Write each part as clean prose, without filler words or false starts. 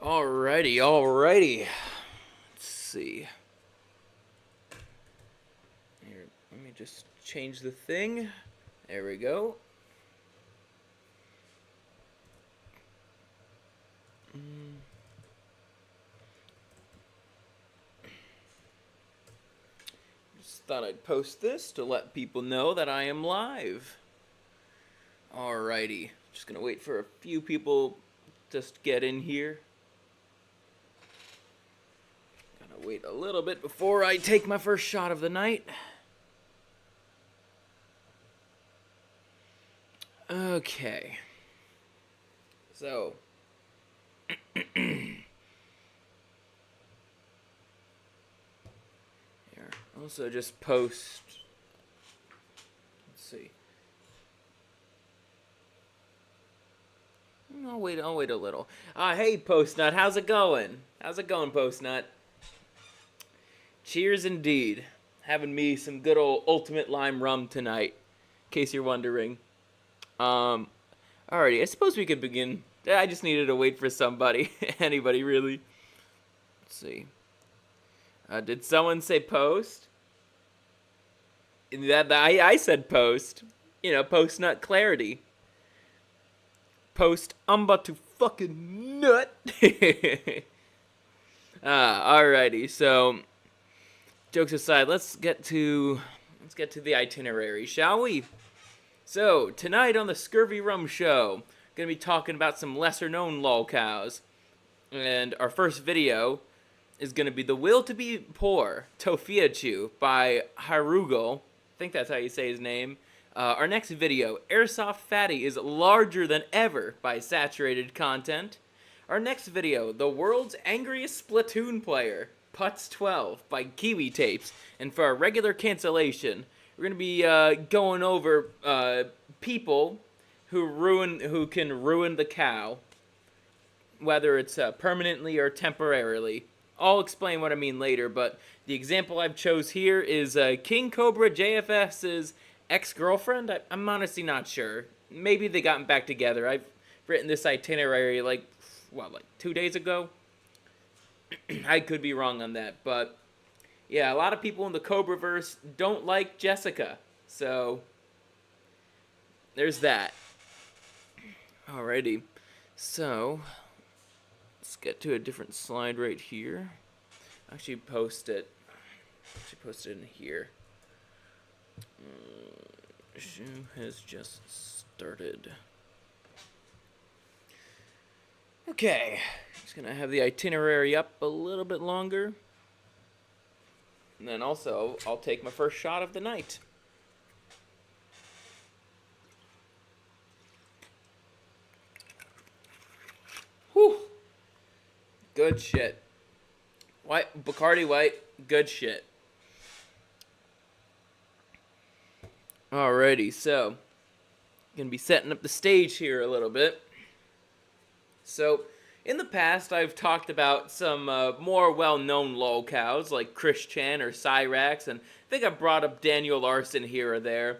Alrighty. Let's see. Here, let me just change the thing. There we go. Just thought I'd post this to let people know that I am live. Alrighty. Just gonna wait for a few people just to get in here. Gotta wait a little bit before I take my first shot of the night. Okay. So. Here. Also just post. Let's see. I'll wait a little. Hey, Postnut, how's it going? How's it going, Postnut? Cheers indeed. Having me some good old Ultimate Lime Rum tonight, in case you're wondering. Alrighty, I suppose we could begin. I just needed to wait for somebody. Anybody, really. Let's see. Did someone say post? I said post. You know, Postnut clarity. Post, I'm about to fucking nut. Alrighty, so jokes aside, let's get to the itinerary, shall we? So tonight on the ScurvyRum show, gonna be talking about some lesser known lolcows, and our first video is gonna be The Will to Be Poor, Tofiachu by Harugal. I think that's how you say his name. Our next video, Airsoft Fatty is Larger Than Ever by Saturated Content. Our next video, The World's Angriest Splatoon Player, Putz 12 by Kiwi Tapes. And for our regular cancellation, we're going to be going over people who can ruin the cow, whether it's permanently or temporarily. I'll explain what I mean later, but the example I've chose here is King Cobra JFS's ex-girlfriend? I'm honestly not sure. Maybe they gotten back together. I've written this itinerary like 2 days ago? I could be wrong on that, but yeah, a lot of people in the Cobraverse don't like Jessica, so there's that. Alrighty, so let's get to a different slide right here. Actually post it in here. Show has just started. Okay, just gonna have the itinerary up a little bit longer. And then also, I'll take my first shot of the night. Whew. Good shit. White, Bacardi White, good shit. Alrighty, so gonna be setting up the stage here a little bit. So, in the past, I've talked about some more well-known lolcows like Chris Chan or Cyraxx, and I think I brought up Daniel Larson here or there.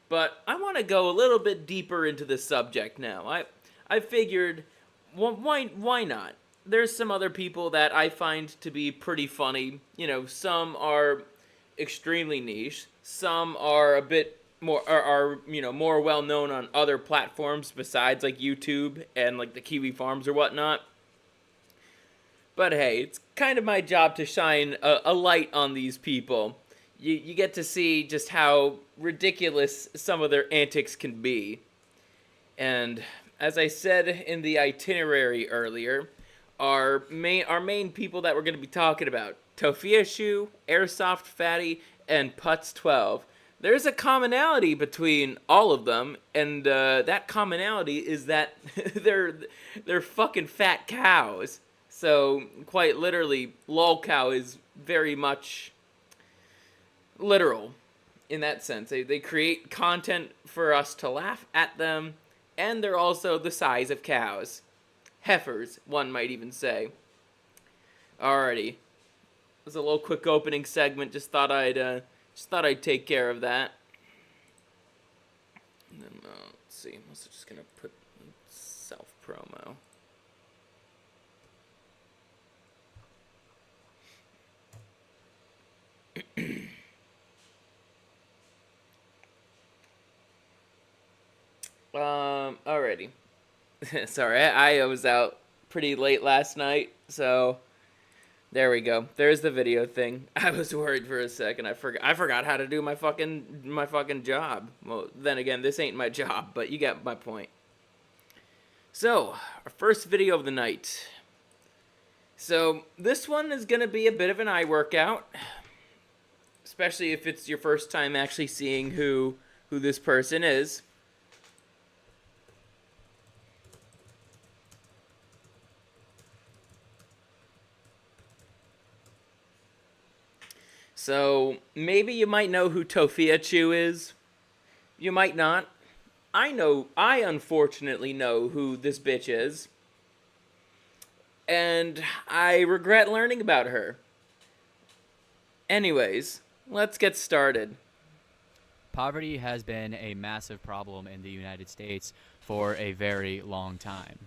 But I want to go a little bit deeper into the subject now. I figured, well, why not? There's some other people that I find to be pretty funny. You know, some are extremely niche, some are a bit more more well known on other platforms besides like YouTube and like the Kiwi Farms or whatnot. But hey, it's kind of my job to shine a light on these people. You get to see just how ridiculous some of their antics can be. And as I said in the itinerary earlier, our main people that we're going to be talking about, Tofiachu, Airsoft Fatty, and Putz 12. There's a commonality between all of them, and that commonality is that they're fucking fat cows. So, quite literally, lolcow is very much literal in that sense. They create content for us to laugh at them, and they're also the size of cows. Heifers, one might even say. Alrighty. It was a little quick opening segment. Just thought I'd take care of that. And then, let's see. I'm also just going to put self-promo. Alrighty. Sorry, I was out pretty late last night, so there we go. There's the video thing. I was worried for a second. I forgot how to do my fucking job. Well, then again, this ain't my job, but you get my point. So, our first video of the night. So, this one is going to be a bit of an eye workout, especially if it's your first time actually seeing who this person is. So, maybe you might know who Tofia Chu is. You might not. I unfortunately know who this bitch is. And I regret learning about her. Anyways, let's get started. Poverty has been a massive problem in the United States for a very long time.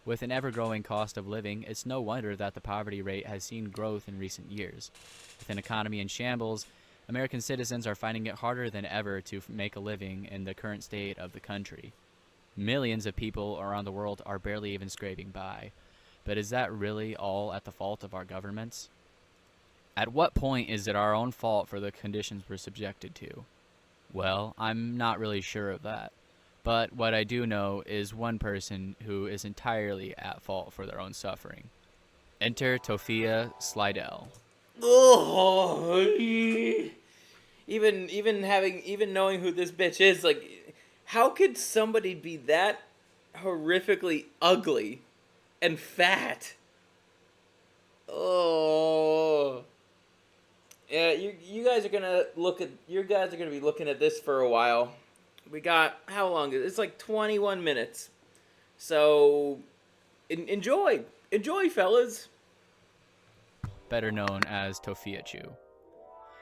With an ever-growing cost of living, it's no wonder that the poverty rate has seen growth in recent years. With an economy in shambles, American citizens are finding it harder than ever to make a living in the current state of the country. Millions of people around the world are barely even scraping by. But is that really all at the fault of our governments? At what point is it our own fault for the conditions we're subjected to? Well, I'm not really sure of that. But what I do know is one person who is entirely at fault for their own suffering. Enter Tofia Slidell. Oh, even knowing who this bitch is, like, how could somebody be that horrifically ugly and fat? Oh, yeah. You guys are gonna be looking at this for a while. We got, how long is it? It's like 21 minutes. So enjoy, fellas. Better known as Tofia Chu.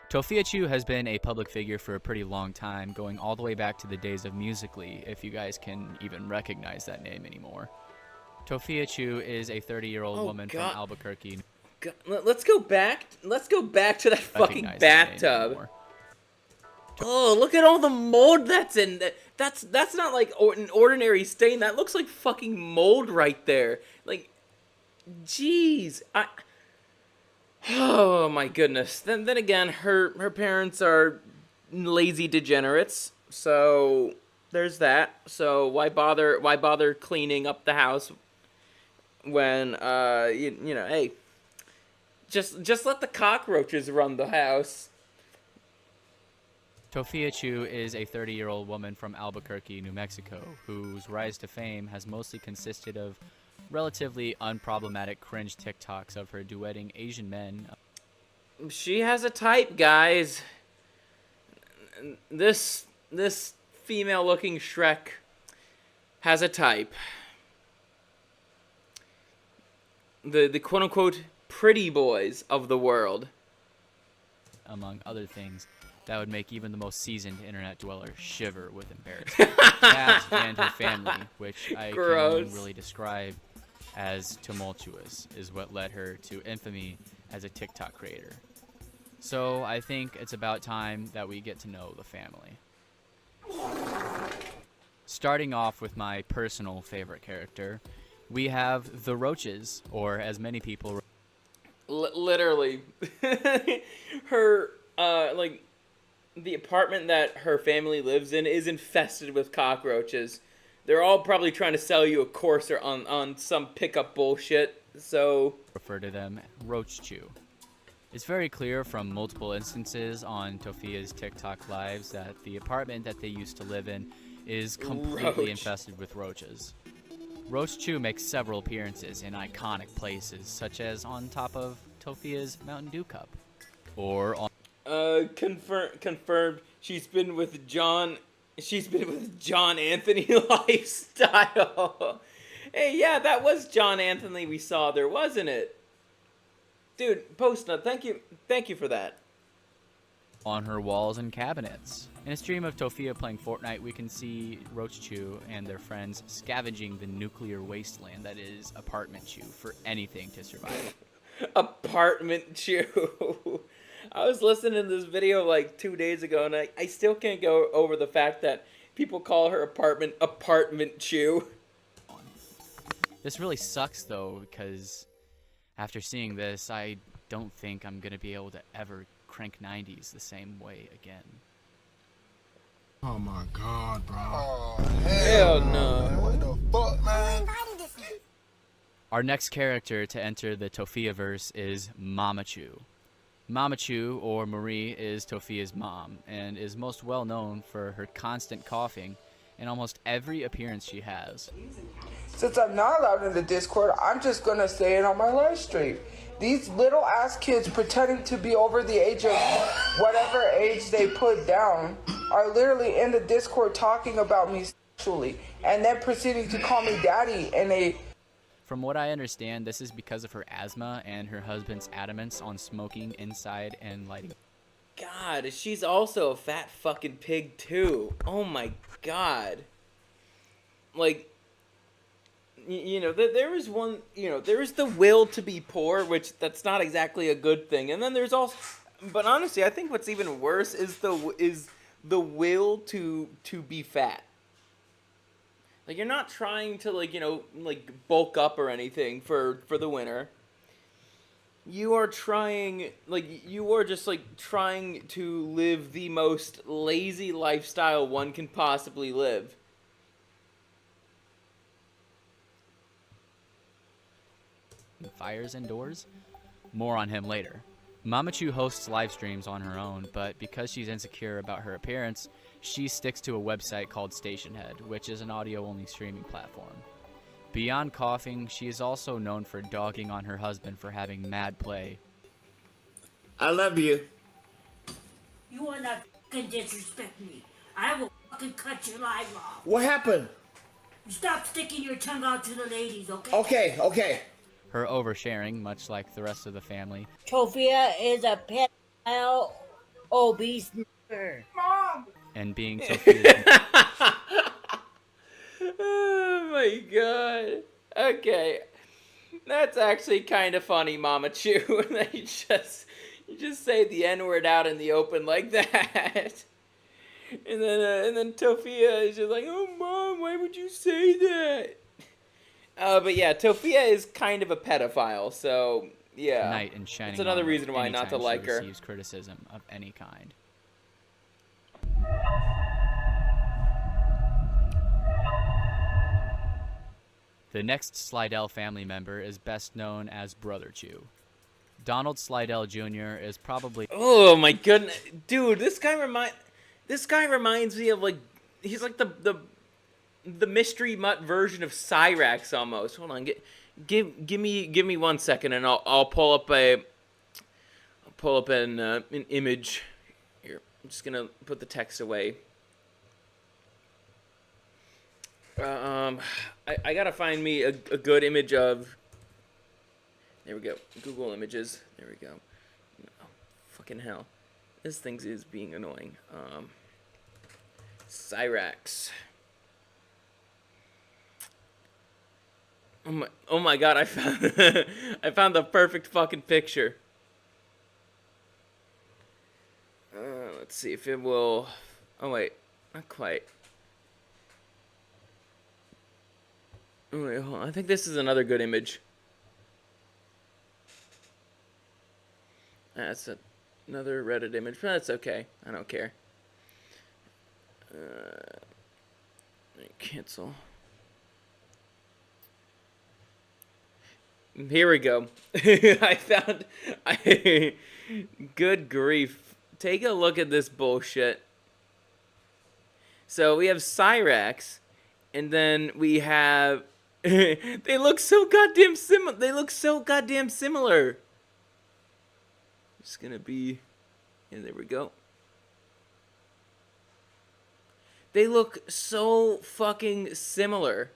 Tofia Chu has been a public figure for a pretty long time, going all the way back to the days of Musical.ly, if you guys can even recognize that name anymore. Tofia Chu is a 30-year-old woman from Albuquerque. God. Let's go back to that fucking bathtub. Oh, look at all the mold that's in that. That's not like an ordinary stain. That looks like fucking mold right there. Like, jeez. Oh my goodness. Then again, her parents are lazy degenerates. So there's that. So why bother cleaning up the house when you know, hey, just let the cockroaches run the house. Tofia Chu is a 30-year-old woman from Albuquerque, New Mexico, whose rise to fame has mostly consisted of relatively unproblematic cringe TikToks of her duetting Asian men. She has a type, guys. This female-looking Shrek has a type. The quote-unquote pretty boys of the world. Among other things that would make even the most seasoned internet dweller shiver with embarrassment. That and her family, which I can only really describe as tumultuous, is what led her to infamy as a TikTok creator. So I think it's about time that we get to know the family. Starting off with my personal favorite character, we have the Roaches, or as many people... Literally. Her, like... the apartment that her family lives in is infested with cockroaches. They're all probably trying to sell you a course on some pickup bullshit, so... refer to them Roach Chew. It's very clear from multiple instances on Tofia's TikTok lives that the apartment that they used to live in is completely infested with roaches. Roach Chew makes several appearances in iconic places, such as on top of Tofia's Mountain Dew cup, or on... Confirmed. She's been with John Anthony lifestyle. Hey, yeah, that was John Anthony we saw there, wasn't it? Dude, Postnut, thank you for that. On her walls and cabinets. In a stream of Tofia playing Fortnite, we can see Roach Chew and their friends scavenging the nuclear wasteland that is Apartment Chew for anything to survive. Apartment Chew. I was listening to this video like 2 days ago, and I still can't go over the fact that People call her apartment chew. This really sucks though, because after seeing this, I don't think I'm gonna be able to ever crank 90s the same way again. Oh my god, bro. Oh, Hell no. no. Man. What the fuck, man? Our next character to enter the Tofia-verse is Mama Chew. Mama Chew, or Marie, is Tofia's mom, and is most well known for her constant coughing in almost every appearance she has. Since I'm not allowed in the Discord, I'm just gonna say it on my live stream. These little ass kids pretending to be over the age of whatever age they put down are literally in the Discord talking about me sexually and then proceeding to call me daddy in a... From what I understand, this is because of her asthma and her husband's adamance on smoking inside and lighting. God, she's also a fat fucking pig too. Oh my god. Like, there is one, there is the will to be poor, which that's not exactly a good thing. And then there's also, but honestly, I think what's even worse is the will to be fat. Like, you're not trying to, like bulk up or anything for the winter. You are trying, trying to live the most lazy lifestyle one can possibly live. Fires indoors? More on him later. Mama Chew hosts live streams on her own, but because she's insecure about her appearance, she sticks to a website called Stationhead, which is an audio-only streaming platform. Beyond coughing, she is also known for dogging on her husband for having mad play. I love you. You will not fucking disrespect me. I will fucking cut your live off. What happened? Stop sticking your tongue out to the ladies, okay? Okay. Her oversharing, much like the rest of the family, Tofia is a pedophile, obese nigger. Mom! and being Sophia's Oh my god. Okay. That's actually kind of funny, Mama Chew. That you just say the N-word out in the open like that. And then Tofia is just like, "Oh mom, why would you say that?" But yeah, Tofia is kind of a pedophile, so yeah. knight in shining That's another armor reason why not to anytime she like her. receives criticism of any kind. The next Slidell family member is best known as Brother Chew. Donald Slidell Jr. is probably Oh my goodness, dude! This guy reminds me of he's like the mystery mutt version of Cyraxx almost. Hold on, give me 1 second, and I'll pull up an image. Here, I'm just gonna put the text away. I gotta find me a good image of. There we go. Google Images. There we go. Oh, fucking hell. This thing is being annoying. Cyraxx. Oh my god, I found the perfect fucking picture. Let's see if it will. Oh wait, not quite. Oh wait, hold on. I think this is another good image. That's another Reddit image, but that's okay. I don't care. Cancel. Here we go. Good grief. Take a look at this bullshit. So we have Cyraxx, and then we have they look so goddamn similar. It's gonna be, and there we go. They look so fucking similar.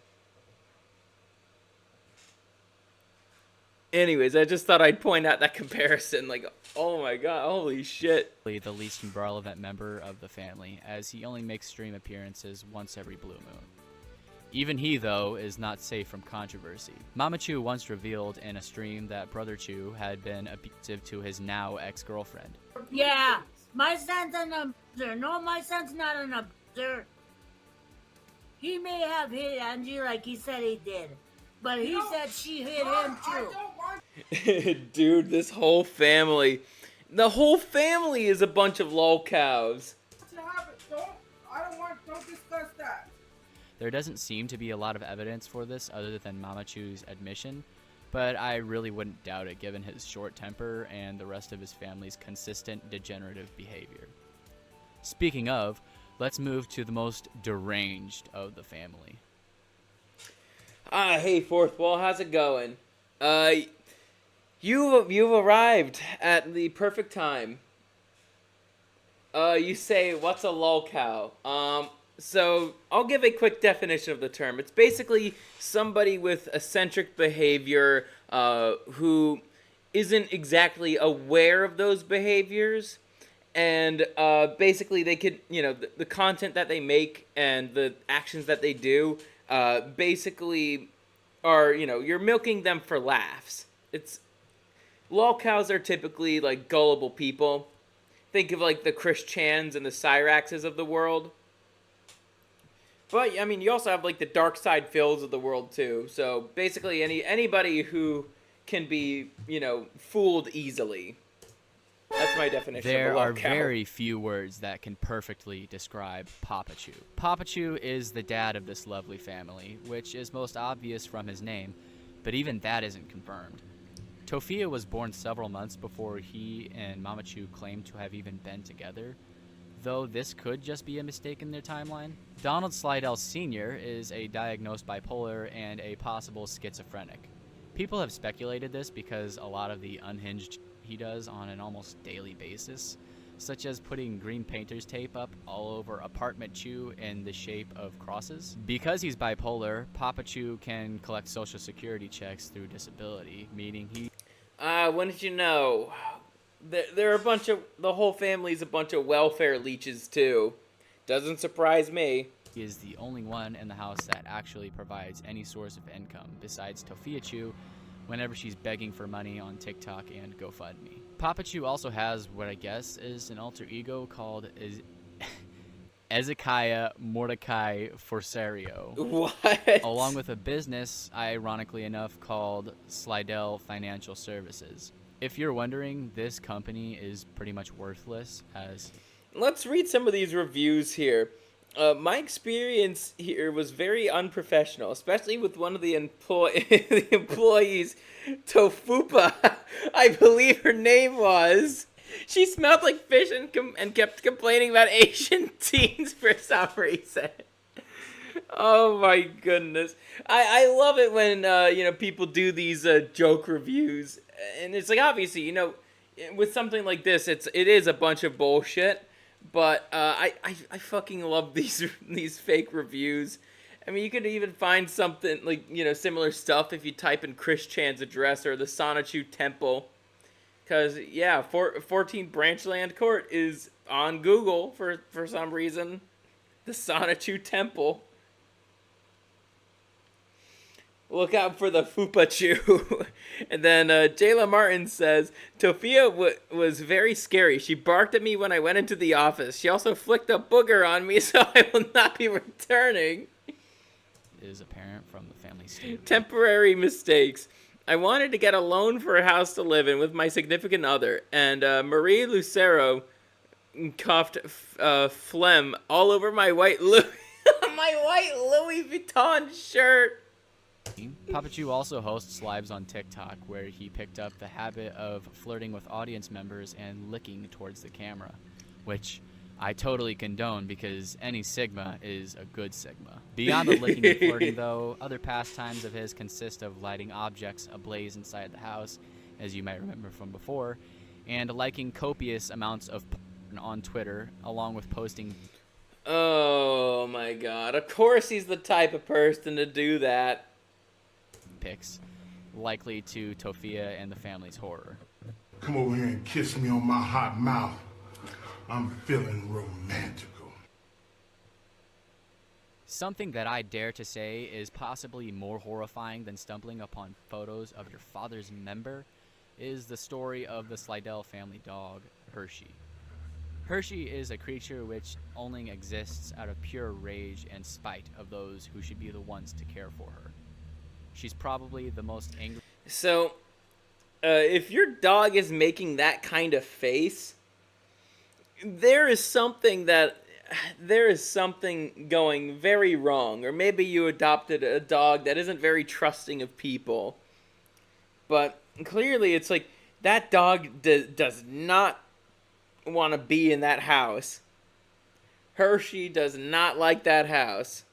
Anyways, I just thought I'd point out that comparison. Like, oh my god, holy shit. the least relevant member of the family, as he only makes stream appearances once every blue moon. Even he, though, is not safe from controversy. Mama Chew once revealed in a stream that Brother Chew had been abusive to his now ex-girlfriend. Yeah, my son's an abuser. No, my son's not an abuser. He may have hit Angie like he said he did, but he said she hit him too. Dude, this whole family. The whole family is a bunch of lolcows. Don't discuss that. There doesn't seem to be a lot of evidence for this other than Mamachu's admission, but I really wouldn't doubt it given his short temper and the rest of his family's consistent degenerative behavior. Speaking of, let's move to the most deranged of the family. Hey, Fourth Wall, how's it going? You've arrived at the perfect time. You say, what's a lolcow? So I'll give a quick definition of the term. It's basically somebody with eccentric behavior, who isn't exactly aware of those behaviors, and basically they could, the content that they make and the actions that they do, basically are, you're milking them for laughs. Lolcows are typically like gullible people. Think of like the Chris Chans and the Cyraxes of the world. But I mean, you also have like the dark side Phils of the world too. So basically, anybody who can be, fooled easily. That's my definition. There of a are lolcow. very few words that can perfectly describe Papachu. Papachu is the dad of this lovely family, which is most obvious from his name, but even that isn't confirmed. Tofia was born several months before he and Mamachu claimed to have even been together, though this could just be a mistake in their timeline. Donald Slidell Sr. is a diagnosed bipolar and a possible schizophrenic. People have speculated this because a lot of the unhinged he does on an almost daily basis, such as putting green painter's tape up all over Apartment Chew in the shape of crosses. Because he's bipolar, Papa Chew can collect social security checks through disability, meaning he... When did you know? They're the whole family's a bunch of welfare leeches too. Doesn't surprise me. He is the only one in the house that actually provides any source of income besides Tofia Chew whenever she's begging for money on TikTok and GoFundMe. Papa Chew also has what I guess is an alter ego called Ezekiah Mordecai Forsario. What? Along with a business, ironically enough, called Slidell Financial Services. If you're wondering, this company is pretty much worthless as... Let's read some of these reviews here. My experience here was very unprofessional, especially with one of the employees, Tofupa, I believe her name was. She smelled like fish and kept complaining about Asian teens for some reason. Oh my goodness. I love it when, people do these joke reviews. And it's like, obviously, with something like this, it is a bunch of bullshit. But I fucking love these fake reviews. I mean, you could even find something like, similar stuff if you type in Chris Chan's address or the Sonichu Temple. Because, yeah, 14 Branchland Court is on Google for some reason. The Sonichu Temple. Look out for the Fupachu. And then Jayla Martin says, Tofia was very scary. She barked at me when I went into the office. She also flicked a booger on me, so I will not be returning. Is apparent from the family statement. Temporary mistakes. I wanted to get a loan for a house to live in with my significant other, and Marie Lucero coughed phlegm all over my white Louis Vuitton shirt. Papa Chew also hosts lives on TikTok where he picked up the habit of flirting with audience members and licking towards the camera, which I totally condone because any Sigma is a good Sigma. Beyond the licking and flirting, though, other pastimes of his consist of lighting objects ablaze inside the house, as you might remember from before, and liking copious amounts of porn on Twitter, along with posting... Oh my god, of course he's the type of person to do that. Pics, likely to Tofia and the family's horror. Come over here and kiss me on my hot mouth. I'm feeling romantical. Something that I dare to say is possibly more horrifying than stumbling upon photos of your father's member is the story of the Slidell family dog, Hershey. Hershey is a creature which only exists out of pure rage and spite of those who should be the ones to care for her. She's probably the most angry. So, if your dog is making that kind of face, there is something going very wrong. Or maybe you adopted a dog that isn't very trusting of people. But clearly it's like that dog does not want to be in that house. Hershey does not like that house.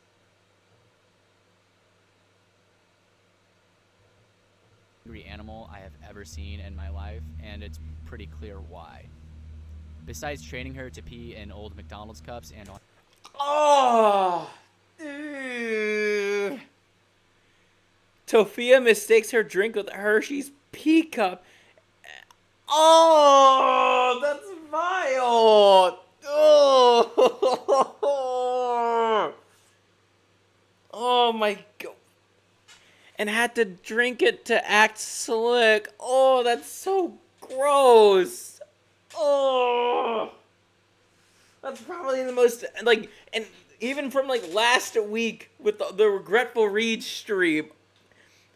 Angry animal I have ever seen in my life, and it's pretty clear why. Besides training her to pee in old McDonald's cups and on... Oh! Ew. Tofia mistakes her drink with Hershey's pee cup. Oh, that's vile. Oh, oh my god. And had to drink it to act slick. Oh, that's so gross. Oh. That's probably the most, like, and even from, like, last week with the Regretful Reed stream,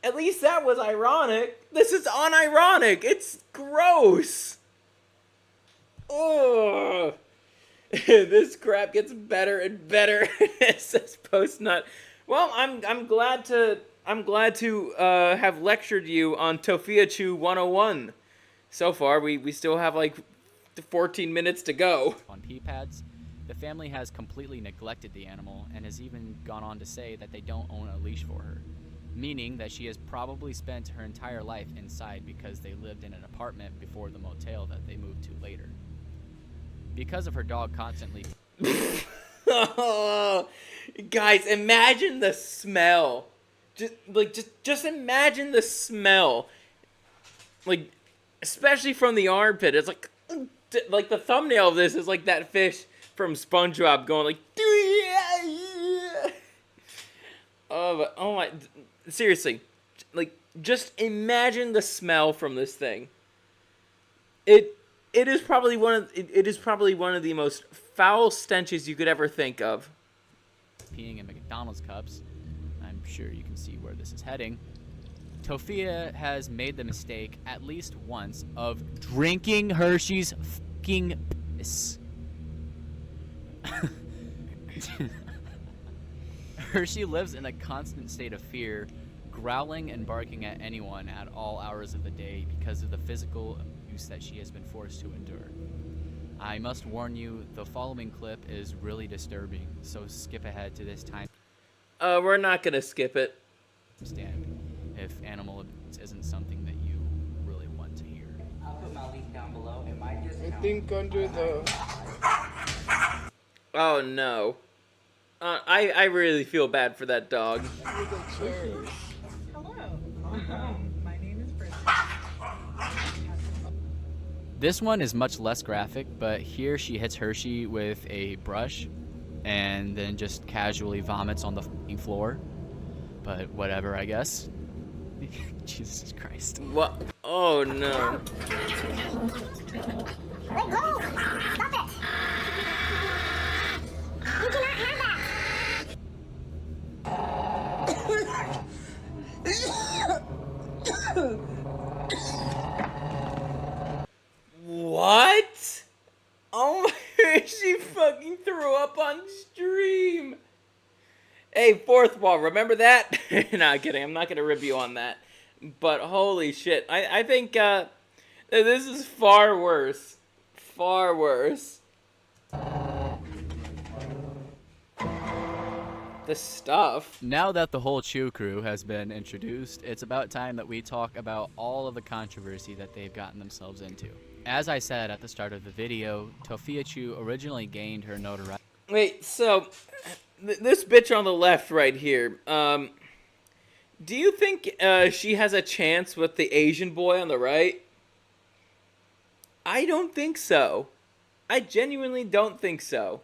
at least that was ironic. This is unironic. It's gross. Oh, this crap gets better and better as this post nut. Well, I'm glad to have lectured you on Tofia Chew 101. So far, we still have like 14 minutes to go. On pee pads, the family has completely neglected the animal and has even gone on to say that they don't own a leash for her, meaning that she has probably spent her entire life inside because they lived in an apartment before the motel that they moved to later. Because of her dog constantly... Oh, guys, imagine the smell. Just imagine the smell. Like, especially from the armpit. It's like the thumbnail of this is like that fish from SpongeBob going like... Oh my... Seriously, like, just imagine the smell from this thing. It is probably one of the most foul stenches you could ever think of. Peeing in McDonald's cups. I'm sure you can see where this is heading. Tofia has made the mistake at least once of drinking Hershey's fucking piss. Hershey lives in a constant state of fear, growling and barking at anyone at all hours of the day because of the physical abuse that she has been forced to endure. I must warn you, the following clip is really disturbing, so skip ahead to this time. We're not gonna skip it. Stand if animal abuse isn't something that you really want to hear. I'll put my link down below. It might just I think under the... Oh no. I really feel bad for that dog. Hello. My name is Bridget. This one is much less graphic, but here she hits Hershey with a brush and then just casually vomits on the f***ing floor. But whatever, I guess. Jesus Christ. What? Oh no. Let go! Stop it! You cannot have that! What? Oh my, she fucking threw up on stream. Hey, fourth wall, remember that? Not kidding, I'm not gonna rib you on that. But holy shit, I think this is far worse. Far worse. The stuff. Now that the whole Chew crew has been introduced, it's about time that we talk about all of the controversy that they've gotten themselves into. As I said at the start of the video, Tofia Chew originally gained her notoriety. Wait, so this bitch on the left right here, do you think she has a chance with the Asian boy on the right? I don't think so. I genuinely don't think so.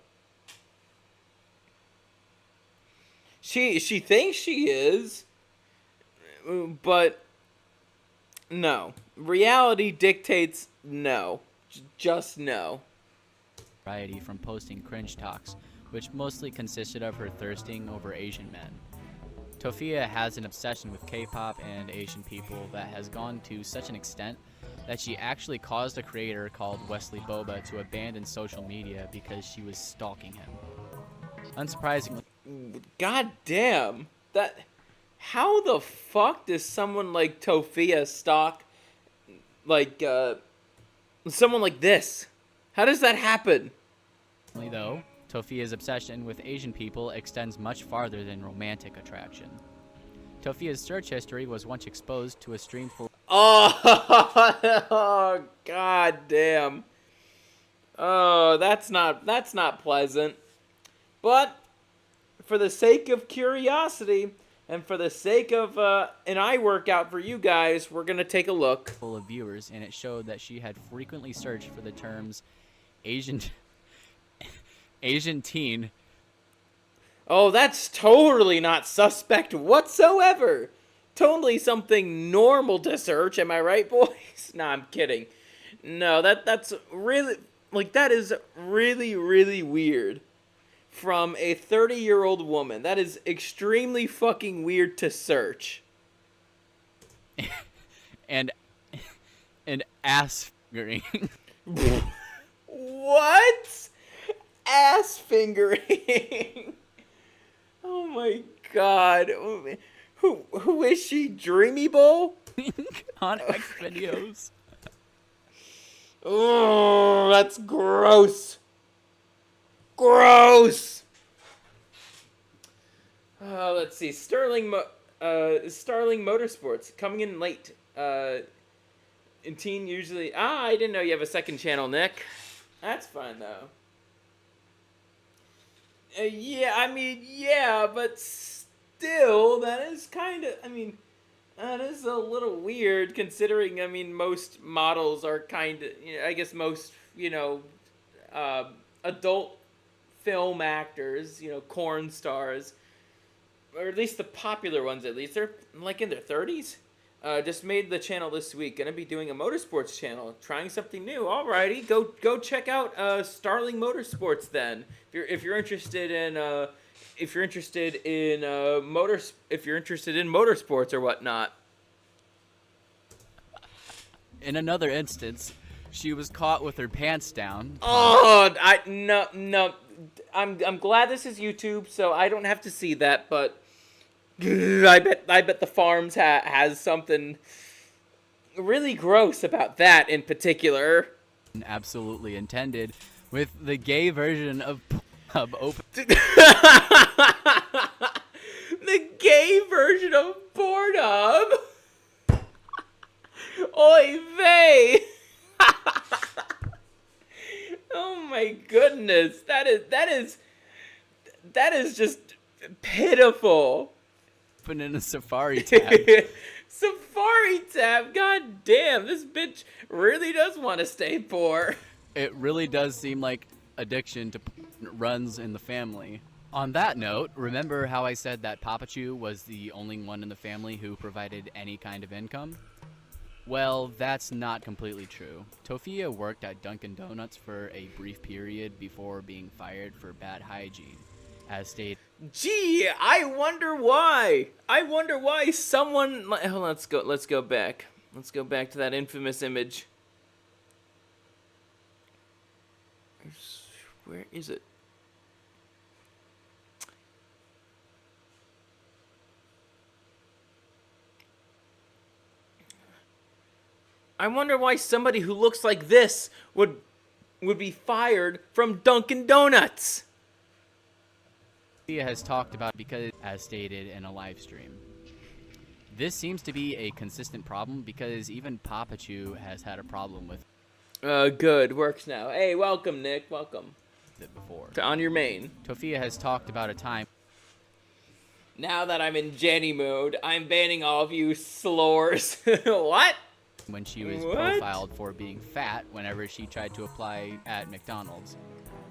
She thinks she is, but no. Reality dictates no. Just no. variety from posting cringe talks, which mostly consisted of her thirsting over Asian men. Tofia has an obsession with K-pop and Asian people that has gone to such an extent that she actually caused a creator called Wesley Boba to abandon social media because she was stalking him. Unsurprisingly, God damn. How the fuck does someone like Tofia stalk, like, someone like this? How does that happen? though, Tofia's obsession with Asian people extends much farther than romantic attraction. Tofia's search history was once exposed to a stream full Oh, god damn. Oh, that's not pleasant. But for the sake of curiosity and for the sake of an eye workout for you guys, we're going to take a look. full of viewers, and it showed that she had frequently searched for the terms Asian teen. Oh, that's totally not suspect whatsoever. Totally something normal to search, am I right, boys? Nah, I'm kidding. No, that's really, like, that is really, really weird. From a 30-year-old woman. That is extremely fucking weird to search. and ass fingering. What? Ass fingering. Oh my god. Who is she? Dreamy Bowl? On X videos. Oh, that's gross. Gross. Let's see. Starling Motorsports coming in late. In teen usually. I didn't know you have a second channel, Nick. That's fine though. Yeah, I mean, yeah, but still, that is kind of. I mean, that is a little weird considering. I mean, most models are kind of. You know, I guess most adult film actors, corn stars, or at least the popular ones, at least they're like in their 30s. Just made the channel this week. Gonna be doing a motorsports channel, trying something new. Alrighty, go check out Starling Motorsports then. If you're interested in motorsports or whatnot. In another instance, she was caught with her pants down. Oh, no. I'm glad this is YouTube, so I don't have to see that. But I bet the Farms has something really gross about that in particular. Absolutely intended, with the gay version of open. The gay version of Pornhub. Oy vey. Oh my goodness, that is just pitiful. Open in a Safari tab. Safari tab, god damn, this bitch really does want to stay poor. It really does seem like addiction to runs in the family. On that note, remember how I said that Papachu was the only one in the family who provided any kind of income? Well, that's not completely true. Tofia worked at Dunkin' Donuts for a brief period before being fired for bad hygiene, as stated. Gee, I wonder why. Someone. Let's go back. Let's go back to that infamous image. Where is it? I wonder why somebody who looks like this would be fired from Dunkin' Donuts. Tofia has talked about because, as stated in a live stream. This seems to be a consistent problem because even Papachu has had a problem with good. Works now. Hey, welcome, Nick. Welcome. it before. On your main. Tofia has talked about a time. Now that I'm in Jenny mode, I'm banning all of you slores. What? When she was profiled for being fat whenever she tried to apply at McDonald's.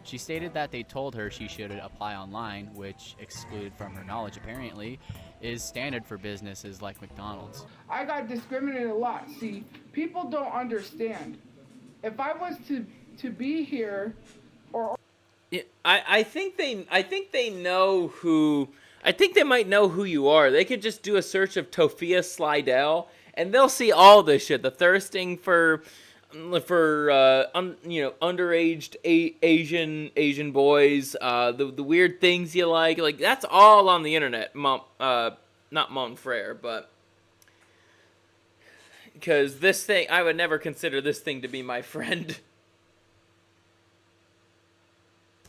She stated that they told her she should apply online, which, excluded from her knowledge apparently, is standard for businesses like McDonald's. I got discriminated a lot. See, people don't understand. If I was to be here Yeah, I think they know who. I think they might know who you are. They could just do a search of Tofia Slidell, and they'll see all this shit. The thirsting for underaged Asian boys, the weird things you like that's all on the internet. Not Montfrere, but because this thing, I would never consider this thing to be my friend.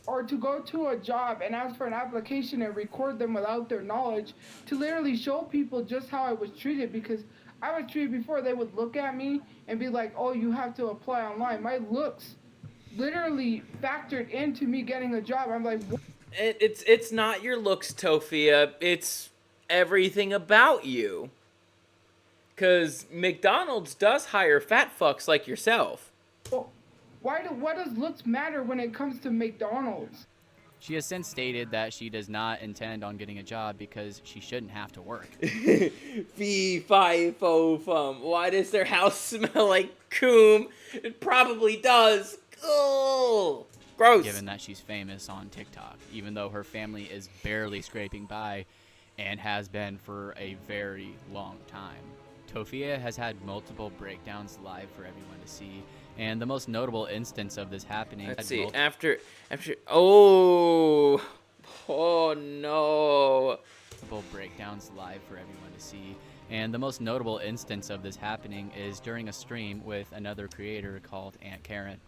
Or to go to a job and ask for an application and record them without their knowledge, to literally show people just how I was treated, because I was treated before. They would look at me and be like, oh, you have to apply online. My looks literally factored into me getting a job. I'm like, what? It's not your looks, Tofia. It's everything about you. Because McDonald's does hire fat fucks like yourself. What does looks matter when it comes to McDonald's? She has since stated that she does not intend on getting a job because she shouldn't have to work. Fee, fi, fo, fum. Why does their house smell like coom? It probably does. Oh, gross. Given that she's famous on TikTok, even though her family is barely scraping by and has been for a very long time. Tofia has had multiple breakdowns live for everyone to see, and the most notable instance of this happening... Let's see, after... Oh no. Multiple breakdowns live for everyone to see, and the most notable instance of this happening is during a stream with another creator called Aunt Karen,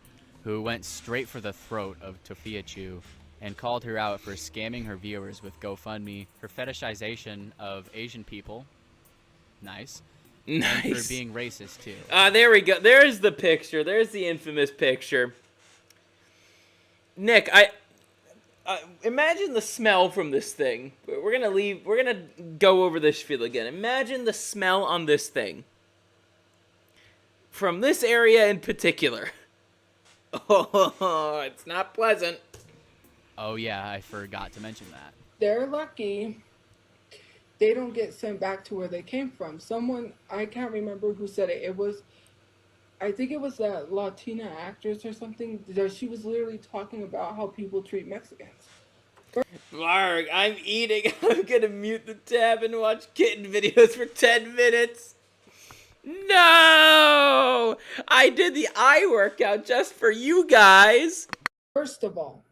who went straight for the throat of Tofia Chu and called her out for scamming her viewers with GoFundMe, her fetishization of Asian people, nice, and for being racist too. There we go. There's the picture. There's the infamous picture. Nick, I imagine the smell from this thing. We're gonna go over this spiel again. Imagine the smell on this thing. From this area in particular. Oh, it's not pleasant. Oh yeah, I forgot to mention that. They're lucky they don't get sent back to where they came from. Someone, I can't remember who said it. I think it was that Latina actress or something. She was literally talking about how people treat Mexicans. Mark, I'm eating. I'm gonna mute the tab and watch kitten videos for 10 minutes. No! I did the eye workout just for you guys. First of all,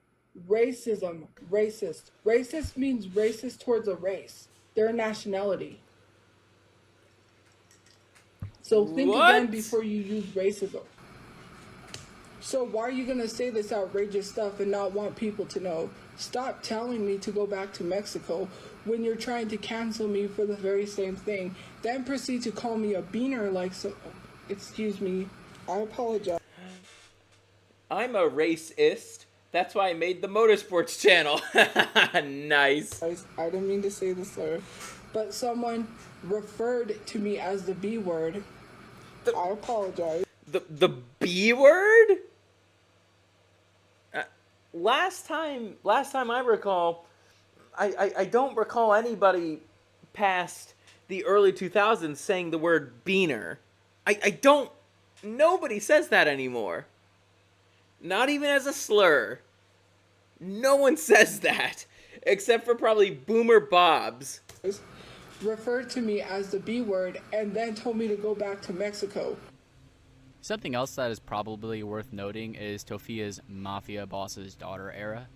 racism, racist. Racist means racist towards a race. They're a nationality. So think again before you use racism. So why are you going to say this outrageous stuff and not want people to know? Stop telling me to go back to Mexico when you're trying to cancel me for the very same thing. Then proceed to call me a beaner like so... Excuse me. I apologize. I'm a racist. That's why I made the motorsports channel. Nice. I didn't mean to say the slur, but someone referred to me as the B word. I apologize. The B word? Last time I recall, I don't recall anybody past the early 2000s saying the word beaner. I don't. Nobody says that anymore. Not even as a slur. No one says that. Except for probably Boomer Bobs. Referred to me as the B word and then told me to go back to Mexico. Something else that is probably worth noting is Tofia's mafia boss's daughter era,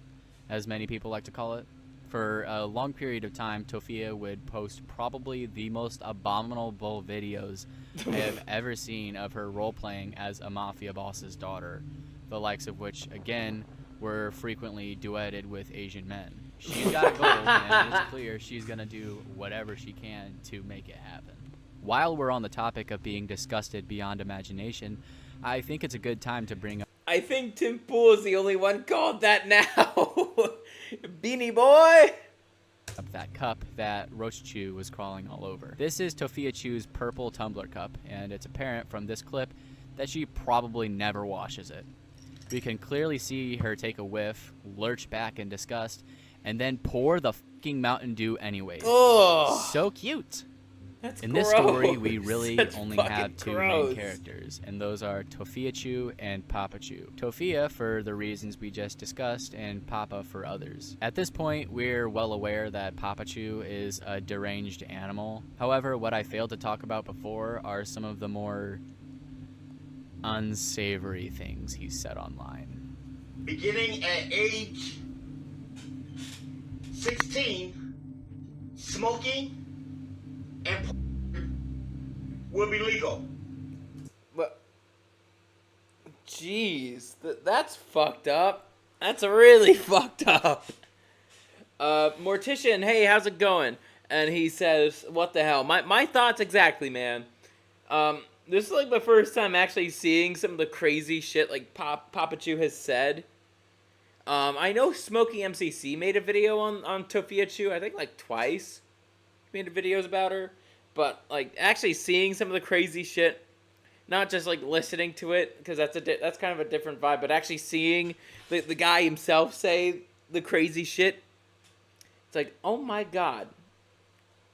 as many people like to call it. For a long period of time, Tofia would post probably the most abominable videos I have ever seen of her role-playing as a mafia boss's daughter, the likes of which, again, were frequently duetted with Asian men. She's got a goal, and it's clear she's going to do whatever she can to make it happen. While we're on the topic of being disgusted beyond imagination, I think it's a good time to bring up... I think Tim Pool is the only one called that now. Beanie Boy! Up that cup that Roach Chew was crawling all over. This is Tofia Chew's purple tumbler cup, and it's apparent from this clip that she probably never washes it. We can clearly see her take a whiff, lurch back in disgust, and then pour the fucking Mountain Dew anyways. Ugh. So cute. That's In this story, gross. we really That's only fucking have two gross. main characters, and those are Tofiachu and Papachu. Tofia for the reasons we just discussed, and Papa for others. At this point, we're well aware that Papachu is a deranged animal. However, what I failed to talk about before are some of the more unsavory things he said online. Beginning at age 16, smoking and will be legal. But, jeez, that's fucked up. That's really fucked up. Mortician, hey, how's it going? And he says, what the hell? My thoughts exactly, man. This is like the first time actually seeing some of the crazy shit like Papachu has said. I know Smokey MCC made a video on Tofiachu, I think like twice. He made videos about her. But like actually seeing some of the crazy shit, not just like listening to it, because that's kind of a different vibe, but actually seeing the guy himself say the crazy shit, it's like, oh my god.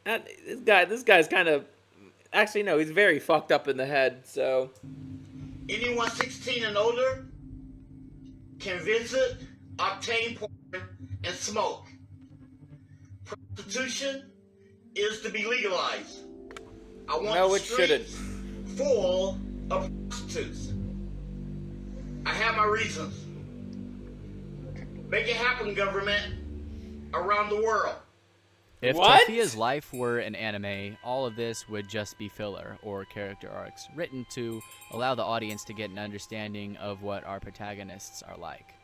This guy's kind of, actually no, he's very fucked up in the head, so. Anyone 16 and older can visit, obtain porn, and smoke. Prostitution is to be legalized. I want No, the it shouldn't. streets full of prostitutes. I have my reasons. Make it happen, government, around the world. If What? Tofia's life were an anime, all of this would just be filler or character arcs written to allow the audience to get an understanding of what our protagonists are like.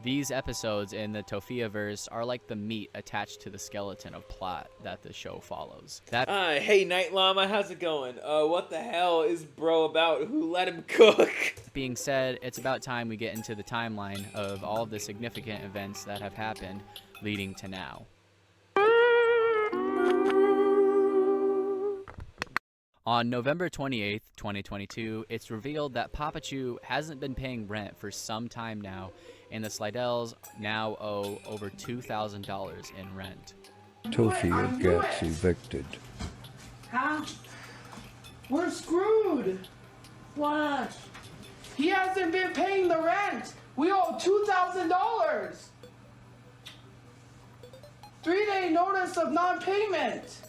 These episodes in the Tofia-verse are like the meat attached to the skeleton of plot that the show follows. Hey, Night Llama, how's it going? What the hell is bro about? Who let him cook? Being said, it's about time we get into the timeline of all of the significant events that have happened leading to now. On November 28th, 2022, it's revealed that Papachu hasn't been paying rent for some time now, and the Slidells now owe over $2,000 in rent. Tofia gets evicted. Huh? We're screwed. What? He hasn't been paying the rent. We owe $2,000. 3-day notice of non-payment.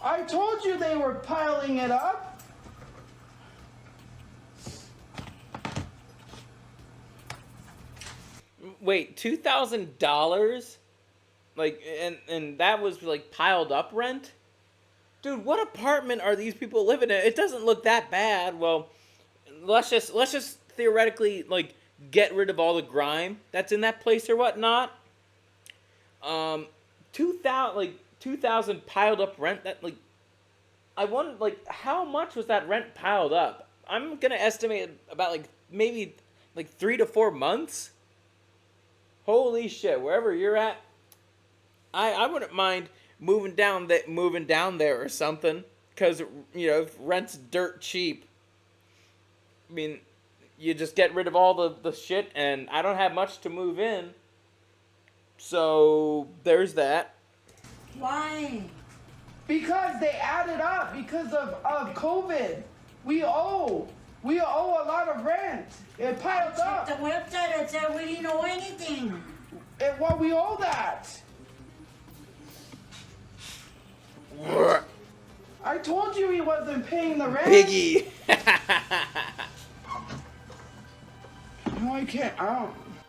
I told you they were piling it up. Wait, $2,000? Like, and that was like piled up rent? Dude, what apartment are these people living in? It doesn't look that bad. Well, let's just theoretically like get rid of all the grime that's in that place or whatnot. 2,000 piled up rent. That like, I wonder like how much was that rent piled up? I'm gonna estimate about like maybe like 3 to 4 months. Holy shit! Wherever you're at, I wouldn't mind moving down there or something, because you know if rent's dirt cheap. I mean, you just get rid of all the shit, and I don't have much to move in. So there's that. Why? Because they added up because of COVID. We owe a lot of rent. It piled up. The website that said we didn't know anything. Well, we owe that. I told you he wasn't paying the rent. Biggie. No, I can't.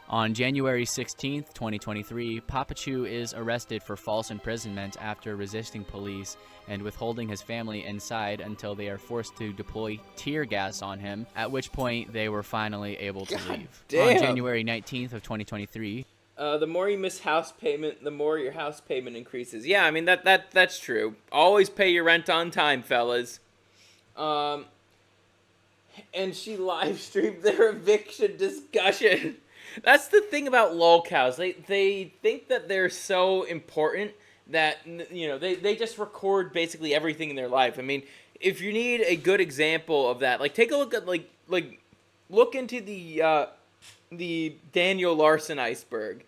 On January 16th, 2023, Papachu is arrested for false imprisonment after resisting police and withholding his family inside until they are forced to deploy tear gas on him, at which point they were finally able to leave. Damn. On January 19th of 2023, The more you miss house payment, the more your house payment increases. Yeah, I mean that's true. Always pay your rent on time, fellas. And she live streamed their eviction discussion. That's the thing about Lolcows. They think that they're so important that, you know, they just record basically everything in their life. I mean, if you need a good example of that, like take a look at look into the Daniel Larson iceberg.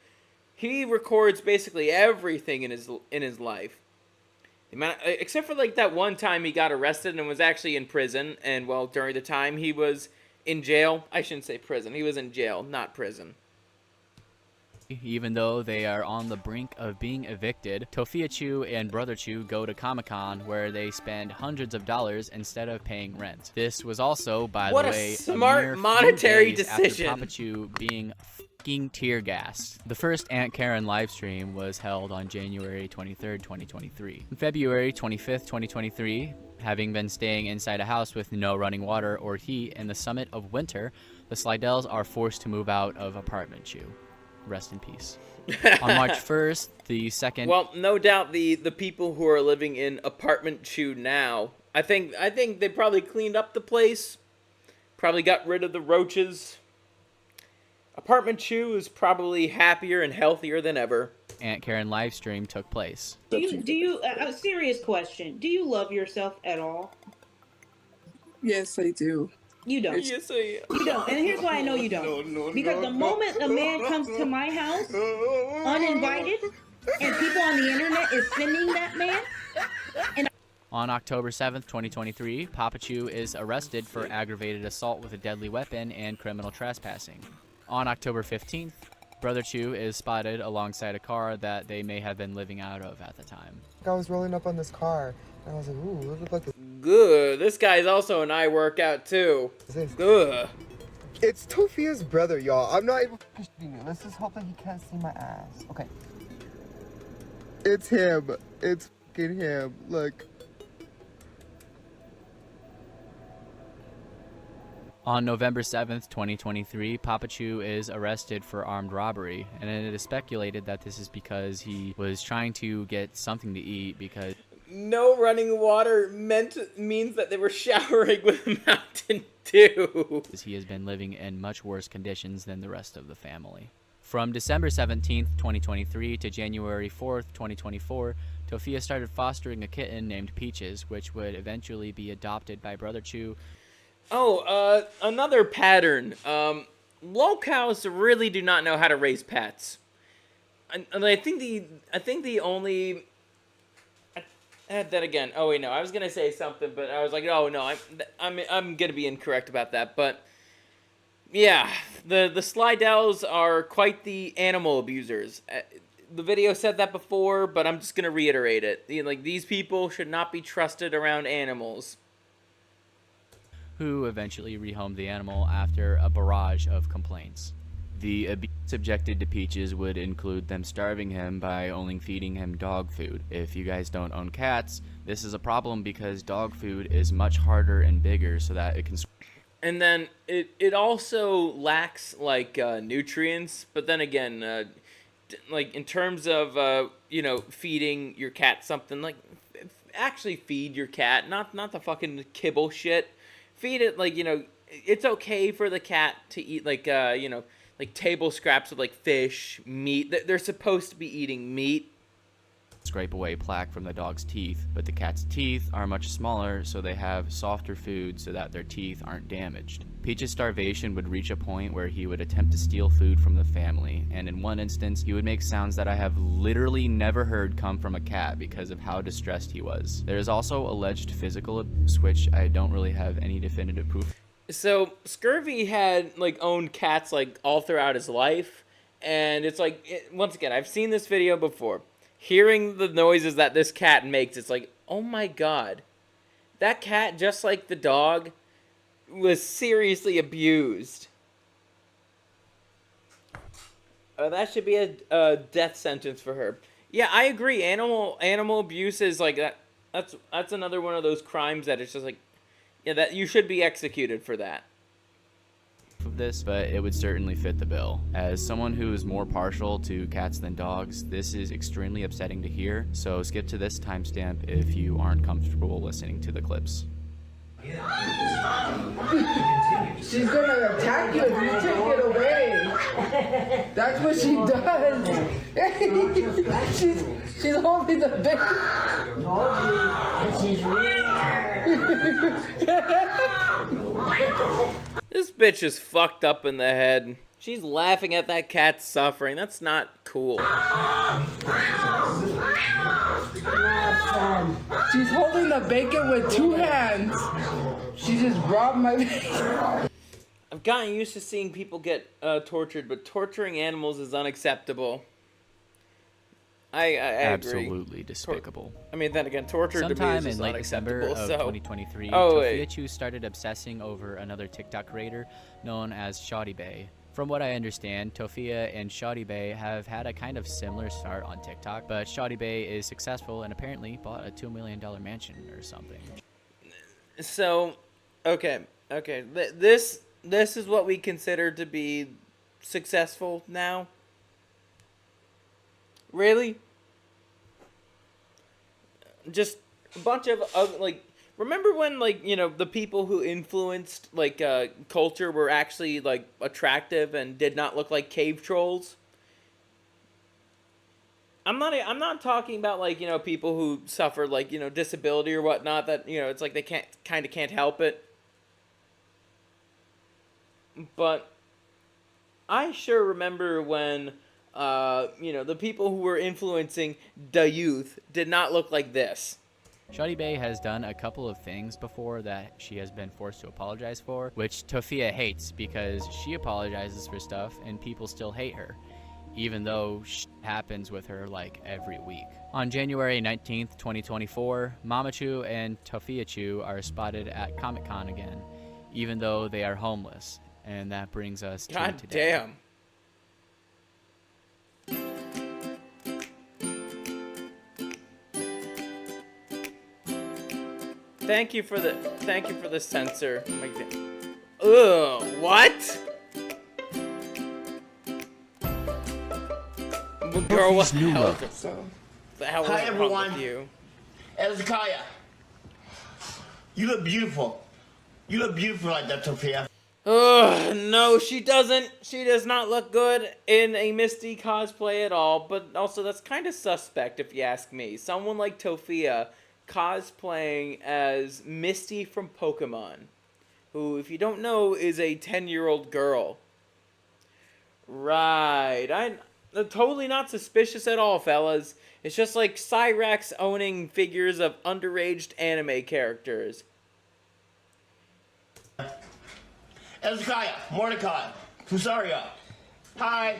He records basically everything in his life. Except for like that one time he got arrested and was actually in prison, and well, during the time he was in jail, I shouldn't say prison, he was in jail, not prison. Even though they are on the brink of being evicted, Tofia Chu and Brother Chu go to Comic-Con where they spend hundreds of dollars instead of paying rent. This was also, by the way, what a smart monetary decision. After Papa Chu being fucking tear gassed. The first Aunt Karen livestream was held on January 23rd, 2023. On February 25th, 2023, having been staying inside a house with no running water or heat in the summit of winter, the Slidells are forced to move out of apartment Chu. Rest in peace. On March 1st, the second... Well, no doubt the people who are living in apartment Chu now, I think they probably cleaned up the place, probably got rid of the roaches. Apartment Chu is probably happier and healthier than ever. Aunt Karen livestream took place. Do you a serious question, do you love yourself at all? Yes, I do. You don't. Yes, I am. You don't. And here's why I know you don't. Because the moment a man comes to my house uninvited and people on the internet is sending that man. And on October 7th, 2023, Papa Chu is arrested for aggravated assault with a deadly weapon and criminal trespassing. On October 15th, Brother Chu is spotted alongside a car that they may have been living out of at the time. I was rolling up on this car, and I was like, ooh, it looked like a... Good. This guy's also an eye workout, too. Good. It's Tofia's brother, y'all. I'm not able to be new. Let's just hope that he can't see my ass. Okay. It's him. It's fucking him. Look. On November 7th, 2023, Papa Chu is arrested for armed robbery, and it is speculated that this is because he was trying to get something to eat because... No running water means that they were showering with Mountain Dew. He has been living in much worse conditions than the rest of the family. From December 17th, 2023 to January 4th, 2024, Tofia started fostering a kitten named Peaches, which would eventually be adopted by Brother Chu. Oh, another pattern. Lolcows really do not know how to raise pets. And I think the only... Then again, oh wait, no, I was gonna say something, but I was like, oh no, I'm gonna be incorrect about that. But yeah, the Slidells are quite the animal abusers. The video said that before, but I'm just gonna reiterate it. Like, these people should not be trusted around animals. Who eventually rehomed the animal after a barrage of complaints. The abuse subjected to Peaches would include them starving him by only feeding him dog food. If you guys don't own cats, this is a problem because dog food is much harder and bigger so that it can... And then it also lacks, like, nutrients, but then again, like, in terms of, you know, feeding your cat something, like, actually feed your cat, not the fucking kibble shit. Feed it, like, you know, it's okay for the cat to eat, like, you know, like table scraps of like fish, meat. They're supposed to be eating meat. Scrape away plaque from the dog's teeth, but the cat's teeth are much smaller, so they have softer food so that their teeth aren't damaged. Peach's starvation would reach a point where he would attempt to steal food from the family, and in one instance, he would make sounds that I have literally never heard come from a cat because of how distressed he was. There is also alleged physical abuse, which I don't really have any definitive proof. So, Scurvy had, like, owned cats, like, all throughout his life, and it's like, once again, I've seen this video before. Hearing the noises that this cat makes, it's like, oh my god. That cat, just like the dog, was seriously abused. That should be a death sentence for her. Yeah, I agree, animal abuse is, like, that's another one of those crimes that it's just like, yeah, that you should be executed for that. Of this, but it would certainly fit the bill. As someone who is more partial to cats than dogs, this is extremely upsetting to hear, so skip to this timestamp if you aren't comfortable listening to the clips. She's gonna attack you if you take it away. That's what she does. she's holding the big. She's This bitch is fucked up in the head. She's laughing at that cat's suffering. That's not cool. She's holding the bacon with 2 hands. She just robbed my bacon. I've gotten used to seeing people get tortured, but torturing animals is unacceptable. I agree. Absolutely despicable. I mean, then again, torture to me Sometime is just in late December unacceptable. of So 2023, Oh, wait. Tofiachu started obsessing over another TikTok creator known as Shoddy Bay. From what I understand, Tofia and Shoddy Bay have had a kind of similar start on TikTok, but Shoddy Bay is successful and apparently bought a $2 million mansion or something. So, okay. This is what we consider to be successful now. Really? Just a bunch of like. Remember when, like, you know, the people who influenced, like, culture were actually, like, attractive and did not look like cave trolls? I'm not talking about, like, you know, people who suffer, like, you know, disability or whatnot, that, you know, it's like they can't help it. But I sure remember when, you know, the people who were influencing the youth did not look like this. Shoddy Bay has done a couple of things before that she has been forced to apologize for, which Tofia hates because she apologizes for stuff and people still hate her, even though shit happens with her like every week. On January 19th, 2024, Mamachu and Tofiachu are spotted at Comic-Con again, even though they are homeless, and that brings us to God today. damn. Thank you for the censor. Ugh, what? Girl, what the hell? The hell Hi, is wrong everyone. with you? Ezekiah, you look beautiful. You look beautiful like that, Tofia. Ugh, no, she doesn't. She does not look good in a Misty cosplay at all, but also that's kind of suspect if you ask me. Someone like Tofia cosplaying as Misty from Pokemon, who, if you don't know, is a 10-year-old girl. Right. I'm totally not suspicious at all, fellas. It's just like Cyraxx owning figures of underaged anime characters. Ezekiah, Mordecai, Fusaria. Hi.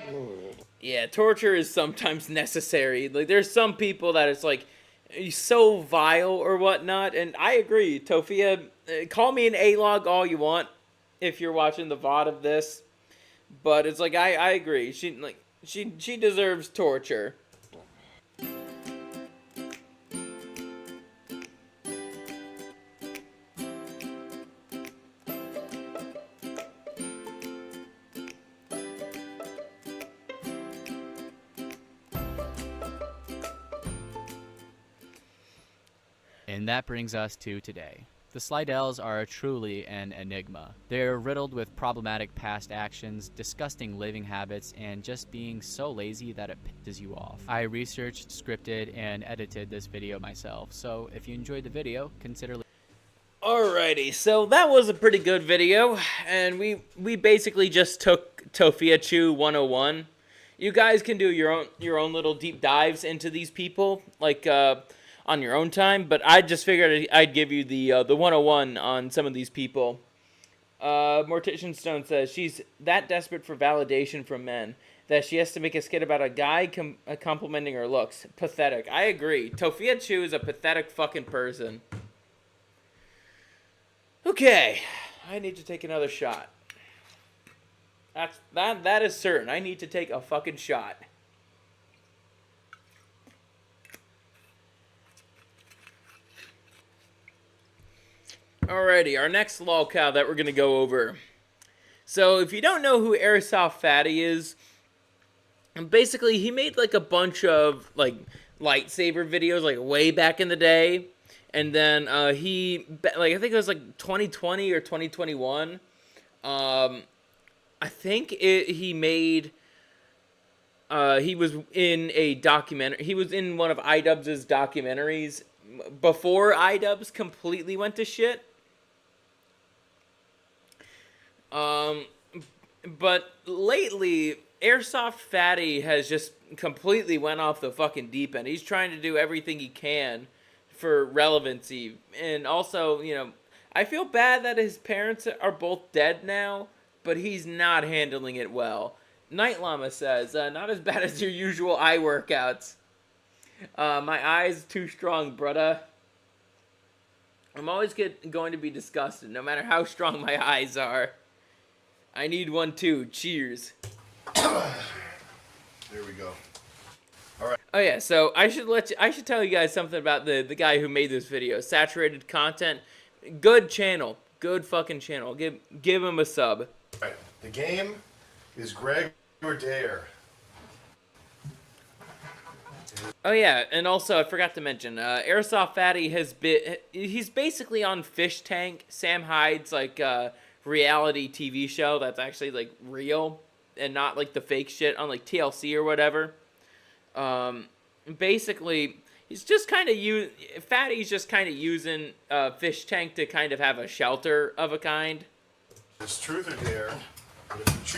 Yeah, torture is sometimes necessary. Like, there's some people that it's like so vile or whatnot, and I agree. Tofia, call me an A-log all you want if you're watching the VOD of this, but it's like I agree. She deserves torture. And that brings us to today. The Slidells are truly an enigma. They're riddled with problematic past actions, disgusting living habits, and just being so lazy that it pisses you off. I researched, scripted, and edited this video myself, so if you enjoyed the video, consider... Alrighty, so that was a pretty good video, and we basically just took Tofiachu 101. You guys can do your own little deep dives into these people, like on your own time, but I just figured I'd give you the 101 on some of these people. Mortician Stone says she's that desperate for validation from men that she has to make a skit about a guy complimenting her looks. Pathetic. I agree. Tofiachu is a pathetic fucking person. Okay, I need to take another shot. That is certain. I need to take a fucking shot. Alrighty, our next lolcow that we're gonna go over. So, if you don't know who Airsoft Fatty is, basically he made like a bunch of like lightsaber videos like way back in the day, and then I think it was like 2020 or 2021. I think he made. He was in a documentary. He was in one of iDubbbz's documentaries before iDubbbz completely went to shit. But lately, Airsoft Fatty has just completely went off the fucking deep end. He's trying to do everything he can for relevancy. And also, you know, I feel bad that his parents are both dead now, but he's not handling it well. Night Llama says, not as bad as your usual eye workouts. My eyes too strong, brudda. I'm always going to be disgusted, no matter how strong my eyes are. I need one too. Cheers. There we go. All right. Oh yeah, so I should tell you guys something about the guy who made this video. Saturated Content, good channel, good fucking channel. Give him a sub. All right. The game is Greg or Dare. Oh yeah, and also I forgot to mention, Airsoft Fatty he's basically on Fish Tank, Sam Hyde's like reality TV show that's actually like real and not like the fake shit on like TLC or whatever. Basically, he's just kind of Fatty's just kind of using Fish Tank to kind of have a shelter of a kind. It's truth or dare. But if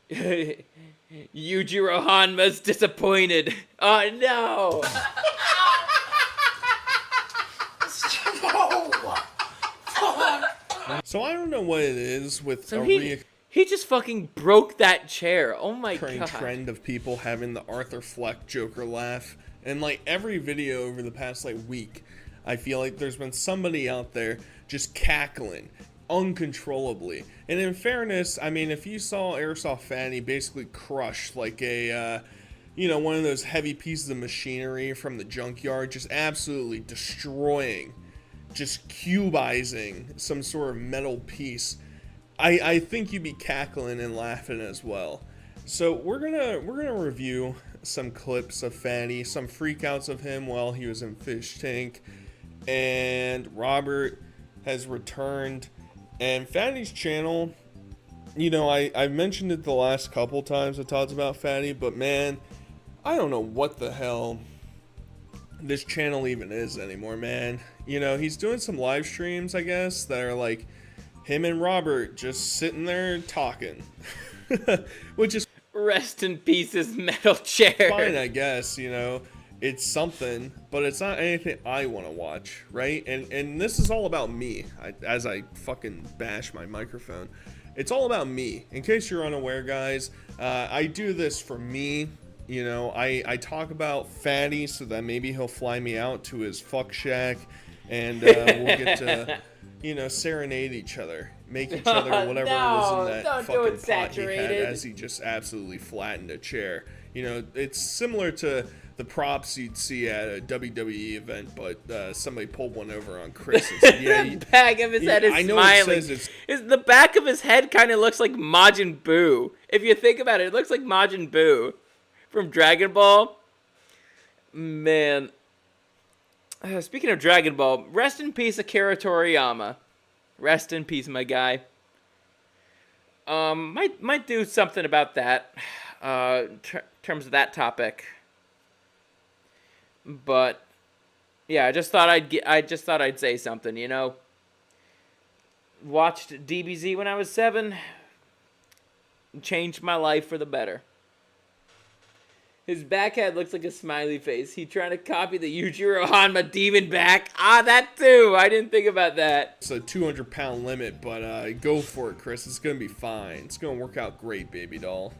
you choose... Yujiro Hanma's disappointed. Oh no! So I don't know what it is with he just fucking broke that chair. Oh my god. Trend of people having the Arthur Fleck Joker laugh. And like every video over the past like week, I feel like there's been somebody out there just cackling uncontrollably. And in fairness, I mean, if you saw Airsoft Fatty basically crush like a you know, one of those heavy pieces of machinery from the junkyard, just absolutely destroying, just cubizing some sort of metal piece, I think you'd be cackling and laughing as well. So we're gonna review some clips of Fatty, some freakouts of him while he was in Fish Tank, and Robert has returned. And Fatty's channel, you know, I've mentioned it the last couple times I talked about Fatty, but man, I don't know what the hell this channel even is anymore, man. You know, he's doing some live streams, I guess, that are like him and Robert just sitting there talking. Which is... Rest in peace, his metal chair. Fine, I guess, you know. It's something, but it's not anything I want to watch, right? And this is all about me, as I fucking bash my microphone. It's all about me. In case you're unaware, guys, I do this for me. You know, I talk about Fatty so that maybe he'll fly me out to his fuck shack, and we'll get to, you know, serenade each other. Make each other whatever was in that fucking pot he had as he just absolutely flattened a chair. You know, it's similar to the props you'd see at a WWE event, but somebody pulled one over on Chris. And said, yeah, the back of his head is smiling. The back of his head kind of looks like Majin Buu. If you think about it, it looks like Majin Buu from Dragon Ball. Man. Speaking of Dragon Ball, rest in peace Akira Toriyama. Rest in peace, my guy. Might do something about that. In terms of that topic. But yeah, I just thought I'd say something, you know. Watched DBZ when I was 7. Changed my life for the better. His back head looks like a smiley face. He trying to copy the Yujiro Hanma demon back. Ah, that too. I didn't think about that. It's a 200-pound limit, but go for it, Chris. It's gonna be fine. It's gonna work out great, baby doll.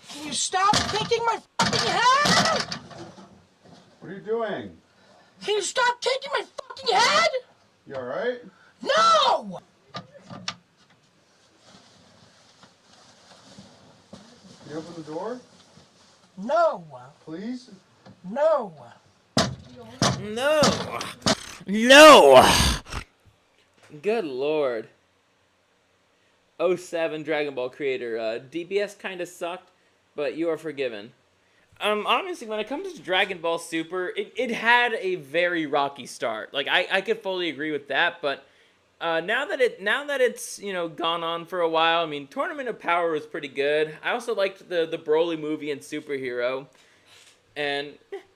Can you stop kicking my fucking head? What are you doing? Can you stop kicking my fucking head? You alright? No! Can you open the door? No. Please? No. No. No. Good lord. 07 Dragon Ball creator. DBS kind of sucked, but you are forgiven. Honestly, when it comes to Dragon Ball Super, it had a very rocky start. Like, I could fully agree with that, but now that it's gone on for a while, I mean, Tournament of Power was pretty good. I also liked the Broly movie and Superhero, and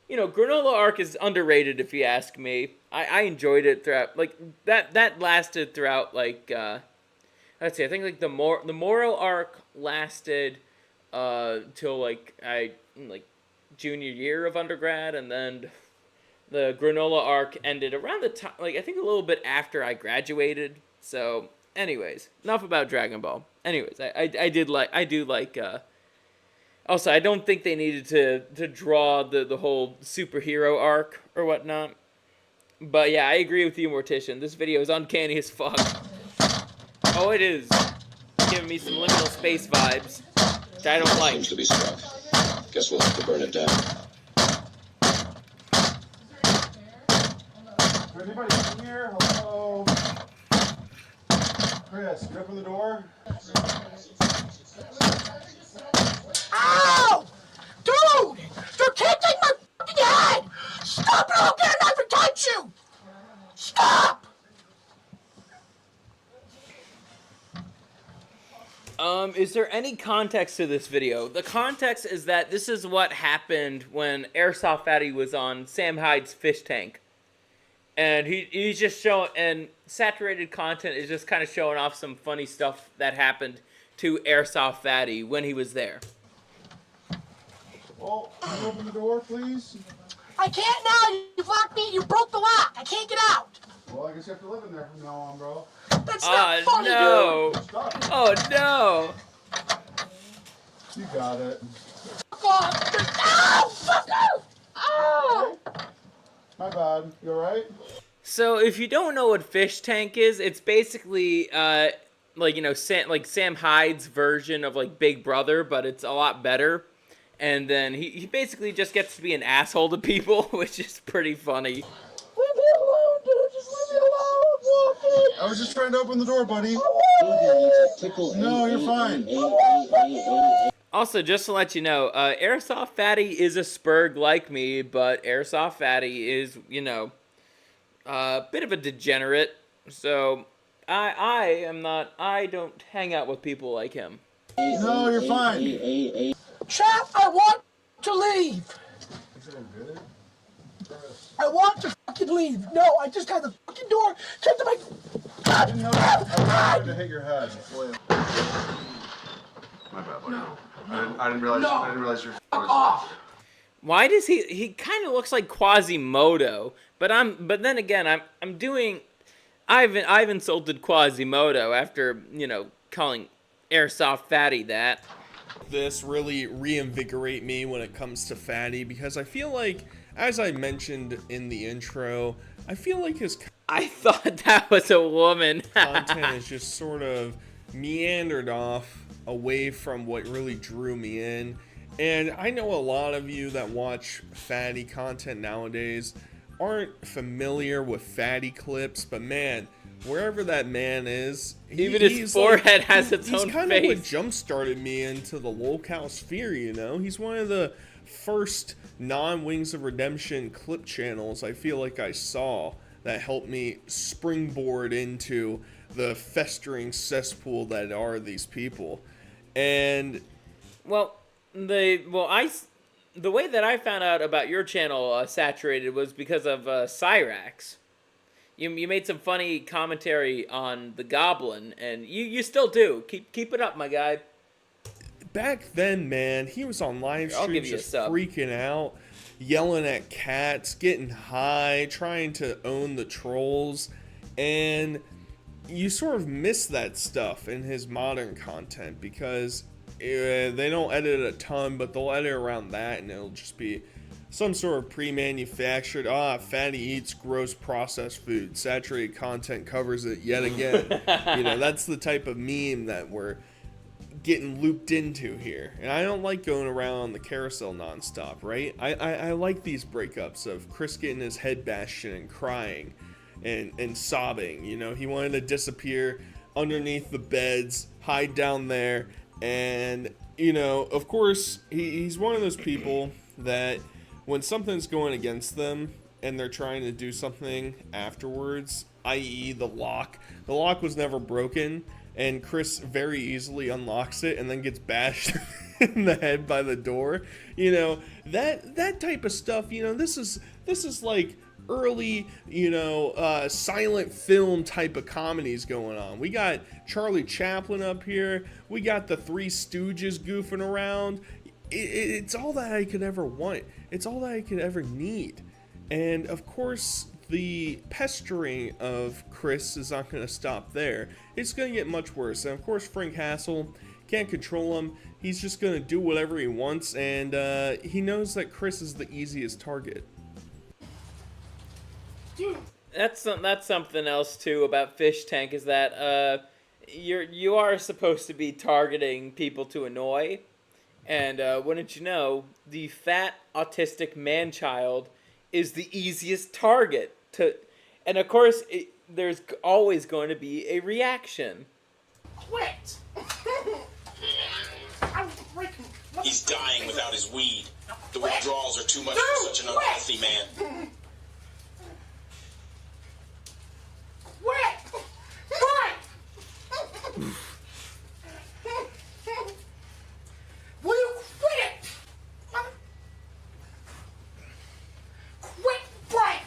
Granola Arc is underrated if you ask me. I enjoyed it throughout, like that lasted throughout like let's see, I think like the Moral Arc lasted till like junior year of undergrad, and then the Granola Arc ended around the time, like I think a little bit after I graduated. So, anyways, enough about Dragon Ball. Anyways, I do like. Also, I don't think they needed to draw the whole superhero arc or whatnot. But yeah, I agree with you, Mortician. This video is uncanny as fuck. Oh, it is giving me some liminal space vibes, which I don't like. Seems to be struck. Guess we'll have to burn it down. Anybody in here? Hello? Chris, you open the door? Ow! Dude! You're kicking my fucking head! Stop it, I'll get a knife and touch you! Stop! Is there any context to this video? The context is that this is what happened when Airsoft Fatty was on Sam Hyde's fish tank. And he's just showing, and saturated content is just kind of showing off some funny stuff that happened to Airsoft Fatty when he was there. Well, can you open the door, please? I can't now! You locked me, you broke the lock! I can't get out! Well, I guess you have to live in there from now on, bro. That's not funny, no! dude! Oh no! You got it. Fuck off! Ow! Fuck off! Oh! My bad. You alright? So if you don't know what fish tank is, it's basically Sam Hyde's version of like Big Brother, but it's a lot better. And then he basically just gets to be an asshole to people, which is pretty funny. Leave me alone, dude! Just leave me alone! I'm walking! I was just trying to open the door, buddy. No, you're fine. Also, just to let you know, Airsoft Fatty is a spurg like me, but Airsoft Fatty is, a bit of a degenerate. So, I don't hang out with people like him. No, you're fine. Chap, I want to leave! I want to fucking leave! No, I just had the fucking door kept to my... I didn't know I was trying to hit your head. My bad, buddy. No. I didn't realize. No. I didn't realize your. Fuck off! Why does he kind of looks like Quasimodo, but then again, I've insulted Quasimodo after, calling Airsoft Fatty that. This really reinvigorate me when it comes to Fatty, because I feel like, as I mentioned in the intro, I feel like his I thought that was a woman. content is just sort of meandered off away from what really drew me in. And I know a lot of you that watch Fatty content nowadays aren't familiar with Fatty clips, but man, wherever that man is, even his forehead has its own face. He's kind of what jump-started me into the Lolcows sphere, He's one of the first non-Wings of Redemption clip channels I feel like I saw that helped me springboard into the festering cesspool that are these people. And the way that I found out about your channel, Saturated, was because of Cyraxx. You made some funny commentary on the Goblin, and you still do. Keep it up, my guy. Back then, man, he was on live streams just freaking out, yelling at cats, getting high, trying to own the trolls, and you sort of miss that stuff in his modern content because they don't edit a ton, but they'll edit around that, and it'll just be some sort of pre-manufactured, Fatty eats gross processed food, saturated content covers it yet again. That's the type of meme that we're getting looped into here. And I don't like going around on the carousel nonstop, right? I like these breakups of Chris getting his head bashed in and crying and sobbing. He wanted to disappear underneath the beds, hide down there, and, of course, he's one of those people that when something's going against them and they're trying to do something afterwards, i.e. the lock. The lock was never broken, and Chris very easily unlocks it and then gets bashed in the head by the door. You know, that type of stuff, you know, this is like early, you know, silent film type of comedies going on. We got Charlie Chaplin up here. We got the Three Stooges goofing around. It's all that I could ever want. It's all that I could ever need. And of course, the pestering of Chris is not going to stop there. It's going to get much worse. And of course, Frank Hassel can't control him. He's just going to do whatever he wants. And he knows that Chris is the easiest target. That's something else too about Fish Tank, is that you are supposed to be targeting people to annoy, and wouldn't you know, the fat autistic man-child is the easiest target to, and of course there's always going to be a reaction. Quit! He's dying without his weed. The withdrawals are too much for such an unhealthy man. Quit! Quit! Will you quit it? Quit, Frank!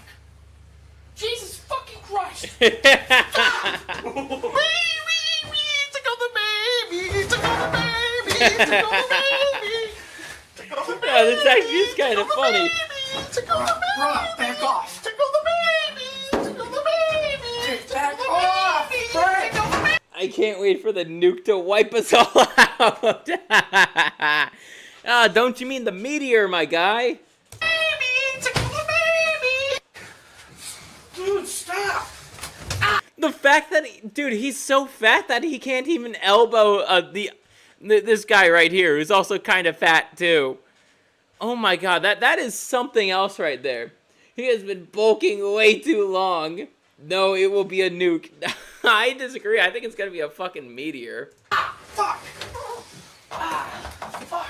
Jesus fucking Christ! Tickle the baby! Tickle the baby! Tickle the baby! Tickle the baby! Yeah, this actually is kind of funny. Tickle the baby! Rob, back off! Tickle the baby! Tickle the baby! Back off! Frank! I can't wait for the nuke to wipe us all out. Don't you mean the meteor, my guy? Baby! Tickle the baby! Dude, stop! The fact that he's so fat that he can't even elbow this guy right here, who's also kind of fat too. Oh my god, that is something else right there. He has been bulking way too long. No, it will be a nuke. I disagree. I think it's gonna be a fucking meteor. Fuck! Fuck!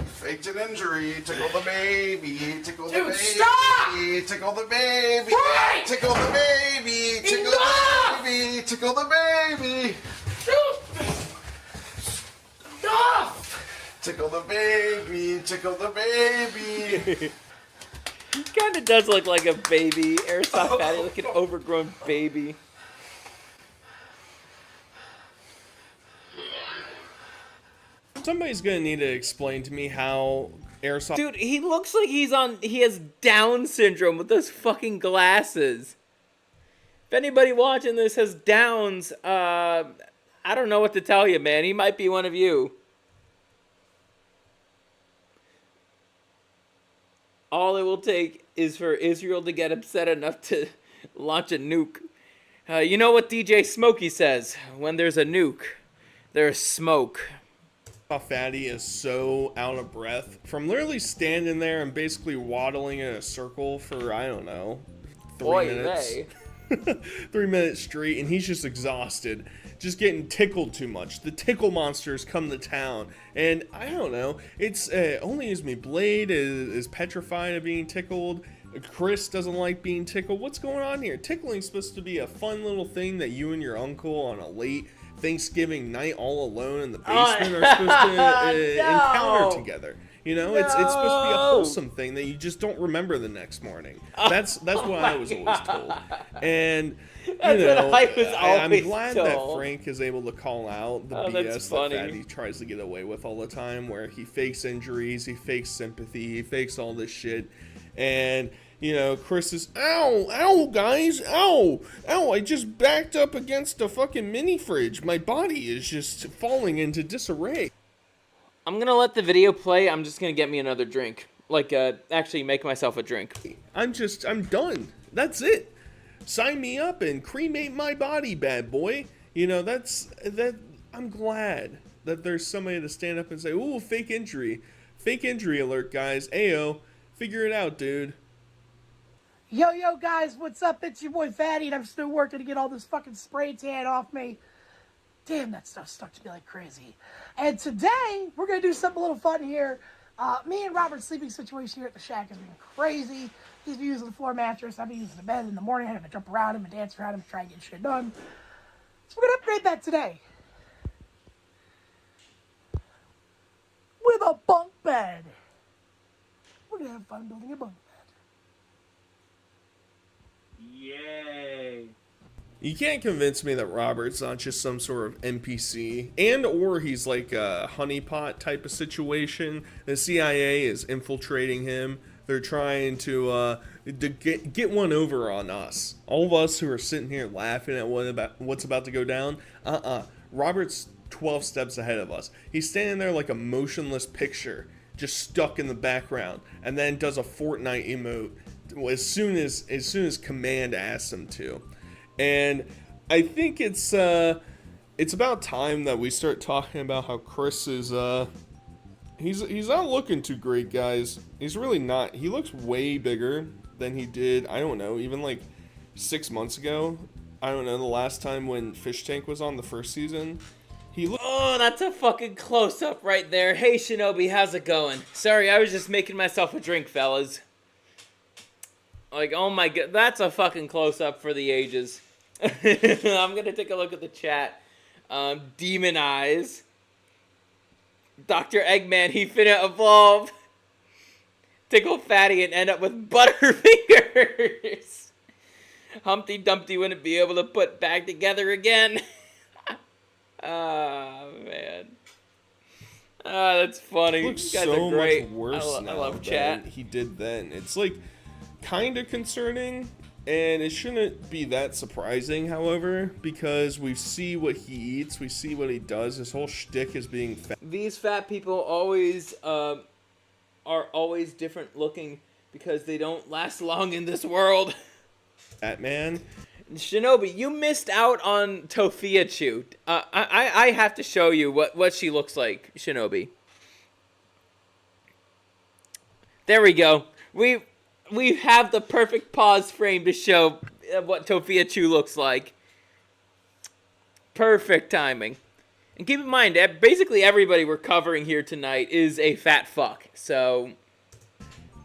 Faked an injury. Tickle the baby. Tickle the Dude, baby. stop! Tickle the baby. Frank! Tickle the baby. Tickle the baby. Tickle the baby. Stop! Tickle the baby. Tickle the baby. He kind of does look like a baby. Airsoft Patty, like an overgrown baby. Somebody's gonna need to explain to me how Airsoft... Dude, he looks like he has Down syndrome with those fucking glasses. If anybody watching this has Downs, I don't know what to tell you, man. He might be one of you. All it will take is for Israel to get upset enough to launch a nuke. You know what DJ Smokey says? When there's a nuke, there's smoke. Fatty is so out of breath from literally standing there and basically waddling in a circle for, I don't know, 3 minutes. 3 minutes straight, and he's just exhausted, just getting tickled too much. The tickle monsters come to town, and I don't know, it's only Isme Blade is petrified of being tickled. Chris doesn't like being tickled. What's going on here? Tickling's supposed to be a fun little thing that you and your uncle on a late Thanksgiving night all alone in the basement are supposed to encounter together. You know, it's supposed to be a wholesome thing that you just don't remember the next morning. That's what I was always told. And you know, I'm glad that Frank is able to call out the BS that Fatty tries to get away with all the time, where he fakes injuries, he fakes sympathy, he fakes all this shit. And you know, Chris is, ow, guys, ow, I just backed up against a fucking mini fridge. My body is just falling into disarray. I'm gonna let the video play. I'm just gonna get me another drink. Like, actually make myself a drink. I'm done. That's it. Sign me up and cremate my body, bad boy. You know, I'm glad that there's somebody to stand up and say, ooh, fake injury. Fake injury alert, guys. Ayo, figure it out, dude. Yo, guys, what's up? It's your boy Fatty, and I'm still working to get all this fucking spray tan off me. Damn, that stuff stuck to me like crazy. And today, we're going to do something a little fun here. Me and Robert's sleeping situation here at the shack has been crazy. He's been using the floor mattress. I've been using the bed in the morning. I have to jump around him and dance around him and try and get shit done. So we're going to upgrade that today. With a bunk bed. We're going to have fun building a bunk bed. Yay. You can't convince me that Robert's not just some sort of NPC, and or he's like a honeypot type of situation. The CIA is infiltrating him. They're trying to get one over on us. All of us who are sitting here laughing at what's about to go down. Robert's 12 steps ahead of us. He's standing there like a motionless picture, just stuck in the background, and then does a Fortnite emote as soon as command asks him to. And I think it's about time that we start talking about how Chris is he's not looking too great, guys. He's really not. He looks way bigger than he did, I don't know, even like 6 months ago. I don't know, the last time when Fish Tank was on the first season. Oh, that's a fucking close-up right there. Hey, Shinobi, how's it going? Sorry, I was just making myself a drink, fellas. Like, oh my god, that's a fucking close-up for the ages. I'm gonna take a look at the chat. Demon Eyes. Dr. Eggman, he finna evolve. Tickle Fatty and end up with Butterfingers. Humpty Dumpty wouldn't be able to put back together again. Ah, man. Ah, that's funny. He looks you guys so are great. much worse now I love than chat. he did then. It's like kind of concerning, and it shouldn't be that surprising, however, because we see what he eats, we see what he does. His whole shtick is being fat. These fat people always are always different looking because they don't last long in this world. Fat man. Shinobi, you missed out on Tofia Chew. I have to show you what she looks like, Shinobi. There we go. We have the perfect pause frame to show what Tofia Chew looks like. Perfect timing. And keep in mind, basically everybody we're covering here tonight is a fat fuck. So,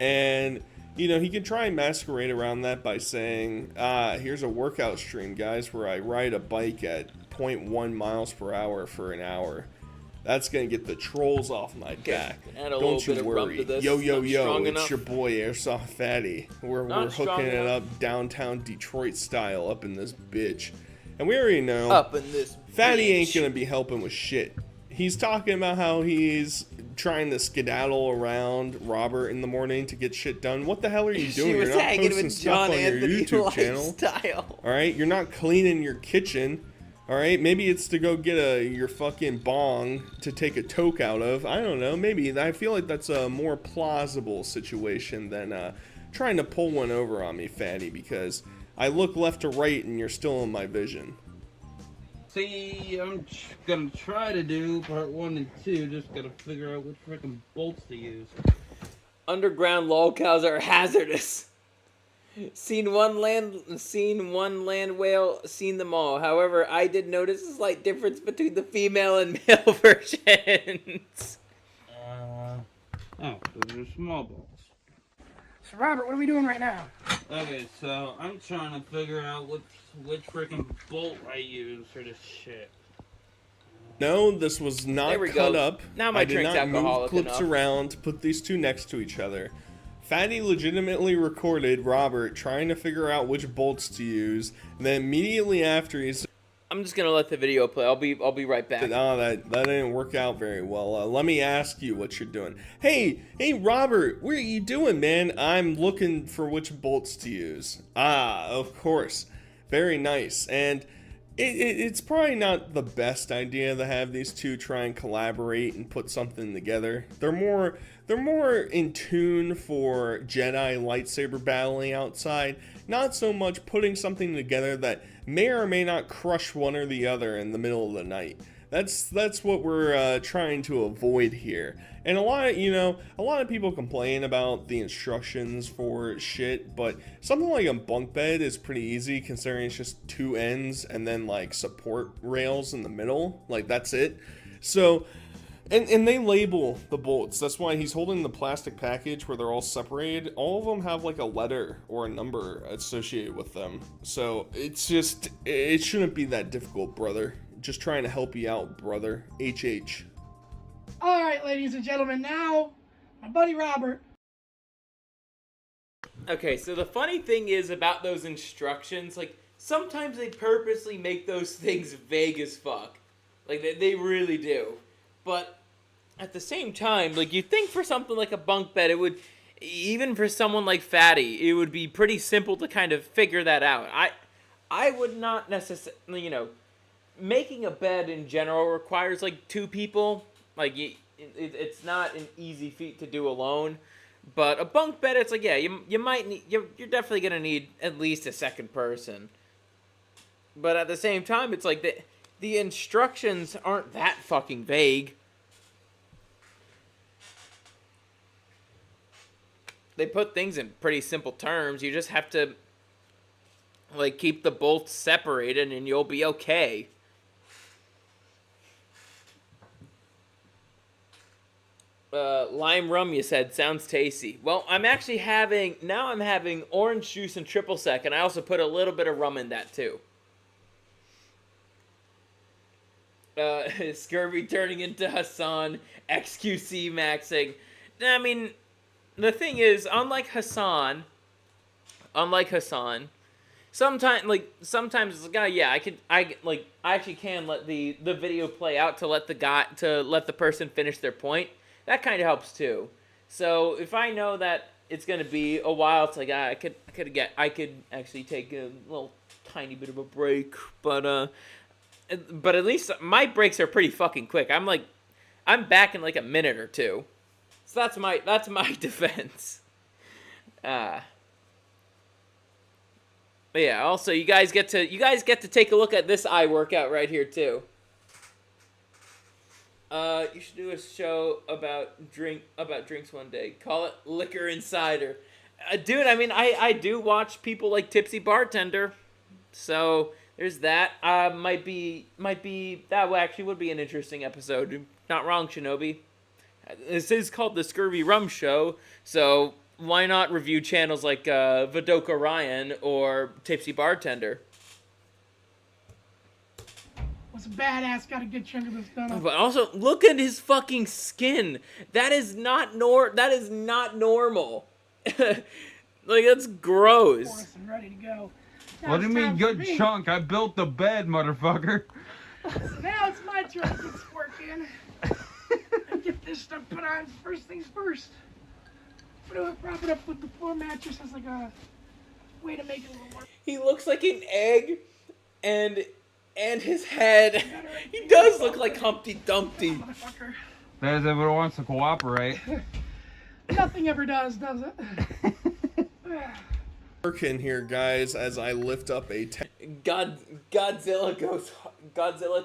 and you know, he can try and masquerade around that by saying, here's a workout stream, guys, where I ride a bike at 0.1 miles per hour for an hour. That's going to get the trolls off my back. Don't you worry. Yo, it's your boy, Airsoft Fatty. We're hooking it up downtown Detroit style up in this bitch. And we already know up in this Fatty bitch ain't going to be helping with shit. He's talking about how he's trying to skedaddle around Robert in the morning to get shit done. What the hell are you doing? You're not posting stuff on your YouTube channel. All right, you're not cleaning your kitchen. All right, maybe it's to go get your fucking bong to take a toke out of. I don't know. Maybe I feel like that's a more plausible situation than trying to pull one over on me, Fatty, because I look left to right and you're still in my vision. See, I'm gonna try to do part 1 and 2, just gotta figure out which freaking bolts to use. Underground lolcows are hazardous. Seen one land whale, seen them all. However, I did notice a slight difference between the female and male versions. Oh, those are small bolts. So, Robert, what are we doing right now? Okay, so I'm trying to figure out which freaking bolt I use for this shit. No, this was not cut up. Now my I did drink's not move alcoholic clips enough. around to put these two next to each other. Fatty legitimately recorded Robert trying to figure out which bolts to use, and then immediately after he's... I'm just gonna let the video play. I'll be right back. Oh, that didn't work out very well. Let me ask you what you're doing. Hey, Robert, what are you doing, man? I'm looking for which bolts to use. Ah, of course. Very nice. And it's probably not the best idea to have these two try and collaborate and put something together. They're more in tune for Jedi lightsaber battling outside, not so much putting something together that may or may not crush one or the other in the middle of the night. That's what we're trying to avoid here. And a lot of people complain about the instructions for shit, but something like a bunk bed is pretty easy considering it's just two ends and then like support rails in the middle. Like that's it. So And they label the bolts. That's why he's holding the plastic package where they're all separated. All of them have like a letter or a number associated with them. So it's just, it shouldn't be that difficult, brother. Just trying to help you out, brother. HH. All right, ladies and gentlemen, now my buddy Robert. Okay, so the funny thing is about those instructions, like, sometimes they purposely make those things vague as fuck. Like, they really do. But at the same time, like, you think for something like a bunk bed, it would, even for someone like Fatty, it would be pretty simple to kind of figure that out. I would not necessarily, you know, making a bed in general requires, like, 2 people. Like, it's not an easy feat to do alone. But a bunk bed, it's like, yeah, you might need, you're definitely going to need at least a second person. But at the same time, it's like, the instructions aren't that fucking vague. They put things in pretty simple terms. You just have to, like, keep the bolts separated and you'll be okay. Lime rum, you said, sounds tasty. Well, I'm having orange juice and triple sec, and I also put a little bit of rum in that too. Scurvy turning into Hassan, XQC maxing. I mean, the thing is, unlike Hassan, sometimes it's like, yeah, I actually can let the video play out to let the person finish their point. That kind of helps too. So if I know that it's gonna be a while, it's like I could actually take a little tiny bit of a break, but at least my breaks are pretty fucking quick. I'm back in like a minute or two. So that's my defense. But yeah, also you guys get to take a look at this eye workout right here too. You should do a show about drinks one day. Call it Liquor Insider. Dude, I mean, I do watch people like Tipsy Bartender, so there's that. Might be that actually would be an interesting episode. Not wrong, Shinobi. This is called the ScurvyRum Show, so why not review channels like Vidoka Ryan or Tipsy Bartender? Was a badass, got a good chunk of this done. But also, look at his fucking skin. That is not normal. Like, that's gross. I'm ready to go. What do you mean good chunk? I built the bed, motherfucker. Now it's my turn to get this work in. And get this stuff put on. First things first. I'm gonna prop it up with the floor mattress as like a way to make it a little more. He looks like an egg, and his head. He does look like Humpty Dumpty. There's everyone wants to cooperate. Nothing ever does it? Working here, guys, as I lift up a Godzilla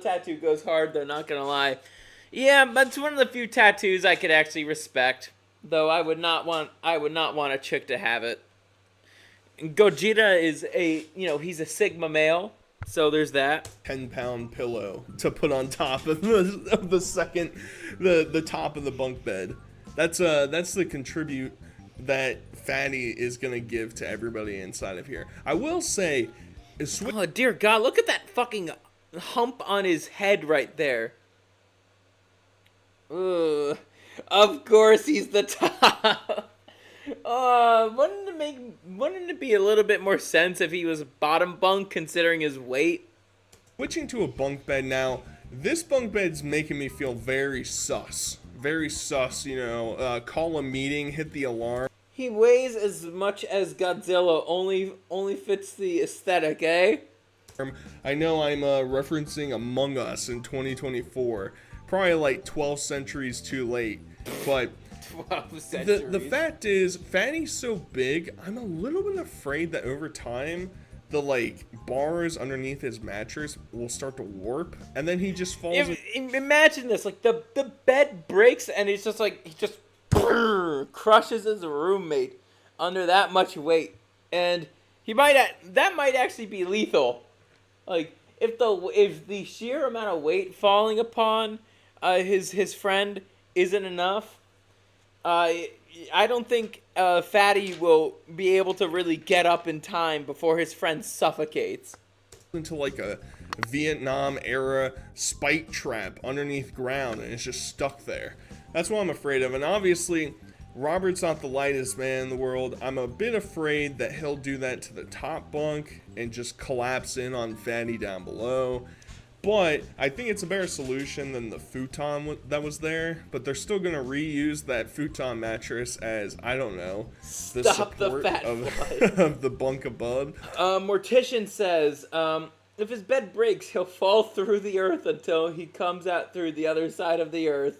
tattoo goes hard, though, not gonna lie. Yeah, that's one of the few tattoos I could actually respect. Though I would not want a chick to have it. Gogeta is he's a Sigma male. So there's that 10-pound pillow to put on top of the top of the bunk bed. That's the contribute that Fatty is gonna give to everybody inside of here. I will say, oh dear God, look at that fucking hump on his head right there. Ugh. Of course he's the top. Wouldn't it be a little bit more sense if he was bottom bunk considering his weight? Switching to a bunk bed now, this bunk bed's making me feel very sus. Very sus, call a meeting, hit the alarm. He weighs as much as Godzilla, only fits the aesthetic, eh? I know I'm referencing Among Us in 2024. Probably like 12 centuries too late, but... The fact is, Fatty's so big, I'm a little bit afraid that over time, the bars underneath his mattress will start to warp, and then he just falls. Imagine this, the bed breaks, and it's just he just crushes his roommate under that much weight, and that might actually be lethal. If the sheer amount of weight falling upon his friend isn't enough. I don't think Fatty will be able to really get up in time before his friend suffocates. Into like a Vietnam era spike trap underneath ground, and it's just stuck there. That's what I'm afraid of. And obviously, Robert's not the lightest man in the world. I'm a bit afraid that he'll do that to the top bunk and just collapse in on Fatty down below. But I think it's a better solution than the futon that was there. But they're still going to reuse that futon mattress as, I don't know, the support of the bunk above. Mortician says, if his bed breaks, he'll fall through the earth until he comes out through the other side of the earth.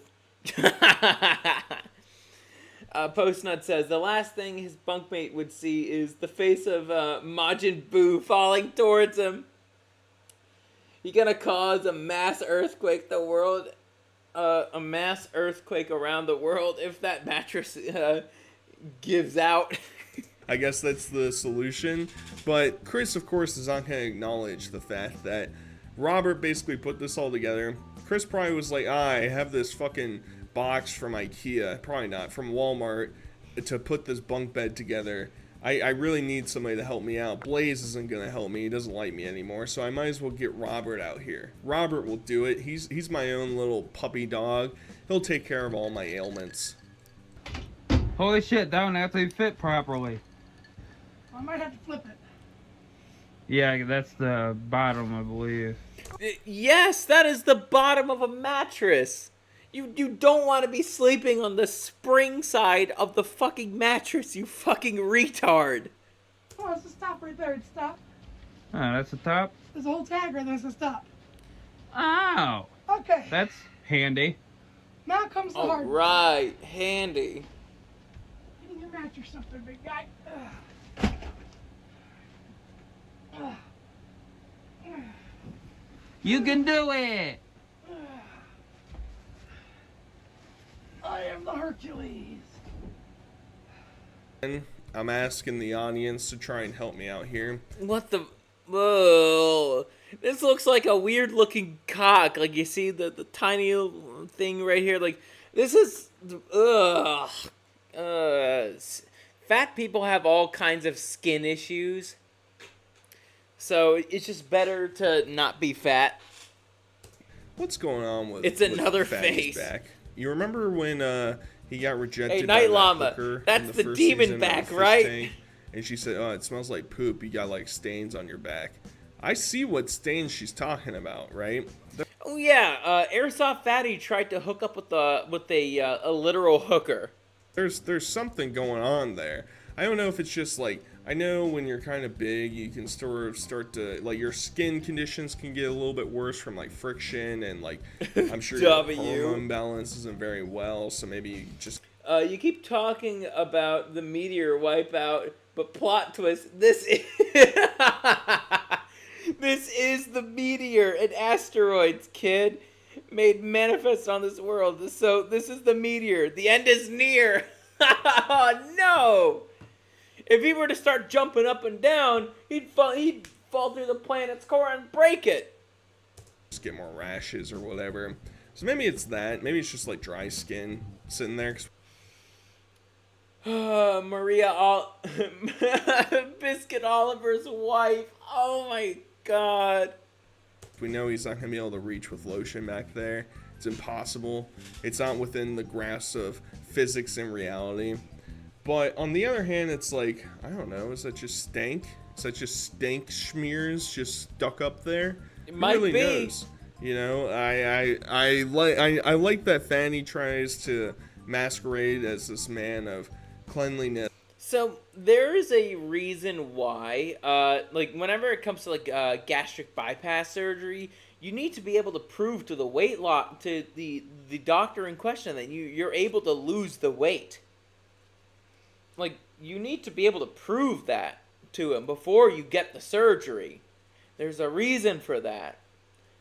Postnut says, the last thing his bunkmate would see is the face of Majin Buu falling towards him. You're gonna cause a mass earthquake around the world if that mattress gives out. I guess that's the solution. But Chris, of course, is not going to acknowledge the fact that Robert basically put this all together. Chris probably was like, I have this fucking box from IKEA, probably not, from Walmart, to put this bunk bed together. I really need somebody to help me out. Blaze isn't going to help me. He doesn't like me anymore, so I might as well get Robert out here. Robert will do it. He's my own little puppy dog. He'll take care of all my ailments. Holy shit, that one actually fit properly. I might have to flip it. Yeah, that's the bottom, I believe. Yes, that is the bottom of a mattress. You don't want to be sleeping on the spring side of the fucking mattress, you fucking retard. Oh, it's a stop right there. It's stop. Oh, that's the top? There's a whole tag right there. There's a stop. Oh. Okay. That's handy. Now comes the hard part. Right, handy. Getting your mattress up there, big guy. You can do it! I am the Hercules. I'm asking the audience to try and help me out here. What the... Whoa. This looks like a weird looking cock. Like, you see the tiny little thing right here? Like, this is... Ugh. Fat people have all kinds of skin issues. So, it's just better to not be fat. What's going on with... It's another face. Back? You remember when he got rejected hey, by Night that Llama, hooker that's in the first demon season back, of the right? Tank? And she said, oh, it smells like poop. You got, like, stains on your back. I see what stains she's talking about, right? Oh, yeah. Airsoft Fatty tried to hook up with a literal hooker. There's something going on there. I don't know if it's just, like... I know when you're kind of big, you can sort of start to, like, your skin conditions can get a little bit worse from, like, friction, and, like, I'm sure your hormone balance isn't very well, so maybe you just... You keep talking about the meteor wipeout, but plot twist, this is... This is the meteor and asteroids, kid, made manifest on this world. So, this is the meteor. The end is near. Oh, no! If he were to start jumping up and down, he'd fall through the planet's core and break it. Just get more rashes or whatever. So maybe it's that. Maybe it's just like dry skin sitting there. Biscuit Oliver's wife. Oh my god. We know he's not going to be able to reach with lotion back there. It's impossible. It's not within the grasp of physics and reality. But on the other hand, it's like, I don't know, is that just stank? Is that just stank smears just stuck up there? It might be. Knows? You know, I like that Fanny tries to masquerade as this man of cleanliness. So there is a reason why, like whenever it comes to like gastric bypass surgery, you need to be able to prove to the to the doctor in question that you're able to lose the weight. Like, you need to be able to prove that to him before you get the surgery. There's a reason for that.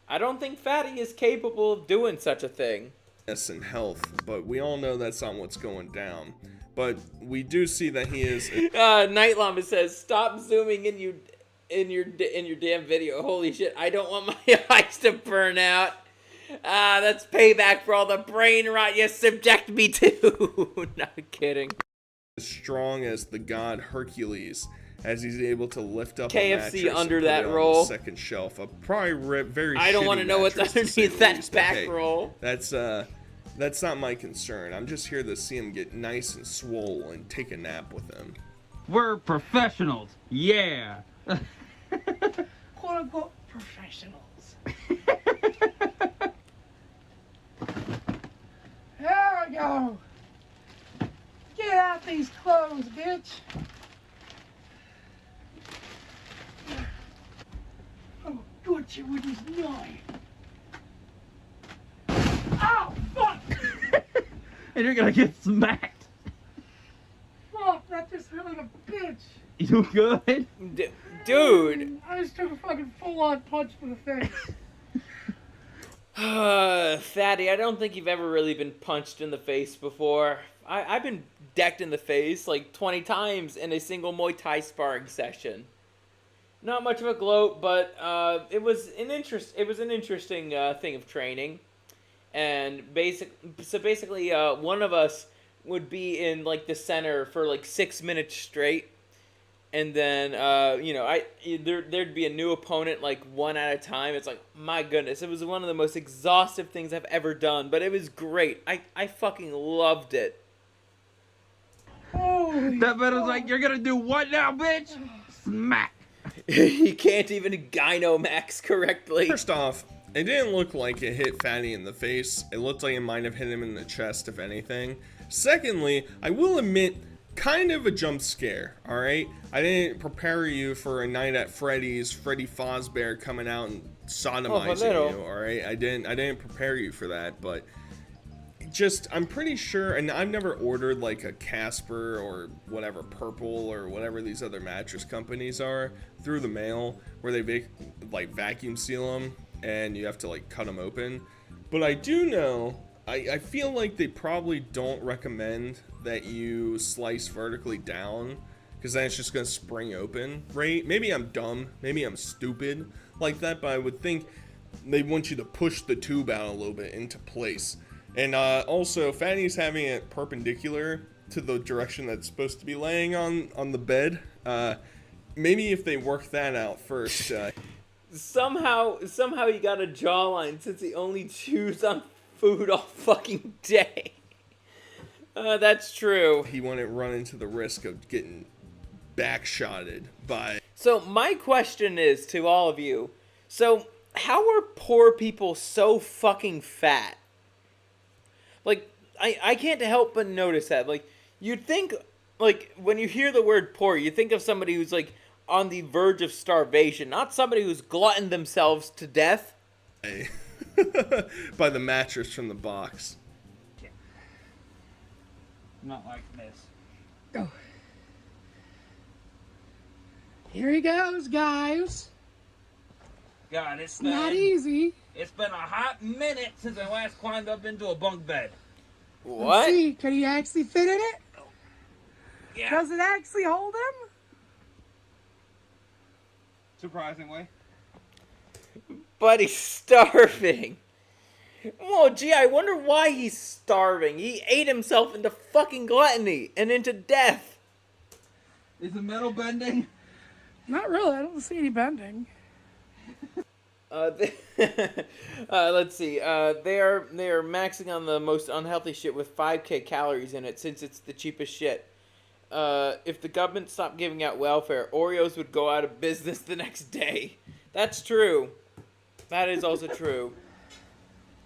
I don't think Fatty is capable of doing such a thing. Yes, and health, but we all know that's not what's going down. But we do see that he is. Night Llama says, "Stop zooming in your damn video. Holy shit! I don't want my eyes to burn out." That's payback for all the brain rot you subject me to. Not kidding. As strong as the god Hercules, as he's able to lift up KFC a mattress under and put that it roll. On the second shelf. A probably very. I don't want to know what's underneath that back hey, roll. That's not my concern. I'm just here to see him get nice and swole and take a nap with him. We're professionals. Yeah. Quote unquote professionals. There we go. Get out these clothes, bitch. Oh, got you with his knife. Ow, fuck! And you're gonna get smacked. Fuck, that just hurt like a bitch. You good? Dude. I just took a fucking full-on punch to the face. Fatty, I don't think you've ever really been punched in the face before. I've been decked in the face like 20 times in a single Muay Thai sparring session. Not much of a gloat, but it was an interesting thing of training. And basically, one of us would be in like the center for like 6 minutes straight, and then there'd be a new opponent like one at a time. It's like, my goodness, it was one of the most exhaustive things I've ever done, but it was great. I fucking loved it. That man was like, you're gonna do what now, bitch? Smack. He can't even gyno max correctly. First off, it didn't look like it hit Fatty in the face. It looked like it might have hit him in the chest, if anything. Secondly, I will admit, kind of a jump scare, alright? I didn't prepare you for a night at Freddy's, Freddy Fazbear coming out and sodomizing you, alright? I didn't prepare you for that, but just, I'm pretty sure, and I've never ordered like a Casper or whatever, Purple or whatever these other mattress companies are through the mail, where they like vacuum seal them and you have to like cut them open. But I do know, I feel like they probably don't recommend that you slice vertically down, because then it's just gonna spring open, right? Maybe I'm dumb, maybe I'm stupid like that, but I would think they want you to push the tube out a little bit into place. And also, Fatty's having it perpendicular to the direction that's supposed to be laying on the bed. Maybe if they work that out first. Somehow he got a jawline since he only chews on food all fucking day. That's true. He wouldn't run into the risk of getting backshotted by... So my question is to all of you. So how are poor people so fucking fat? Like, I can't help but notice that. Like, you'd think, like, when you hear the word poor, you think of somebody who's, like, on the verge of starvation, not somebody who's gluttoned themselves to death. By the mattress from the box. Not like this. Go. Here he goes, guys. God, it's not easy. It's been a hot minute since I last climbed up into a bunk bed. What? Let's see, can he actually fit in it? Yeah. Does it actually hold him? Surprisingly. But he's starving. Oh, gee, I wonder why he's starving. He ate himself into fucking gluttony and into death. Is the metal bending? Not really. I don't see any bending. Let's see. They are maxing on the most unhealthy shit with 5k calories in it, since it's the cheapest shit. If the government stopped giving out welfare, Oreos would go out of business the next day. That's true. That is also true.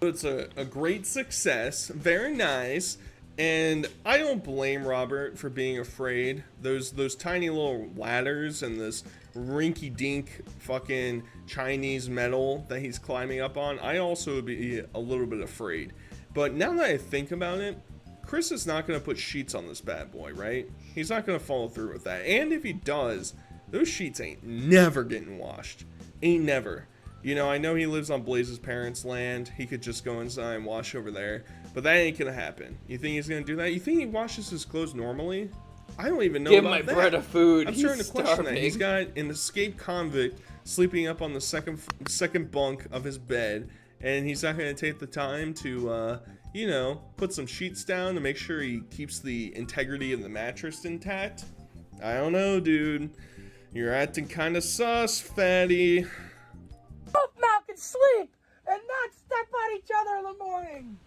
It's a great success. Very nice. And I don't blame Robert for being afraid. Those tiny little ladders and this rinky-dink fucking Chinese metal that he's climbing up on, I also would be a little bit afraid. But now that I think about it, Chris is not going to put sheets on this bad boy, right? He's not going to follow through with that. And if he does, those sheets ain't never getting washed. Ain't never. You know, I know he lives on Blaze's parents' land. He could just go inside and wash over there. But that ain't going to happen. You think he's going to do that? You think he washes his clothes normally? I don't even know Give about my that. bread of food. I'm He's starting to question starving. that. He's got an escaped convict sleeping up on the second bunk of his bed, and he's not going to take the time to, you know, put some sheets down to make sure he keeps the integrity of the mattress intact. I don't know, dude. You're acting kind of sus, fatty. Both now can sleep and not step on each other in the morning.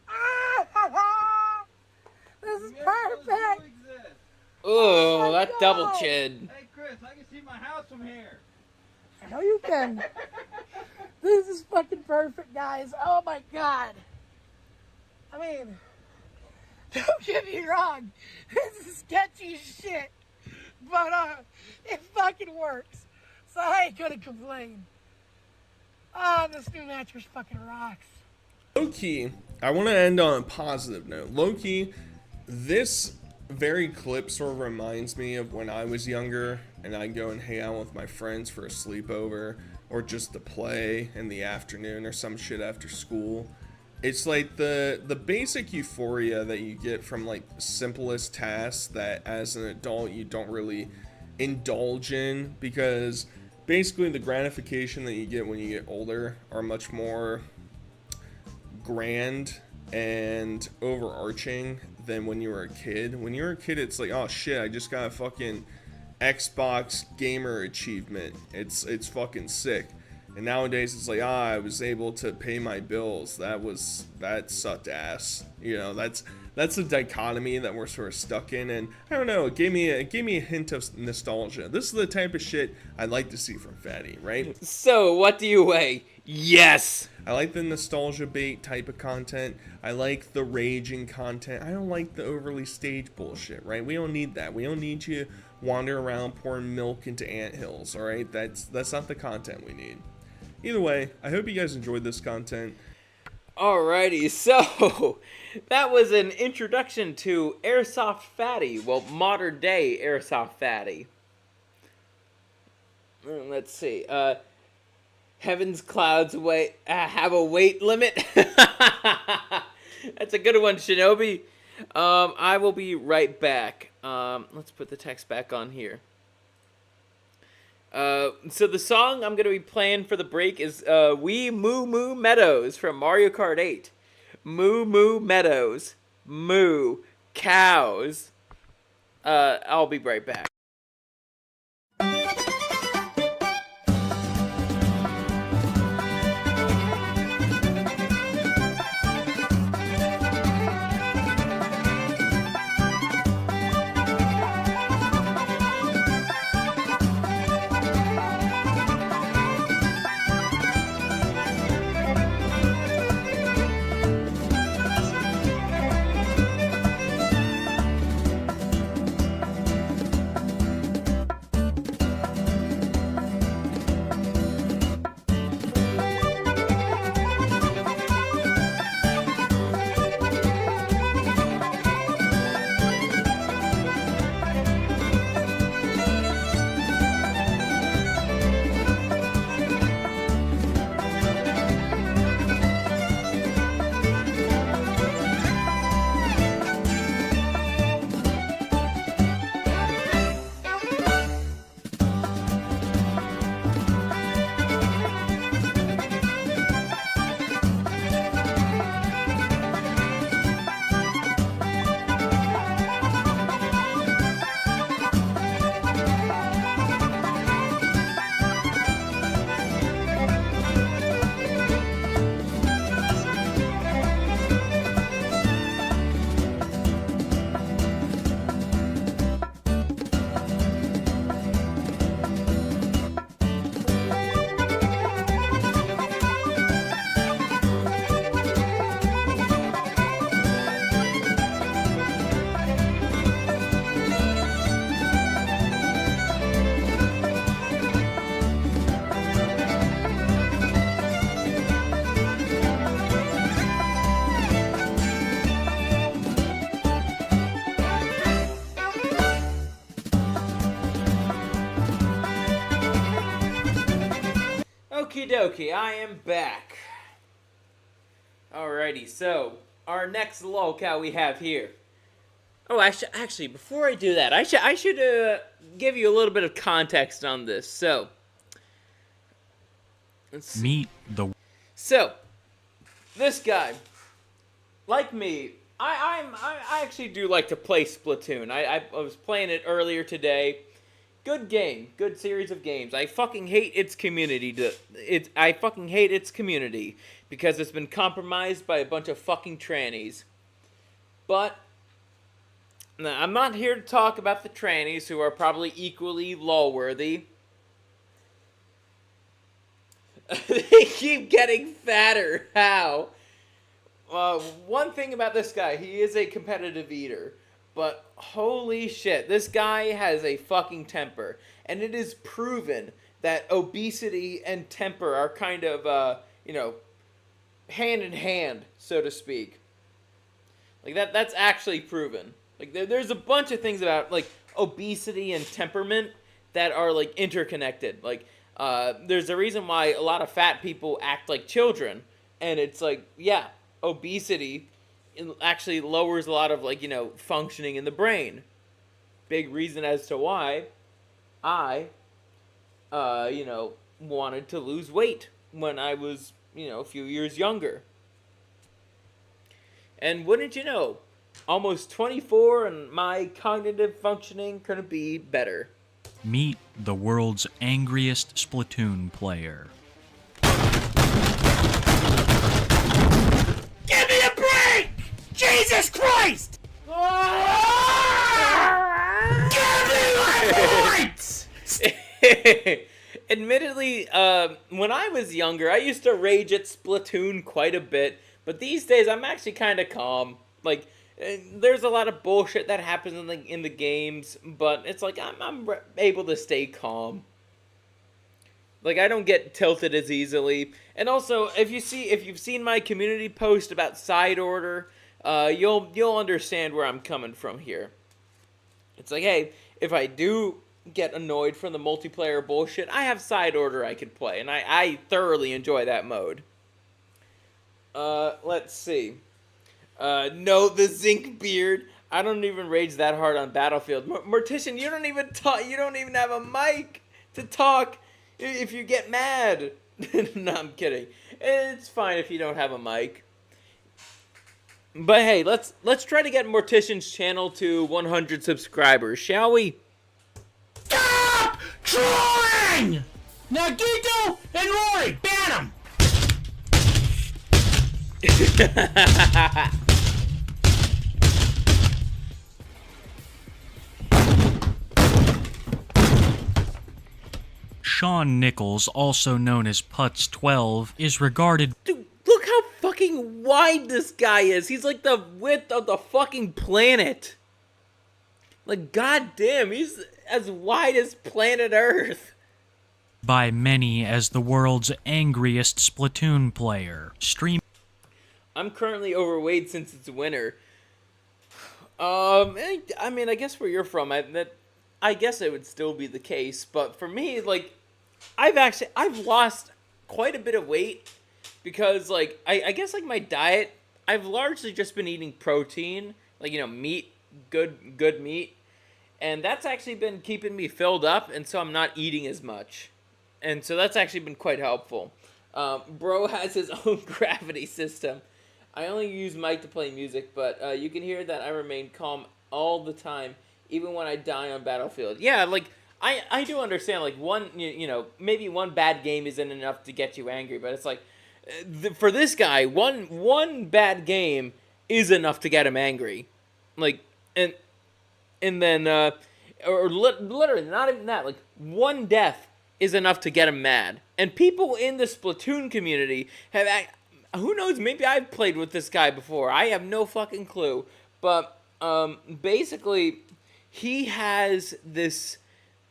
Ah, ha, ha. This is perfect. Oh, that double chin. Hey, Chris, I can see my house from here. I know you can. This is fucking perfect, guys. Oh my god. I mean, don't get me wrong. This is sketchy as shit. But, it fucking works. So I ain't gonna complain. Ah, this new mattress fucking rocks. Low-key, I want to end on a positive note. Low-key, this very clip sort of reminds me of when I was younger and I'd go and hang out with my friends for a sleepover or just to play in the afternoon or some shit after school. It's like the basic euphoria that you get from like simplest tasks that as an adult you don't really indulge in, because basically the gratification that you get when you get older are much more grand and overarching than when you were a kid. When you were a kid, it's like, oh shit, I just got a fucking Xbox gamer achievement. It's fucking sick. And nowadays it's like, I was able to pay my bills. That sucked ass. You know, that's the dichotomy that we're sort of stuck in, and I don't know, it gave me a hint of nostalgia. This is the type of shit I'd like to see from Fatty, right? So, what do you weigh? Yes! I like the nostalgia bait type of content. I like the raging content. I don't like the overly staged bullshit, right? We don't need that. We don't need you wander around pouring milk into anthills, alright? That's not the content we need. Either way, I hope you guys enjoyed this content. Alrighty, so that was an introduction to Airsoft Fatty. Well, modern day Airsoft Fatty. Let's see. Heaven's clouds have a weight limit. That's a good one, Shinobi. I will be right back. Let's put the text back on here. So the song I'm going to be playing for the break is Wee Moo Moo Meadows from Mario Kart 8. Moo Moo Meadows. Moo. Cows. I'll be right back. Okie dokie, I am back. Alrighty, so our next lolcow we have here. Oh, actually, before I do that, I should give you a little bit of context on this. So, let's see. Meet the. So, this guy, like me, I actually do like to play Splatoon. I was playing it earlier today. Good game, good series of games. I fucking hate its community. I fucking hate its community because it's been compromised by a bunch of fucking trannies. But I'm not here to talk about the trannies who are probably equally lol-worthy. They keep getting fatter. How? One thing about this guy, he is a competitive eater. But holy shit, this guy has a fucking temper. And it is proven that obesity and temper are kind of, hand in hand, so to speak. Like, that's actually proven. Like, there's a bunch of things about, like, obesity and temperament that are, like, interconnected. Like, there's a reason why a lot of fat people act like children. And it's like, yeah, obesity it actually lowers a lot of, like, functioning in the brain. Big reason as to why I, wanted to lose weight when I was, a few years younger. And wouldn't you know, almost 24 and my cognitive functioning couldn't be better. Meet the world's angriest Splatoon player. Give me a break! Jesus Christ! Give me my points! Admittedly, when I was younger, I used to rage at Splatoon quite a bit, but these days I'm actually kind of calm. Like, there's a lot of bullshit that happens in the games, but it's like I'm able to stay calm. Like, I don't get tilted as easily. And also, if you've seen my community post about side order, you'll understand where I'm coming from here. It's like, hey, if I do get annoyed from the multiplayer bullshit, I have side order I can play, and I thoroughly enjoy that mode. Let's see. No, the zinc beard. I don't even rage that hard on Battlefield. Mortician, you don't even have a mic to talk if you get mad. No, I'm kidding. It's fine if you don't have a mic. But hey, let's try to get Mortician's channel to 100 subscribers, shall we? Stop trolling! Now Gito and Rory, ban them! Shawn Nichols, also known as Putz12, is regarded... Dude, look how fucking wide this guy is. He's like the width of the fucking planet. Like, goddamn, he's as wide as planet Earth. By many as the world's angriest Splatoon player. I'm currently overweight since it's winter. I mean, I guess where you're from, I guess it would still be the case. But for me, like, I've lost quite a bit of weight because, like, I guess, like, my diet, I've largely just been eating protein, like, meat, good meat, and that's actually been keeping me filled up, and so I'm not eating as much, and so that's actually been quite helpful. Bro has his own gravity system. I only use mic to play music, but you can hear that I remain calm all the time, even when I die on Battlefield. Yeah, like, I do understand, like, maybe one bad game isn't enough to get you angry, but it's like, for this guy, one bad game is enough to get him angry. Like, and then, literally, not even that, like, one death is enough to get him mad. And people in the Splatoon community have, who knows, maybe I've played with this guy before. I have no fucking clue. But, basically, he has this,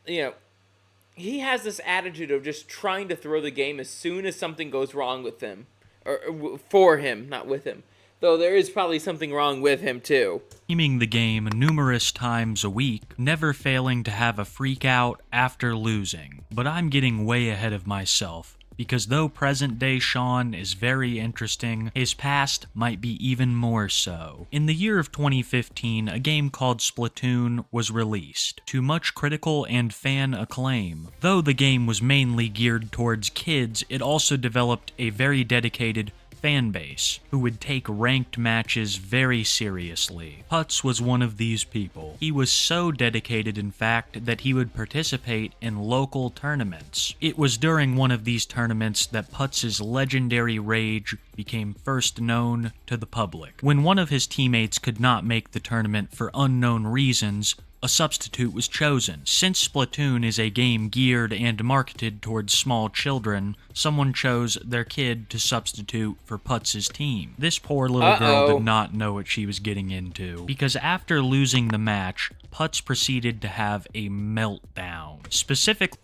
he has this attitude of just trying to throw the game as soon as something goes wrong with him. Or for him, not with him. Though there is probably something wrong with him, too. Streaming the game numerous times a week, never failing to have a freak out after losing. But I'm getting way ahead of myself, because though present-day Shawn is very interesting, his past might be even more so. In the year of 2015, a game called Splatoon was released, to much critical and fan acclaim. Though the game was mainly geared towards kids, it also developed a very dedicated fan base, who would take ranked matches very seriously. Putz was one of these people. He was so dedicated, in fact, that he would participate in local tournaments. It was during one of these tournaments that Putz's legendary rage became first known to the public. When one of his teammates could not make the tournament for unknown reasons, a substitute was chosen. Since Splatoon is a game geared and marketed towards small children, someone chose their kid to substitute for Putz's team. This poor little girl did not know what she was getting into, because after losing the match, Putz proceeded to have a meltdown.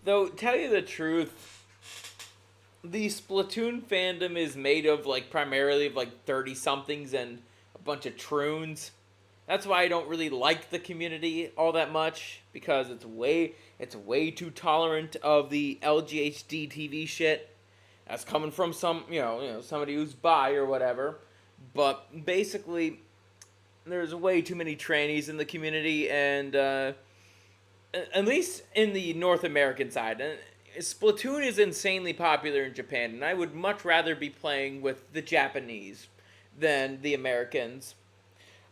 Though, tell you the truth, the Splatoon fandom is made of, like, primarily of, like, 30-somethings and a bunch of troons. That's why I don't really like the community all that much, because it's way too tolerant of the LGHD TV shit. That's coming from somebody who's bi or whatever. But basically, there's way too many trannies in the community, and at least in the North American side. And Splatoon is insanely popular in Japan, and I would much rather be playing with the Japanese than the Americans.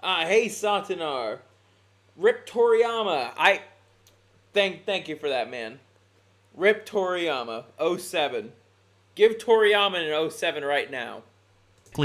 Hey, Satanar. Rip Toriyama. Thank you for that, man. Rip Toriyama. 07. Give Toriyama an 07 right now.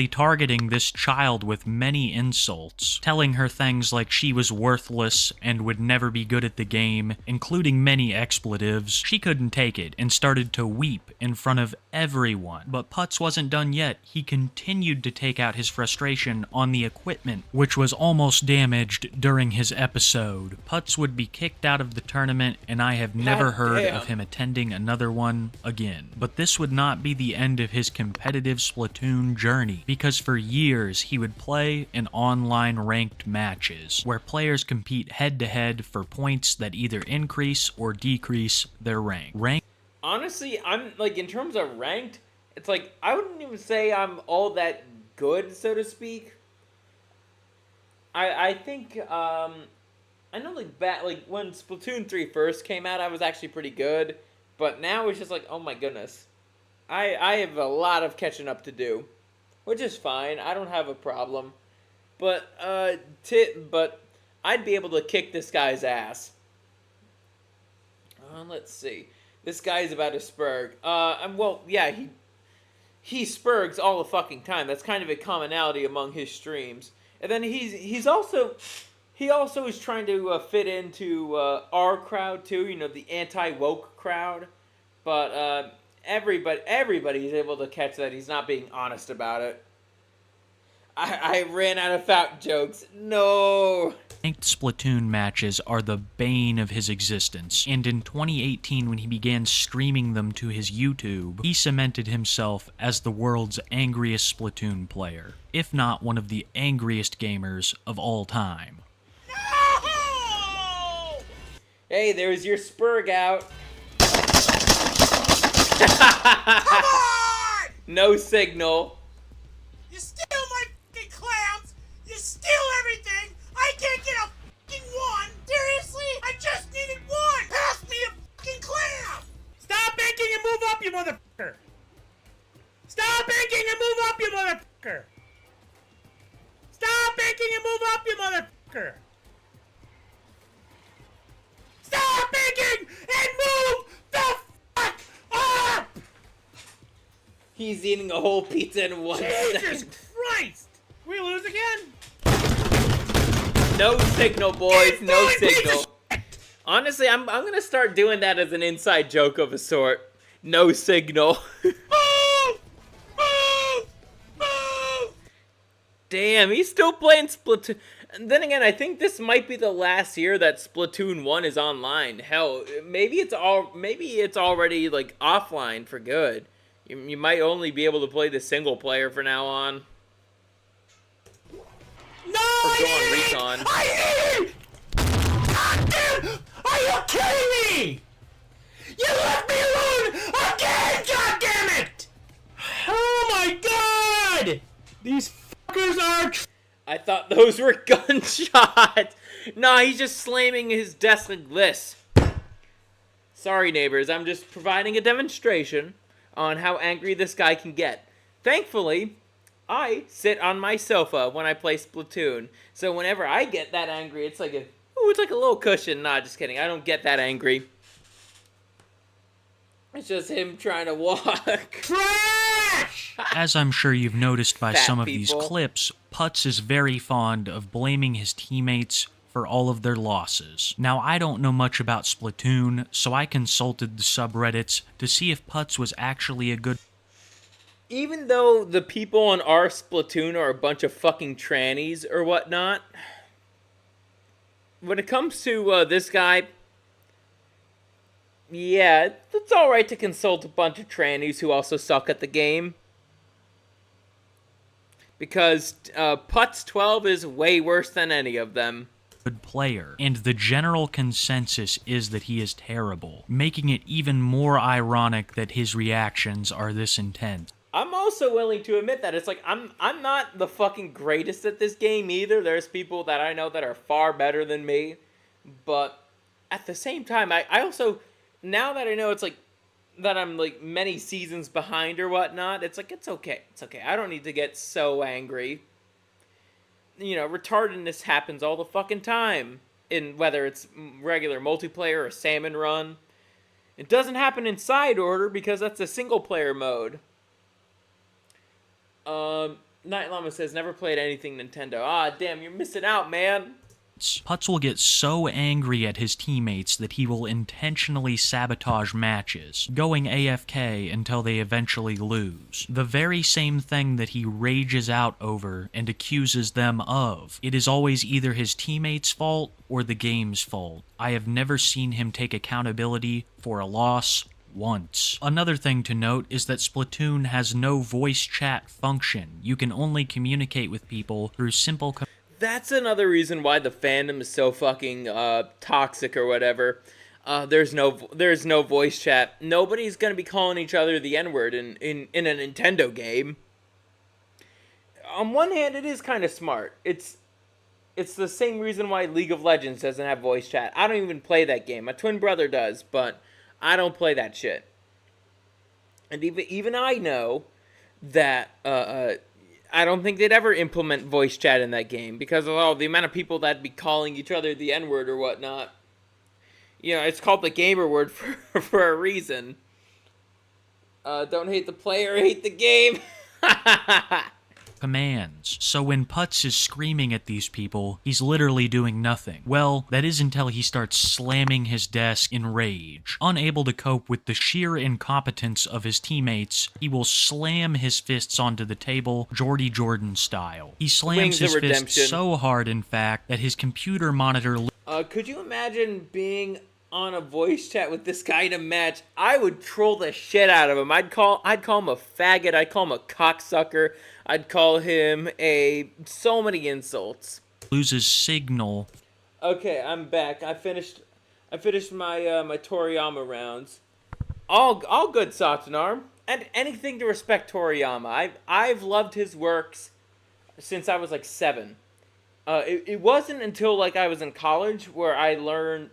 Targeting this child with many insults, telling her things like she was worthless and would never be good at the game, including many expletives. She couldn't take it and started to weep in front of everyone. But Putz wasn't done yet. He continued to take out his frustration on the equipment, which was almost damaged during his episode. Putz would be kicked out of the tournament, and I have never heard of him attending another one again. But this would not be the end of his competitive Splatoon journey, because for years he would play in online ranked matches, where players compete head-to-head for points that either increase or decrease their rank. Honestly, I'm, like, in terms of ranked, it's like, I wouldn't even say I'm all that good, so to speak. I think, I know, like, when Splatoon 3 first came out, I was actually pretty good, but now it's just like, oh my goodness. I have a lot of catching up to do. Which is fine. I don't have a problem. But I'd be able to kick this guy's ass. Let's see. This guy's about to spurg. Well, yeah, he spurgs all the fucking time. That's kind of a commonality among his streams. And then he also is trying to fit into our crowd too. You know, the anti-woke crowd. But everybody is able to catch that he's not being honest about it. I ran out of fountain jokes. No. Ranked Splatoon matches are the bane of his existence, and in 2018 when he began streaming them to his YouTube, he cemented himself as the world's angriest Splatoon player, if not one of the angriest gamers of all time. No! Hey, there's your spurg out. Come on! No signal. You steal my fucking clowns! You steal everything! I can't get a fucking one! Seriously? I just needed one! Pass me a fucking clown! Stop banking and move up, you motherfucker! Stop banking and move up, you motherfucker! Stop banking and move up, you motherfucker! Stop banking and move the fuck up! He's eating a whole pizza in one Jesus second. Christ! We lose again? No signal, boys. No signal. Honestly, I'm gonna start doing that as an inside joke of a sort. No signal. Damn, he's still playing Splatoon. And then again, I think this might be the last year that Splatoon 1 is online. Hell, maybe it's already like offline for good. You might only be able to play the single player from now on. No! Or go on Recon. God damn! Are you kidding me? You left me alone again! God damn it! Oh my god! These fuckers are. I thought those were gunshots. Nah, he's just slamming his desk like this. Sorry, neighbors. I'm just providing a demonstration on how angry this guy can get. Thankfully, I sit on my sofa when I play Splatoon. So whenever I get that angry, it's like it's like a little cushion. Nah, just kidding. I don't get that angry. It's just him trying to walk. Trash! As I'm sure you've noticed by Fat some of people. these clips, Putz is very fond of blaming his teammates for all of their losses. Now, I don't know much about Splatoon, so I consulted the subreddits to see if Putz was actually a good... Even though the people on our Splatoon are a bunch of fucking trannies or whatnot, when it comes to this guy, yeah, it's alright to consult a bunch of trannies who also suck at the game. Because Putz 12 is way worse than any of them. Good player, and the general consensus is that he is terrible, making it even more ironic that his reactions are this intense. I'm also willing to admit that it's like I'm not the fucking greatest at this game either. There's people that I know that are far better than me, but at the same time, I also, now that I know it's like that I'm like many seasons behind or whatnot, it's like it's okay. I don't need to get so angry. You know, retardedness happens all the fucking time, in whether it's regular multiplayer or salmon run. It doesn't happen in side order because that's a single player mode. Night Llama says never played anything Nintendo. Ah, damn, you're missing out, man. Putz will get so angry at his teammates that he will intentionally sabotage matches, going AFK until they eventually lose. The very same thing that he rages out over and accuses them of. It is always either his teammates' fault or the game's fault. I have never seen him take accountability for a loss once. Another thing to note is that Splatoon has no voice chat function. You can only communicate with people through simple That's another reason why the fandom is so fucking toxic or whatever. There's no voice chat. Nobody's gonna be calling each other the N-word in a Nintendo game. On one hand, it is kind of smart. It's the same reason why League of Legends doesn't have voice chat. I don't even play that game. My twin brother does, but I don't play that shit. And even I know that I don't think they'd ever implement voice chat in that game because of all the amount of people that'd be calling each other the N-word or whatnot. You know, it's called the gamer word for a reason. Don't hate the player, hate the game. commands. So when Putz is screaming at these people, he's literally doing nothing. Well, that is until he starts slamming his desk in rage. Unable to cope with the sheer incompetence of his teammates, he will slam his fists onto the table, Jordy Jordan style. He slams his fists so hard, in fact, that his computer monitor... Could you imagine being on a voice chat with this guy in a match? I would troll the shit out of him. I'd call him a faggot. I'd call him a cocksucker. I'd call him so many insults. Loses signal. Okay, I'm back. I finished my my Toriyama rounds. All good, Satanarm. And anything to respect Toriyama. I've loved his works since I was like 7. It wasn't until like I was in college where I learned,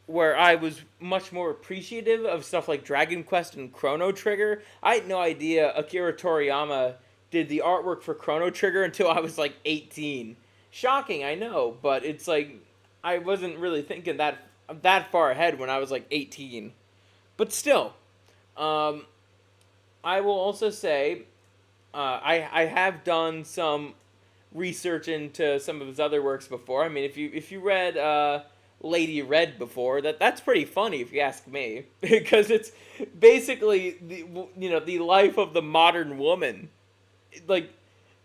where I was much more appreciative of stuff like Dragon Quest and Chrono Trigger. I had no idea Akira Toriyama did the artwork for Chrono Trigger until I was like 18. Shocking, I know, but it's like I wasn't really thinking that far ahead when I was like 18. But still, I will also say I have done some research into some of his other works before. I mean, if you read Lady Red before, that's pretty funny if you ask me, because it's basically the life of the modern woman. Like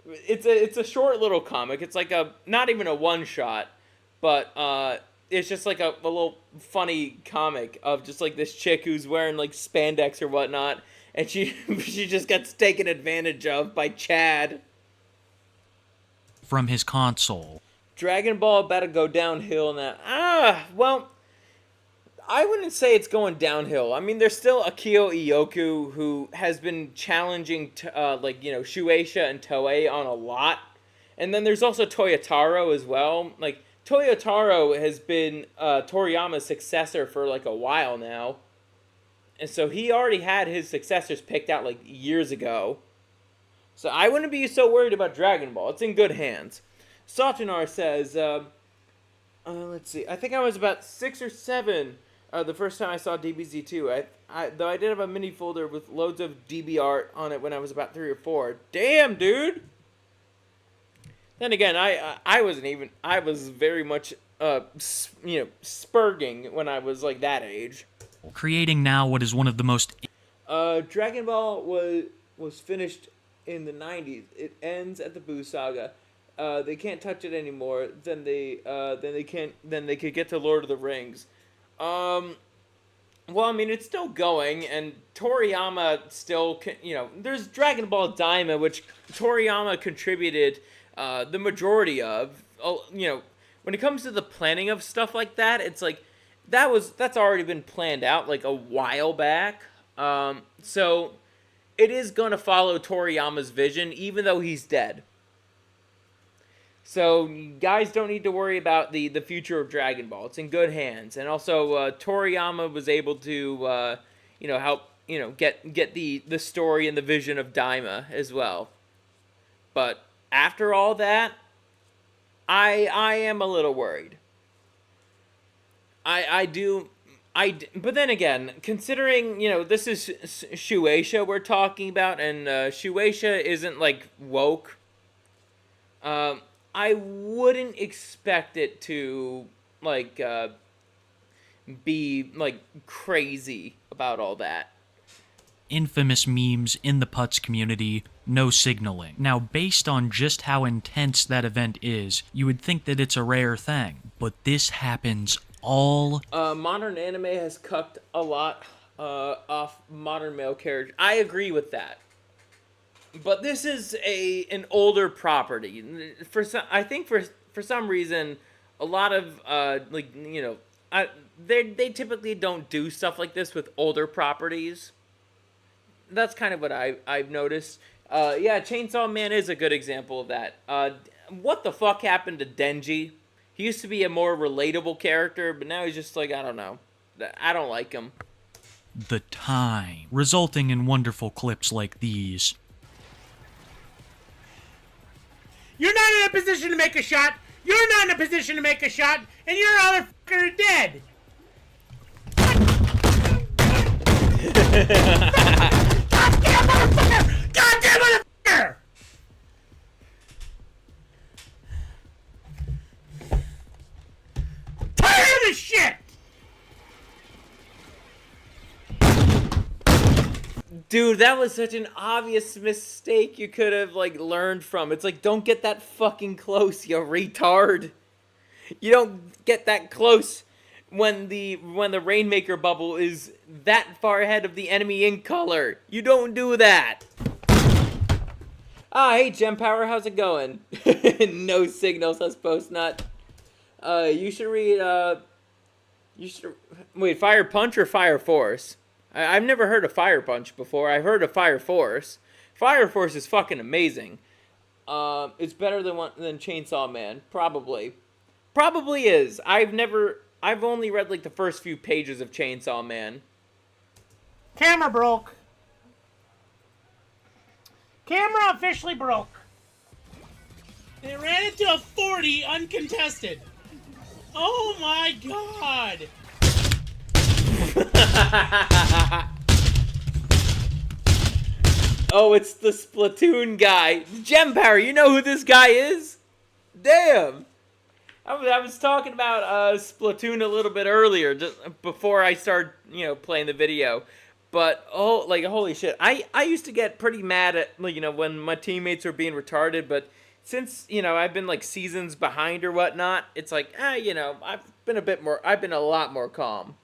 it's a short little comic. It's like not even a one shot, but it's just like a little funny comic of just like this chick who's wearing like spandex or whatnot, and she just gets taken advantage of by Chad from his console. Dragon Ball about to go downhill now. Well, I wouldn't say it's going downhill. I mean, there's still Akio Ioku, who has been challenging Shueisha and Toei on a lot. And then there's also Toyotaro as well. Like, Toyotaro has been Toriyama's successor for like a while now. And so he already had his successors picked out like years ago. So I wouldn't be so worried about Dragon Ball. It's in good hands. Sotinar says, let's see. I think I was about 6 or 7 the first time I saw DBZ2. Though I did have a mini folder with loads of DB art on it when I was about 3 or 4. Damn, dude! Then again, I wasn't even... I was very much, spurging when I was, like, that age. Creating now what is one of the most... Dragon Ball was finished in the 90s. It ends at the Buu Saga. They can't touch it anymore. Then they could get to Lord of the Rings. Well, I mean, it's still going, and Toriyama still, there's Dragon Ball Daima, which Toriyama contributed the majority of. When it comes to the planning of stuff like that, it's like that's already been planned out like a while back. So it is gonna follow Toriyama's vision, even though he's dead. So you guys don't need to worry about the future of Dragon Ball. It's in good hands. And also Toriyama was able to help get the story and the vision of Daima as well. But after all that, I am a little worried. But then again, considering, this is Shueisha we're talking about, and Shueisha isn't like woke. I wouldn't expect it to, be, crazy about all that. Infamous memes in the Putz community, no signaling. Now, based on just how intense that event is, you would think that it's a rare thing. But this happens all... modern anime has cucked a lot off modern male characters. I agree with that. But this is an older property. I think for some reason, a lot of they typically don't do stuff like this with older properties. That's kind of what I've noticed. Yeah, Chainsaw Man is a good example of that. What the fuck happened to Denji? He used to be a more relatable character, but now he's just like, I don't know. I don't like him. The time, resulting in wonderful clips like these. You're not in a position to make a shot. You're not in a position to make a shot, and your other fucker dead. Goddamn motherfucker! Goddamn motherfucker! Tired of this shit! Dude, that was such an obvious mistake you could have, learned from. It's like, don't get that fucking close, you retard. You don't get that close when the Rainmaker bubble is that far ahead of the enemy in color. You don't do that. Hey, Gem Power, how's it going? No signals, I suppose not. You should read, wait, Fire Punch or Fire Force? I've never heard of Fire Punch before. I've heard of Fire Force. Fire Force is fucking amazing. It's better than Chainsaw Man. Probably is. I've only read the first few pages of Chainsaw Man. Camera broke. Camera officially broke. It ran into a 40 uncontested. Oh my god. Oh, it's the Splatoon guy. Gem Power, you know who this guy is? Damn. I was talking about Splatoon a little bit earlier, just before I started, playing the video. But, holy shit. I used to get pretty mad at, when my teammates were being retarded, but since, I've been, seasons behind or whatnot, it's like, I've been a lot more calm.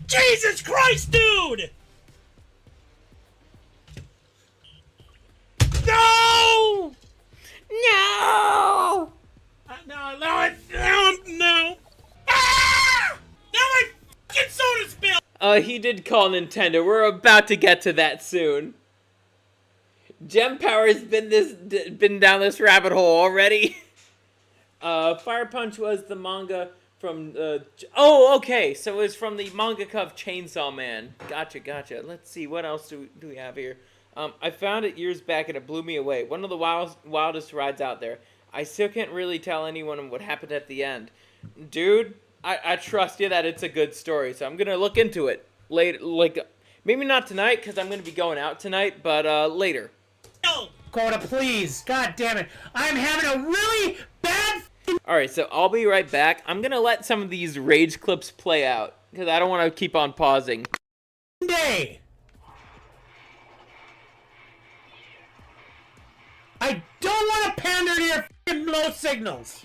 Jesus Christ, dude! No! No! No! Ah! Now my fucking soda spilled! He did call Nintendo. We're about to get to that soon. Gem Power has been down this rabbit hole already. Fire Punch was the manga Oh, okay. So it was from the mangaka of Chainsaw Man. Gotcha. Let's see. What else do we have here? I found it years back and it blew me away. One of the wildest rides out there. I still can't really tell anyone what happened at the end. Dude, I trust you that it's a good story, so I'm going to look into it later. Like, maybe not tonight because I'm going to be going out tonight, but later. No! Coda, please. God damn it. I'm having a really bad... Alright, so I'll be right back. I'm going to let some of these rage clips play out because I don't want to keep on pausing. Day. I don't want to pander to your f***ing low signals.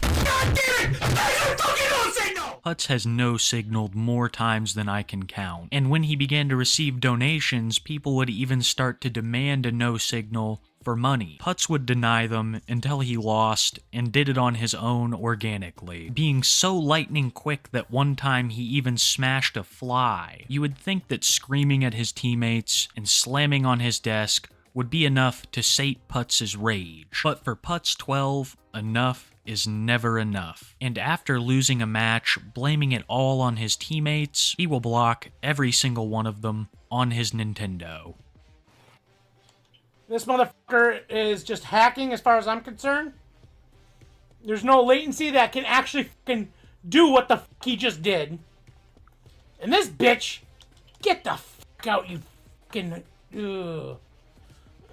God damn it! That's your fucking low signal! Putz has no-signaled more times than I can count, and when he began to receive donations, people would even start to demand a no-signal for money. Putz would deny them until he lost and did it on his own organically, being so lightning quick that one time he even smashed a fly. You would think that screaming at his teammates and slamming on his desk would be enough to sate Putz's rage. But for Putz 12, enough is never enough. And after losing a match, blaming it all on his teammates, he will block every single one of them on his Nintendo. This motherfucker is just hacking as far as I'm concerned. There's no latency that can actually fucking do what the fuck he just did. And this bitch, get the fuck out, you fucking... Ugh.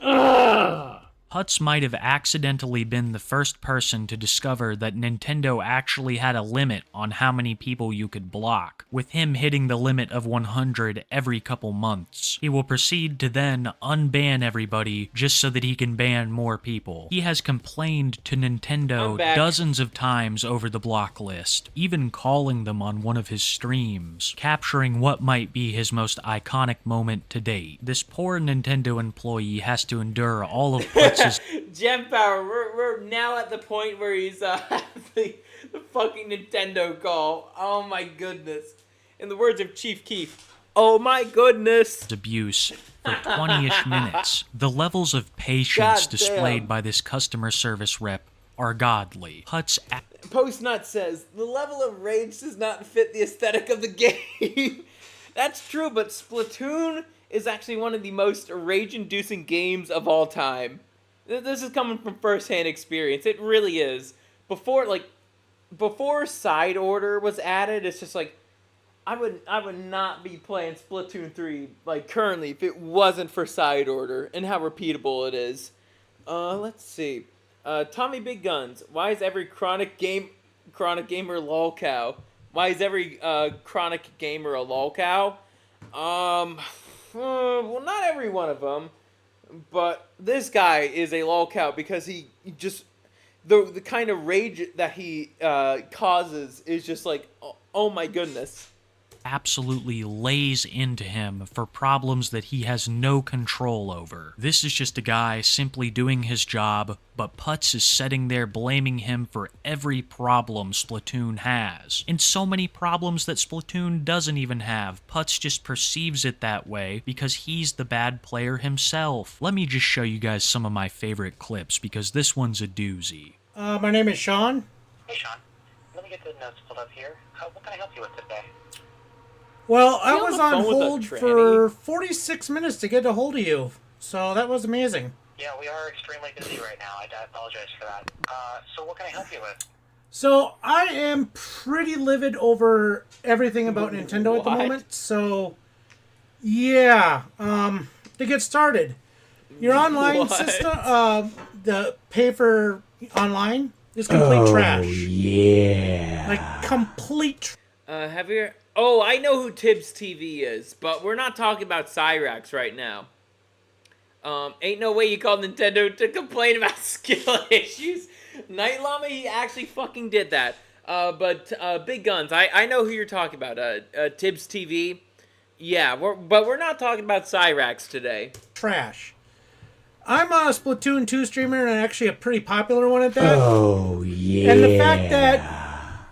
Ugh. Putz might have accidentally been the first person to discover that Nintendo actually had a limit on how many people you could block, with him hitting the limit of 100 every couple months. He will proceed to then unban everybody just so that he can ban more people. He has complained to Nintendo dozens of times over the block list, even calling them on one of his streams, capturing what might be his most iconic moment to date. This poor Nintendo employee has to endure all of Putz's Gem Power, we're now at the point where he's the fucking Nintendo call. Oh my goodness. In the words of Chief Keef, oh my goodness. Abuse for 20-ish minutes. The levels of patience displayed by this customer service rep are godly. Postnut says, the level of rage does not fit the aesthetic of the game. That's true, but Splatoon is actually one of the most rage-inducing games of all time. This is coming from first-hand experience. It really is. Before side order was added, it's just like I would not be playing Splatoon 3 like currently if it wasn't for side order and how repeatable it is. Let's see. Tommy Big Guns. Why is every chronic gamer lolcow? Why is every chronic gamer a lolcow? Well, not every one of them. But this guy is a lolcow because he just the kind of rage that he causes is just like, oh my goodness. Absolutely lays into him for problems that he has no control over. This is just a guy simply doing his job, but Putz is sitting there blaming him for every problem Splatoon has. And so many problems that Splatoon doesn't even have. Putz just perceives it that way because he's the bad player himself. Let me just show you guys some of my favorite clips because this one's a doozy. My name is Sean. Hey Sean, let me get the notes pulled up here. What can I help you with today? Well, I was on hold for 46 minutes to get a hold of you, so that was amazing. Yeah, we are extremely busy right now. I apologize for that. So what can I help you with? So I am pretty livid over everything about Nintendo at the moment, so yeah, to get started. Your online system, the pay for online is complete trash. Yeah. Like complete Have you... Oh, I know who Tibbs TV is, but we're not talking about Cyraxx right now. Ain't no way you call Nintendo to complain about skill issues. Night Llama, he actually fucking did that. But Big Guns, I know who you're talking about. Tibbs TV. Yeah, but we're not talking about Cyraxx today. Trash. I'm a Splatoon 2 streamer and actually a pretty popular one at that. Oh, yeah. And the fact that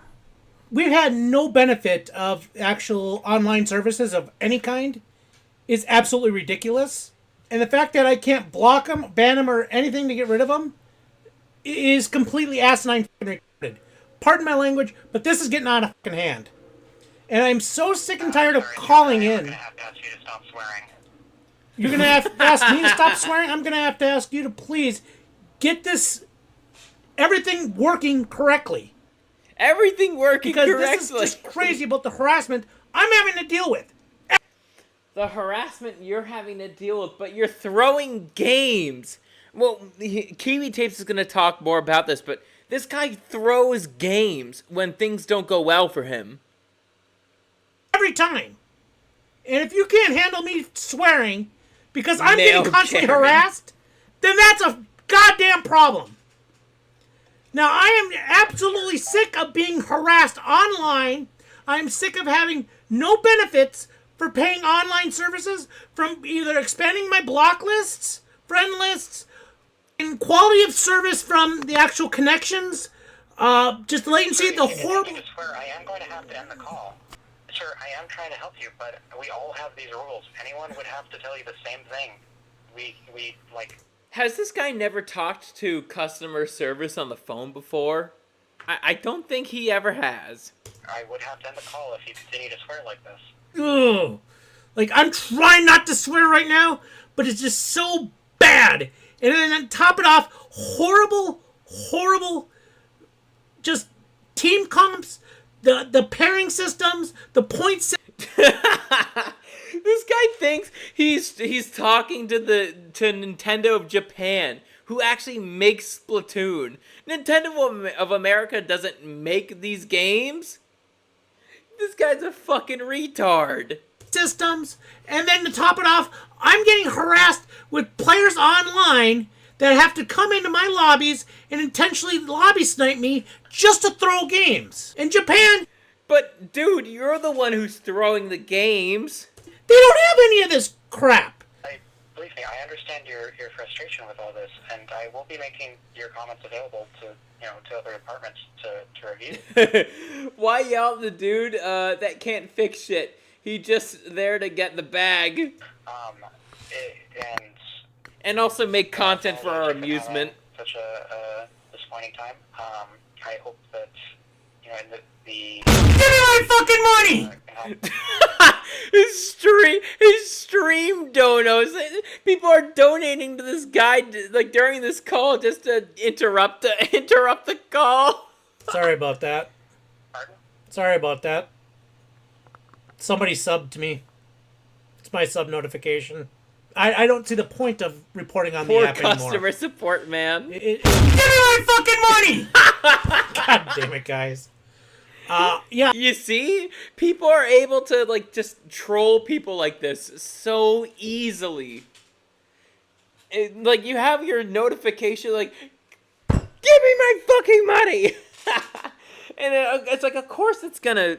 we've had no benefit of actual online services of any kind is absolutely ridiculous. And the fact that I can't block them, ban them, or anything to get rid of them is completely asinine. pardon my language, but this is getting out of fucking hand. And I'm so sick and tired of calling in. I'm gonna have to ask you to stop swearing. You're gonna have to ask me to stop swearing? I'm gonna have to ask you to please get this, everything working correctly. Everything working correctly. Because this is just crazy about the harassment I'm having to deal with. The harassment you're having to deal with, but you're throwing games. Well, Kiwi Tapes is going to talk more about this, but this guy throws games when things don't go well for him. Every time. And if you can't handle me swearing because I'm getting constantly harassed, then that's a goddamn problem. Now, I am absolutely sick of being harassed online. I am sick of having no benefits for paying online services, from either expanding my block lists, friend lists, and quality of service from the actual connections, just latency, the horrible... I swear, I am going to have to end the call. Sir, I am trying to help you, but we all have these rules. Anyone would have to tell you the same thing. We like... Has this guy never talked to customer service on the phone before? I don't think he ever has. I would have to end the call if you continue to swear like this. Ugh. Like, I'm trying not to swear right now, but it's just so bad. And then on top it off, horrible, just team comps, the pairing systems, the point This guy thinks he's talking to Nintendo of Japan, who actually makes Splatoon. Nintendo of America doesn't make these games. This guy's a fucking retard. Systems, and then to top it off, I'm getting harassed with players online that have to come into my lobbies and intentionally lobby snipe me just to throw games. In Japan... But, dude, you're the one who's throwing the games. They don't have any of this crap. Believe me, I understand your frustration with all this, and I will be making your comments available to other departments to review. Why yell at the dude that can't fix shit? He just there to get the bag. And also make content for our amusement. Such a disappointing time. I hope that in the Give me my fucking money! His stream donos. People are donating to this guy like during this call just to interrupt the call. Sorry about that. Pardon? Sorry about that. Somebody subbed to me. It's my sub notification. I don't see the point of reporting on the app anymore. Poor customer support, man. Give me my fucking money! God damn it, guys. Yeah. You see? People are able to, like, just troll people like this so easily. Like, you have your notification, like, give me my fucking money! And it's like, of course it's gonna,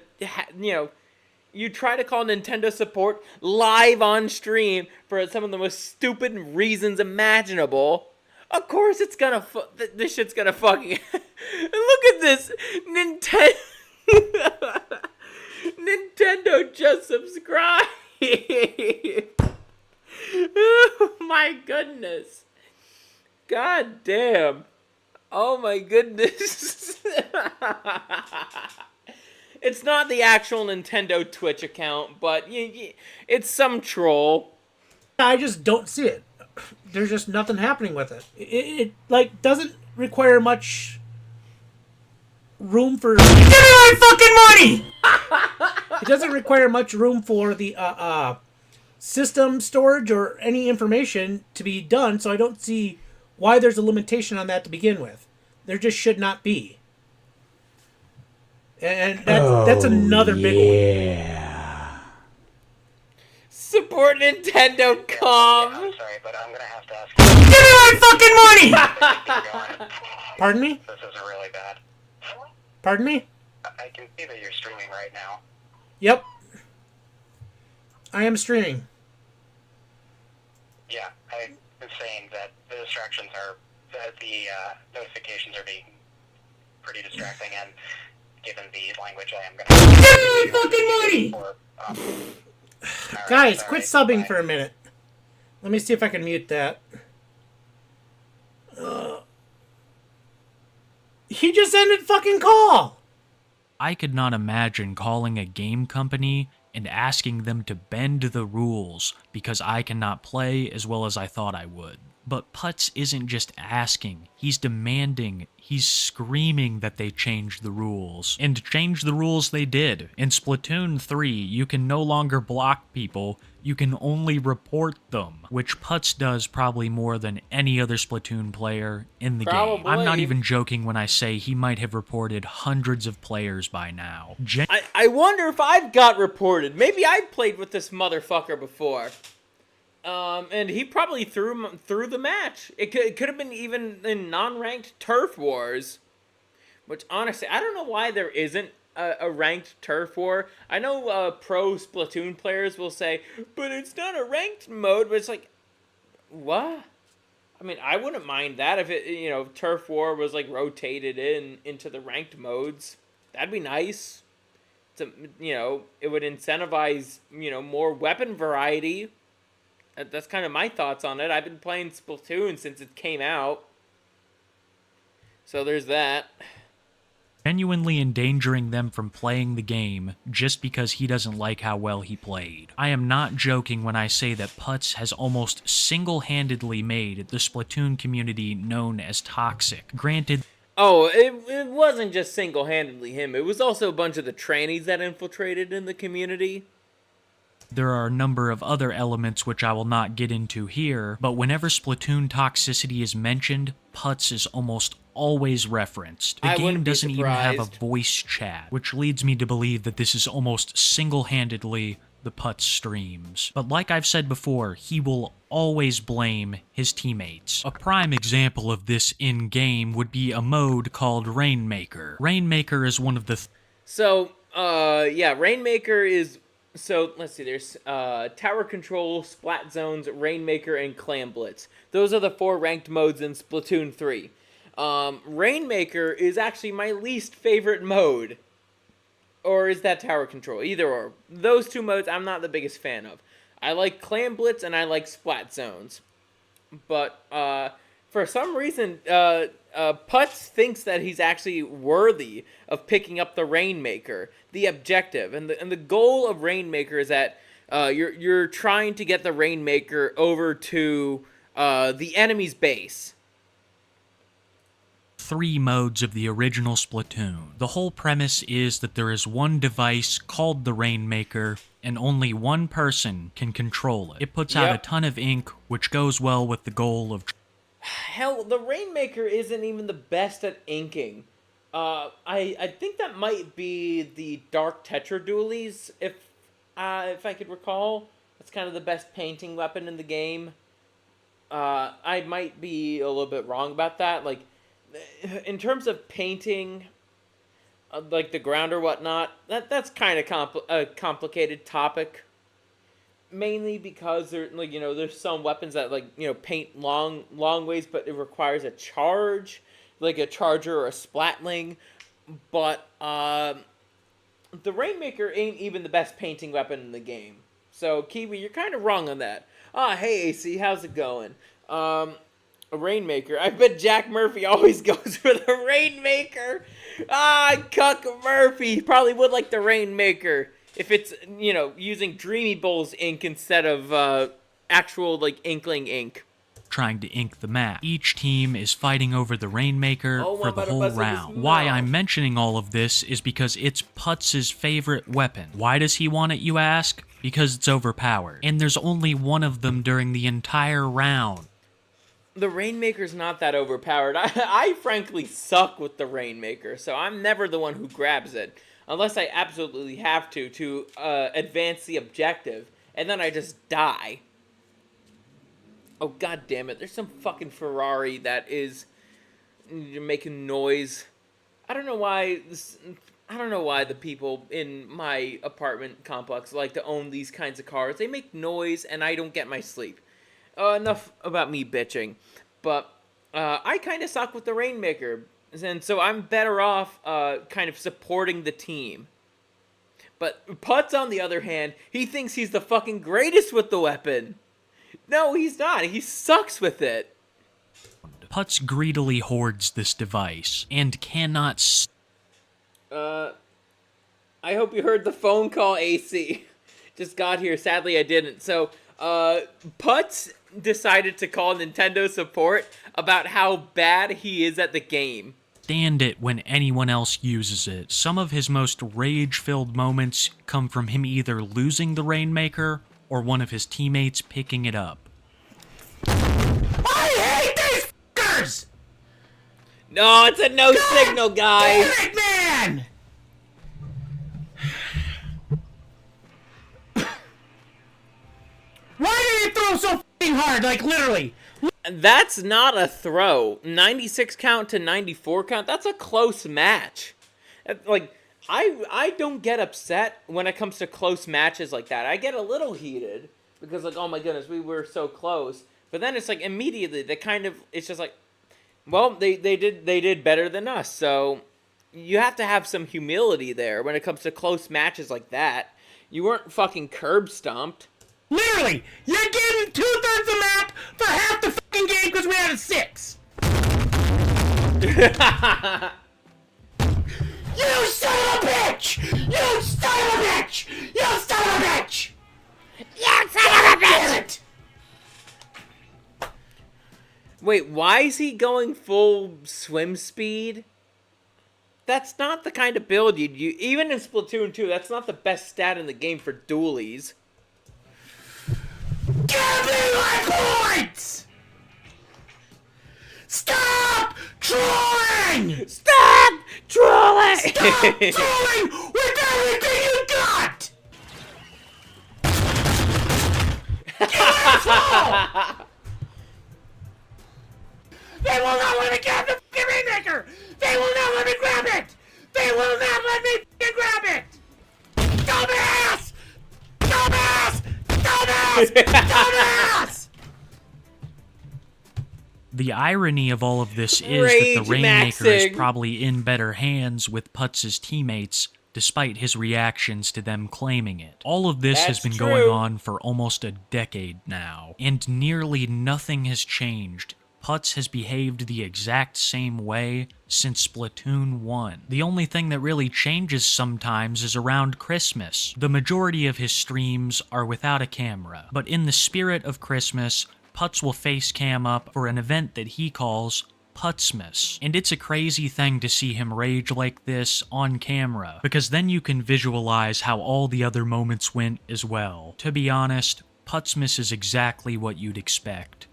you try to call Nintendo support live on stream for some of the most stupid reasons imaginable. Of course it's gonna, this shit's gonna fucking, look at this, Nintendo just subscribed. Oh my goodness. God damn. Oh my goodness. It's not the actual Nintendo Twitch account, but it's some troll. I just don't see it. There's just nothing happening with it. It like doesn't require much room for. Give me my fucking money! It doesn't require much room for the system storage or any information to be done, so I don't see why there's a limitation on that to begin with. There just should not be. And that's another big one. Support Nintendo.com. I'm sorry, but I'm gonna have to ask you. Give me my fucking money! Pardon me? This is really bad. Pardon me? I can see that you're streaming right now. Yep. I am streaming. Yeah, I've been saying that the distractions are, that the notifications are being pretty distracting, and given the language, I am gonna. Give me my fucking money! Guys, quit subbing for a minute. Let me see if I can mute that. He just ended fucking call. I could not imagine calling a game company and asking them to bend the rules because I cannot play as well as I thought I would. But Putz isn't just asking, he's demanding, he's screaming that they change the rules. And change the rules they did. In Splatoon 3, you can no longer block people, you can only report them, which Putz does probably more than any other Splatoon player in the game. I'm not even joking when I say he might have reported hundreds of players by now. I wonder if I've got reported. Maybe I've played with this motherfucker before. And he probably threw the match. It could have been even in non-ranked turf wars. Which, honestly, I don't know why there isn't a ranked turf war. I know pro Splatoon players will say, but it's not a ranked mode. But it's like, what? I mean, I wouldn't mind that if it, turf war was like rotated into the ranked modes. That'd be nice. To, it would incentivize, more weapon variety. That's kind of my thoughts on it. I've been playing Splatoon since it came out. So there's that. Genuinely endangering them from playing the game just because he doesn't like how well he played. I am not joking when I say that Putz has almost single-handedly made the Splatoon community known as toxic. Granted... Oh, it wasn't just single-handedly him. It was also a bunch of the trannies that infiltrated in the community. There are a number of other elements which I will not get into here, but whenever Splatoon toxicity is mentioned, Putz is almost always referenced. The game doesn't even have a voice chat, which leads me to believe that this is almost single-handedly the Putz streams. But like I've said before, he will always blame his teammates. A prime example of this in-game would be a mode called Rainmaker. Rainmaker is one of the... yeah, Rainmaker is... So, let's see, there's Tower Control, Splat Zones, Rainmaker, and Clam Blitz. Those are the 4 ranked modes in Splatoon 3. Rainmaker is actually my least favorite mode. Or is that Tower Control? Either or. Those 2 modes I'm not the biggest fan of. I like Clam Blitz and I like Splat Zones. But, for some reason, Putz thinks that he's actually worthy of picking up the Rainmaker, the objective, and the goal of Rainmaker is that you're trying to get the Rainmaker over to the enemy's base. 3 modes of the original Splatoon. The whole premise is that there is one device called the Rainmaker, and only one person can control it. It puts out a ton of ink, which goes well with the goal of... Hell, the Rainmaker isn't even the best at inking. I think that might be the Dark Tetra Dualies, if I could recall. That's kind of the best painting weapon in the game. I might be a little bit wrong about that. Like, in terms of painting, like the ground or whatnot, that's kind of a complicated topic. Mainly because there's some weapons that paint long ways, but it requires a charge, like a charger or a splatling. But the Rainmaker ain't even the best painting weapon in the game. So Kiwi, you're kind of wrong on that. Hey AC, how's it going? A Rainmaker. I bet Jack Murphy always goes for the Rainmaker. Cuck Murphy. He probably would like the Rainmaker. If it's, using Dreamy Bowls ink instead of actual, Inkling ink. Trying to ink the map. Each team is fighting over the Rainmaker for the whole round. Why I'm mentioning all of this is because it's Putz's favorite weapon. Why does he want it, you ask? Because it's overpowered. And there's only one of them during the entire round. The Rainmaker's not that overpowered. I frankly suck with the Rainmaker, so I'm never the one who grabs it. Unless I absolutely have to advance the objective, and then I just die. Oh, god damn it. There's some fucking Ferrari that is making noise. I don't know why the people in my apartment complex like to own these kinds of cars. They make noise, and I don't get my sleep. Enough about me bitching. But I kind of suck with the Rainmaker. And so I'm better off kind of supporting the team. But Putz, on the other hand, he thinks he's the fucking greatest with the weapon. No, he's not. He sucks with it. Putz greedily hoards this device and cannot I hope you heard the phone call, AC. Just got here. Sadly, I didn't. So, Putz decided to call Nintendo support about how bad he is at the game. stand it when anyone else uses it. Some of his most rage-filled moments come from him either losing the Rainmaker or one of his teammates picking it up. I hate these f***ers! No, it's a no signal, guys! Damn it, man! Why did he throw so f***ing hard? Like, literally. That's not a throw. 96 count to 94 count, that's a close match. Like, I don't get upset when it comes to close matches like that. I get a little heated because, like, oh my goodness, we were so close. But then it's like immediately they kind of, it's just like, well, they did better than us. So you have to have some humility there when it comes to close matches like that. You weren't fucking curb stomped. Literally, you're getting 2/3 the map for half the fucking game because we had a 6. You son of a bitch! You son of a bitch! You son of a bitch! You son of a bitch! Wait, why is he going full swim speed? That's not the kind of build you'd use. Even in Splatoon 2, that's not the best stat in the game for dualies. Give me my points! Stop trolling! Stop trolling! Stop trolling with everything you got! You asshole! They will not let me grab the fucking Rainmaker! They will not let me grab it! They will not let me fucking grab it! Dumbass! Dumbass! Dumbass! Dumbass! The irony of all of this is Rage that the Rainmaker is maxing. probably in better hands with Putz's teammates, despite his reactions to them claiming it. All of this has That's been going true. on for almost a decade now, and nearly nothing has changed. Putz has behaved the exact same way since Splatoon 1. The only thing that really changes sometimes is around Christmas. The majority of his streams are without a camera, but in the spirit of Christmas, Putz will face cam up for an event that he calls Putzmas. And it's a crazy thing to see him rage like this on camera, because then you can visualize how all the other moments went as well. To be honest, Putzmas is exactly what you'd expect.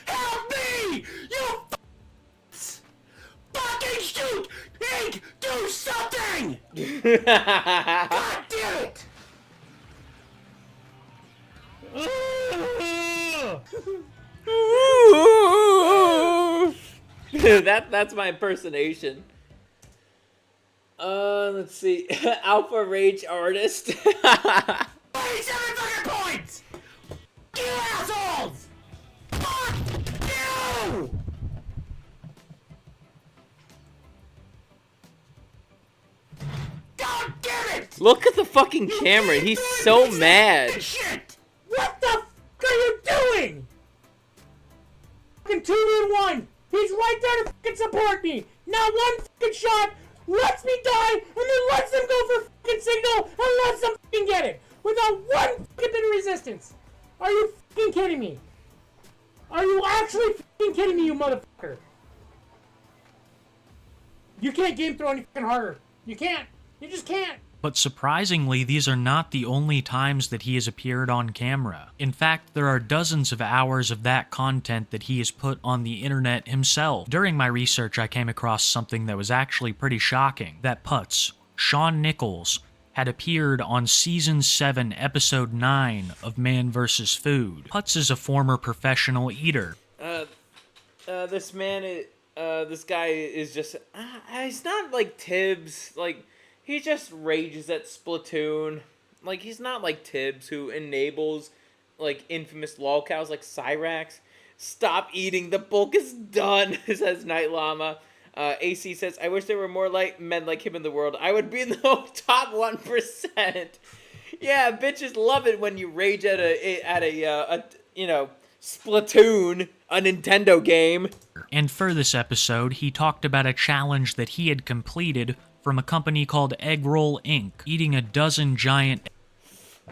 Help me! You fucking shoot! Ink, do something! God damn it! That's my impersonation. Let's see. Alpha Rage Artist. 27 fucking points! You assholes! Fuck you! God damn it! Look at the fucking camera. He's so mad. Shit! What the f are you doing? Fucking 2-1. He's right there to fucking support me. Not one fucking shot lets me die, and then lets them go for fucking signal and lets them fucking get it without one fucking bit of resistance. Are you fucking kidding me? Are you actually fucking kidding me, you motherfucker? You can't game throw any fucking harder. You can't. You just can't. But surprisingly, these are not the only times that he has appeared on camera. In fact, there are dozens of hours of that content that he has put on the internet himself. During my research, I came across something that was actually pretty shocking. That Putz, Shawn Nichols, had appeared on Season 7, Episode 9 of Man vs. Food. Putz is a former professional eater. This man is, this guy is just, he's not like Tibbs, like, he just rages at Splatoon. Like, he's not like Tibbs, who enables, like, infamous lolcows like Cyraxx. Stop eating, the bulk is done, says Night Llama. AC says, I wish there were more men like him in the world. I would be in the top 1%. Yeah, bitches love it when you rage at a Splatoon, a Nintendo game. And for this episode, he talked about a challenge that he had completed from a company called Eggroll Inc., eating a dozen giant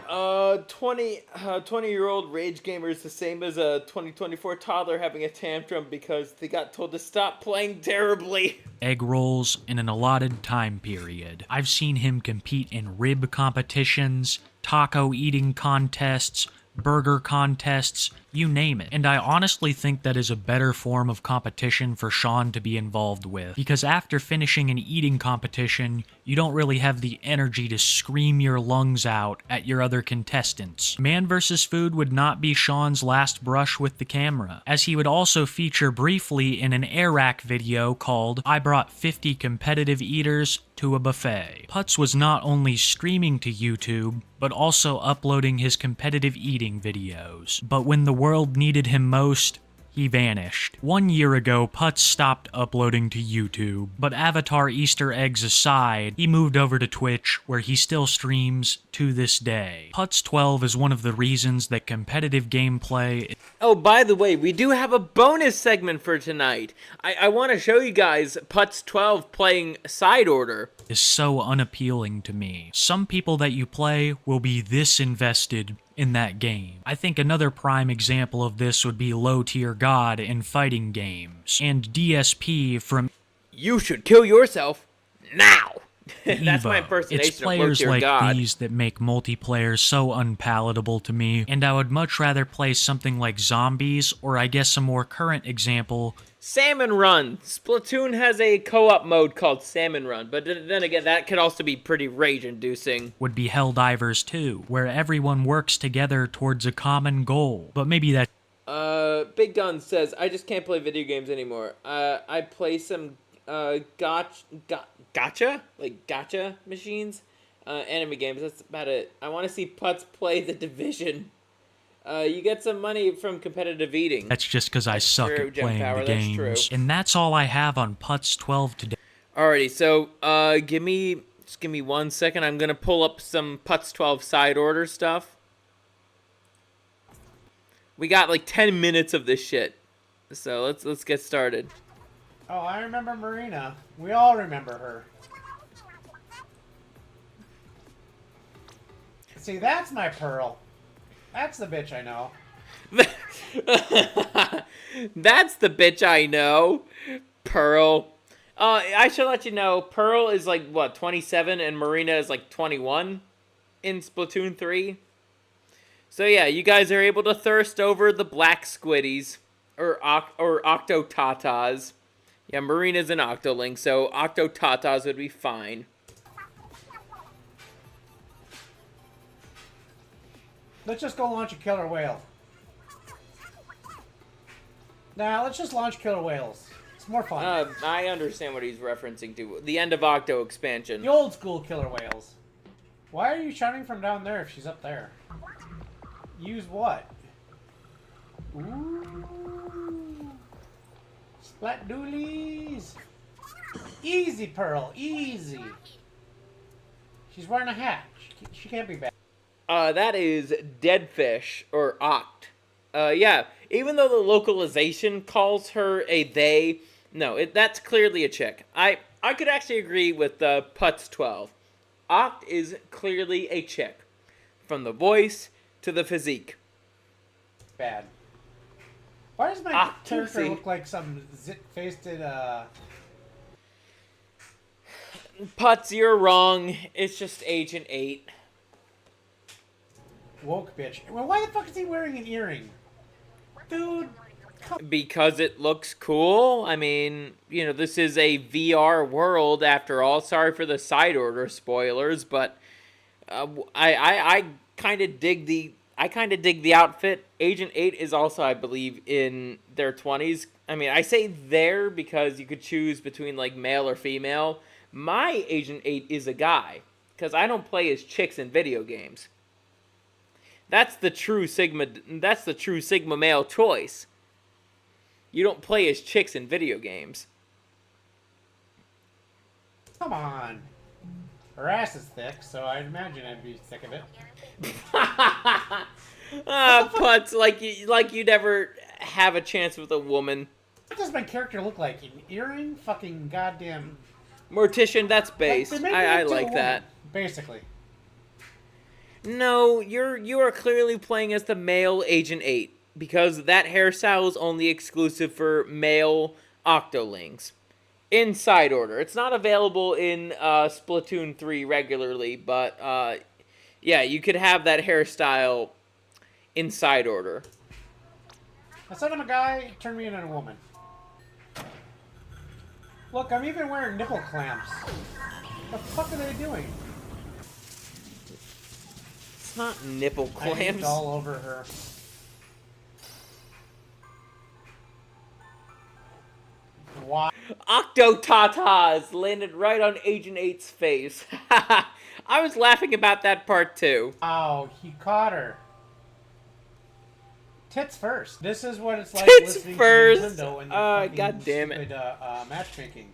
20-year-old rage gamer is the same as a 2024 toddler having a tantrum because they got told to stop playing terribly. egg rolls in an allotted time period. I've seen him compete in rib competitions, taco eating contests, burger contests, you name it. And I honestly think that is a better form of competition for Sean to be involved with, because after finishing an eating competition, you don't really have the energy to scream your lungs out at your other contestants. Man vs. Food would not be Sean's last brush with the camera, as he would also feature briefly in an Airac video called I Brought 50 Competitive Eaters to a Buffet. Putz was not only streaming to YouTube, but also uploading his competitive eating videos. But when the world needed him most, he vanished. 1 year ago, Putz stopped uploading to YouTube, but Avatar Easter eggs aside, he moved over to Twitch, where he still streams to this day. Putz 12 is one of the reasons that competitive gameplay... Oh, by the way, we do have a bonus segment for tonight. I want to show you guys Putz 12 playing Side Order. ...is so unappealing to me. Some people that you play will be this invested in that game. I think another prime example of this would be Low Tier God in fighting games, and DSP from You Should Kill Yourself Now! That's Evo. my impersonation It's players of Low Tier like God. these that make multiplayer so unpalatable to me, and I would much rather play something like Zombies, or I guess a more current example, Salmon Run. Splatoon has a co-op mode called Salmon Run, but then again, that could also be pretty rage-inducing. would be Helldivers 2, where everyone works together towards a common goal. But maybe that... Big Gun says, I just can't play video games anymore. I play some, gotcha? Like, gotcha machines? Anime games, that's about it. I want to see Putz play The Division. You get some money from competitive eating. That's just because I suck true, at playing Gempower, the that's games. true. And that's all I have on Putz 12 today. Alrighty, so, give me 1 second. I'm gonna pull up some Putz 12 side order stuff. We got like 10 minutes of this shit. So let's get started. Oh, I remember Marina. We all remember her. See, that's my Pearl. That's the bitch I know. That's the bitch I know. Pearl. I should let you know, Pearl is like, what, 27, and Marina is like 21 in Splatoon 3. So yeah, you guys are able to thirst over the black squiddies, or Octotatas. Yeah, Marina's an Octolink, so Octotatas would be fine. Let's just go launch a killer whale. Nah, let's just launch killer whales. It's more fun. I understand what he's referencing to. The end of Octo expansion. The old school killer whales. Why are you shouting from down there if she's up there? Use what? Ooh. Splat doolies. Easy, Pearl. Easy. She's wearing a hat. She can't be bad. That is Deadfish, or Oct. Yeah, even though the localization calls her a they, no, that's clearly a chick. I could actually agree with Putz 12. Oct is clearly a chick. From the voice to the physique. Bad. Why does my character look like some zit-faced, Putz, you're wrong. It's just Agent 8. Woke bitch. Well, why the fuck is he wearing an earring? Dude. Because it looks cool. I mean, you know, this is a VR world after all. Sorry for the side order spoilers, but I kind of dig the outfit. Agent 8 is also, I believe, in their 20s. I mean, I say there because you could choose between like male or female. My Agent 8 is a guy because I don't play as chicks in video games. That's the true Sigma male choice. You don't play as chicks in video games. Come on. Her ass is thick, so I'd imagine I'd be sick of it. Putz, like you never have a chance with a woman. What does my character look like? An earring? Fucking goddamn... Mortician, that's base. I like that. Basically. No, you are clearly playing as the male Agent 8, because that hairstyle is only exclusive for male Octolings. In side order. It's not available in Splatoon 3 regularly, but yeah, you could have that hairstyle in side order. I said I'm a guy, turn me into a woman. Look, I'm even wearing nipple clamps. What the fuck are they doing? It's not nipple clamps. I inked all over her. Why? Octo-tatas landed right on Agent 8's face. I was laughing about that part too. Oh, he caught her. Tits first. This is what it's like Tits listening first. to Nintendo and their God damn it. stupid matchmaking.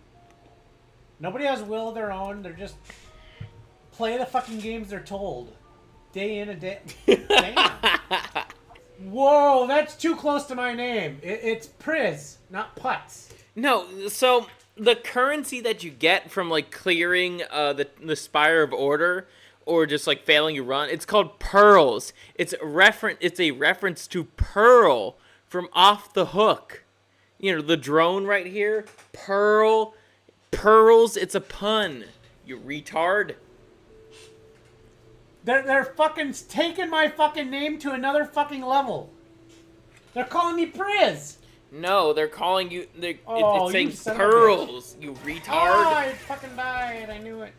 Nobody has will of their own. They're just play the fucking games they're told. Day in and day... Damn. Whoa, that's too close to my name. It's Priz, not Putz. No, so the currency that you get from like clearing the Spire of Order or just like failing your run, it's called pearls. It's a reference to Pearl from Off the Hook. You know, the drone right here, pearls, it's a pun. You retard. They're fucking taking my fucking name to another fucking level. They're calling me Priz. No, they're calling you. Oh, it's saying you son of a pearls. You retard. Oh, I fucking died. I knew it.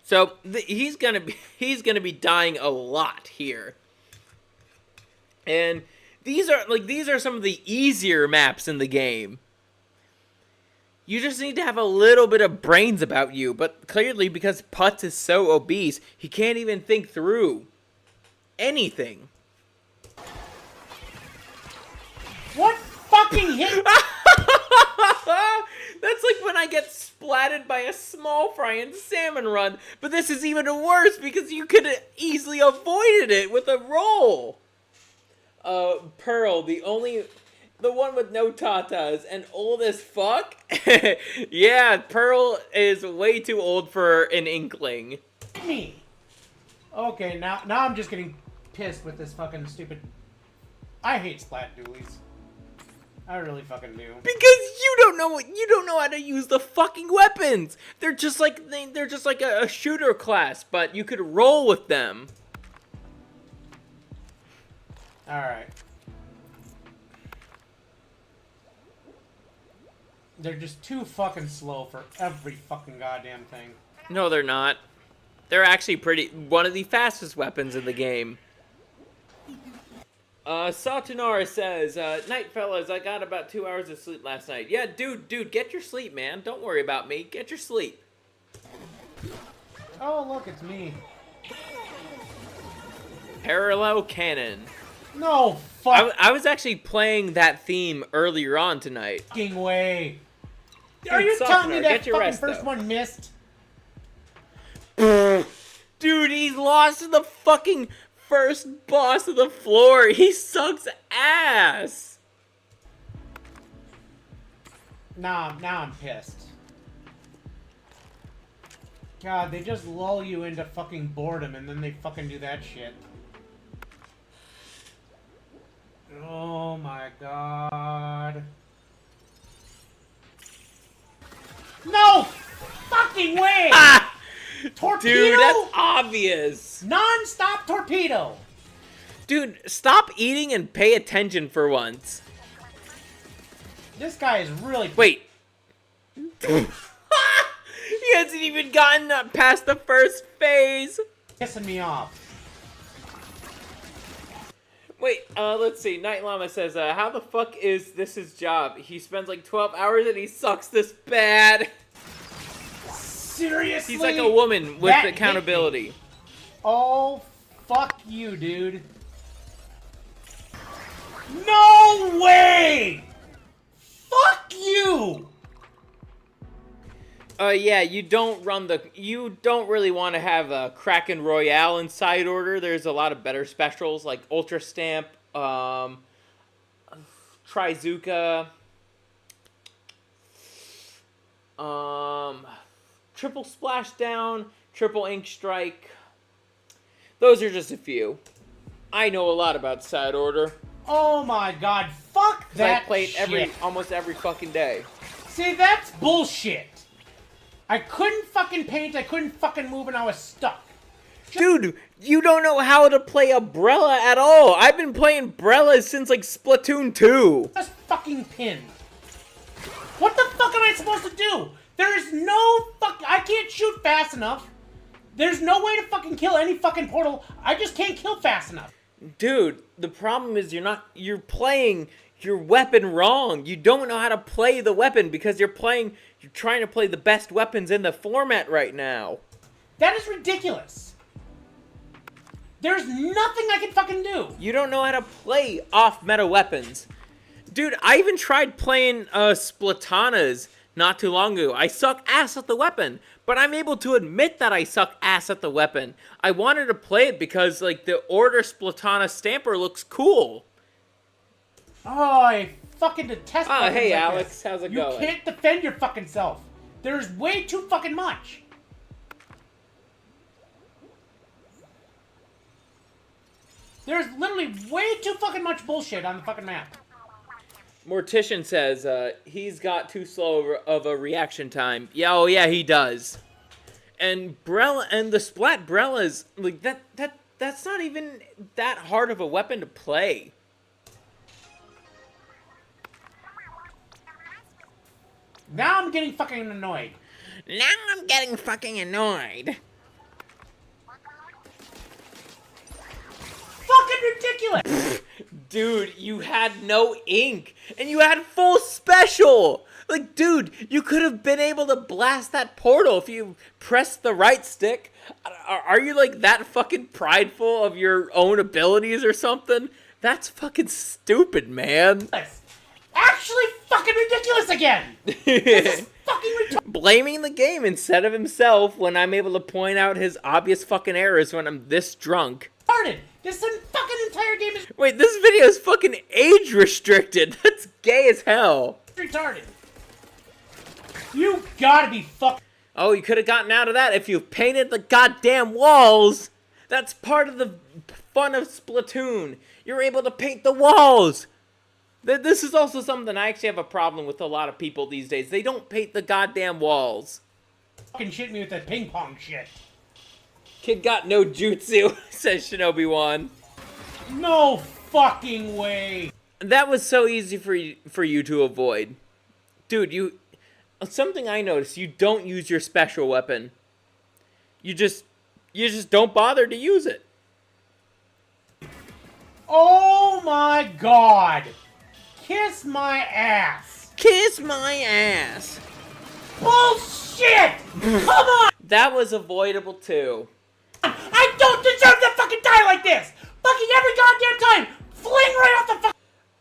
So he's gonna be dying a lot here. And these are some of the easier maps in the game. You just need to have a little bit of brains about you, but clearly because Putz is so obese, he can't even think through anything. What fucking hit? That's like when I get splatted by a small fry in Salmon Run, but this is even worse because you could have easily avoided it with a roll. Pearl, the one with no tatas and old as fuck? Yeah, Pearl is way too old for an inkling. Me. Okay, now I'm just getting pissed with this fucking stupid... I hate splat dualies. I really fucking do. Because you don't know how to use the fucking weapons. They're just like a shooter class, but you could roll with them. All right. They're just too fucking slow for every fucking goddamn thing. No, they're not. They're actually one of the fastest weapons in the game. Satunara says, night fellas, I got about 2 hours of sleep last night. Yeah, dude, get your sleep, man. Don't worry about me. Get your sleep. Oh, look, it's me. Parallel Cannon. No, fuck. I was actually playing that theme earlier on tonight. Fucking way. Dude, are you telling me that fucking rest, first one missed? Dude, he's lost to the fucking first boss of the floor. He sucks ass. Now I'm pissed. God, they just lull you into fucking boredom and then they fucking do that shit. Oh my god. No fucking way! Ah! Torpedo? Dude, that's obvious. Non-stop torpedo. Dude, stop eating and pay attention for once. This guy is really... Wait. He hasn't even gotten past the first phase. Pissing me off. Wait, let's see. Night Llama says, how the fuck is this his job? He spends like 12 hours and he sucks this bad. Seriously? He's like a woman with accountability. Oh, fuck you, dude. No way! Fuck you! Yeah, you don't really want to have a Kraken Royale in side order. There's a lot of better specials like Ultra Stamp, Trizuka, Triple Splashdown, Triple Ink Strike. Those are just a few. I know a lot about side order. Oh my god, fuck that I played shit. almost every fucking day. See, that's bullshit. I couldn't fucking paint, I couldn't fucking move, and I was stuck. Dude, you don't know how to play Umbrella at all. I've been playing Umbrella since like Splatoon 2. Just fucking pinned. What the fuck am I supposed to do? There is no fuck. I can't shoot fast enough. There's no way to fucking kill any fucking portal. I just can't kill fast enough. Dude, the problem is you're playing your weapon wrong. You don't know how to play the weapon because you're trying to play the best weapons in the format right now. That is ridiculous. There's nothing I can fucking do. You don't know how to play off-meta weapons. Dude, I even tried playing Splatanas not too long ago. I suck ass at the weapon, but I'm able to admit that I suck ass at the weapon. I wanted to play it because, like, the Order Splatana Stamper looks cool. Oh, I fucking detest Oh, hey, like Alex, this. how's it You going? can't defend your fucking self. There's way too fucking much. There's literally way too fucking much bullshit on the fucking map. Mortician says he's got too slow of a reaction time. Yeah, oh yeah, he does. And the Splat Brellas, like that's not even that hard of a weapon to play. Now I'm getting fucking annoyed. Fucking ridiculous! Dude, you had no ink, and you had full special! Like, dude, you could have been able to blast that portal if you pressed the right stick. Are you, like, that fucking prideful of your own abilities or something? That's fucking stupid, man. Actually fucking ridiculous again! This is fucking ridiculous! Blaming the game instead of himself when I'm able to point out his obvious fucking errors when I'm this drunk. This fucking entire game is Wait, this video is fucking age restricted. That's gay as hell. retarded. You gotta be fucking. Oh, you could have gotten out of that if you painted the goddamn walls. That's part of the fun of Splatoon. You're able to paint the walls. This is also something I actually have a problem with a lot of people these days. They don't paint the goddamn walls. Fucking shit me with that ping pong shit. Kid got no jutsu, says Shinobi1. No fucking way. That was so easy for you to avoid. Dude, something I noticed, you don't use your special weapon. You just don't bother to use it. Oh my god. Kiss my ass. Kiss my ass. Bullshit! Come on! That was avoidable too. I don't deserve to fucking die like this! Fucking every goddamn time! Fling right off the fucking...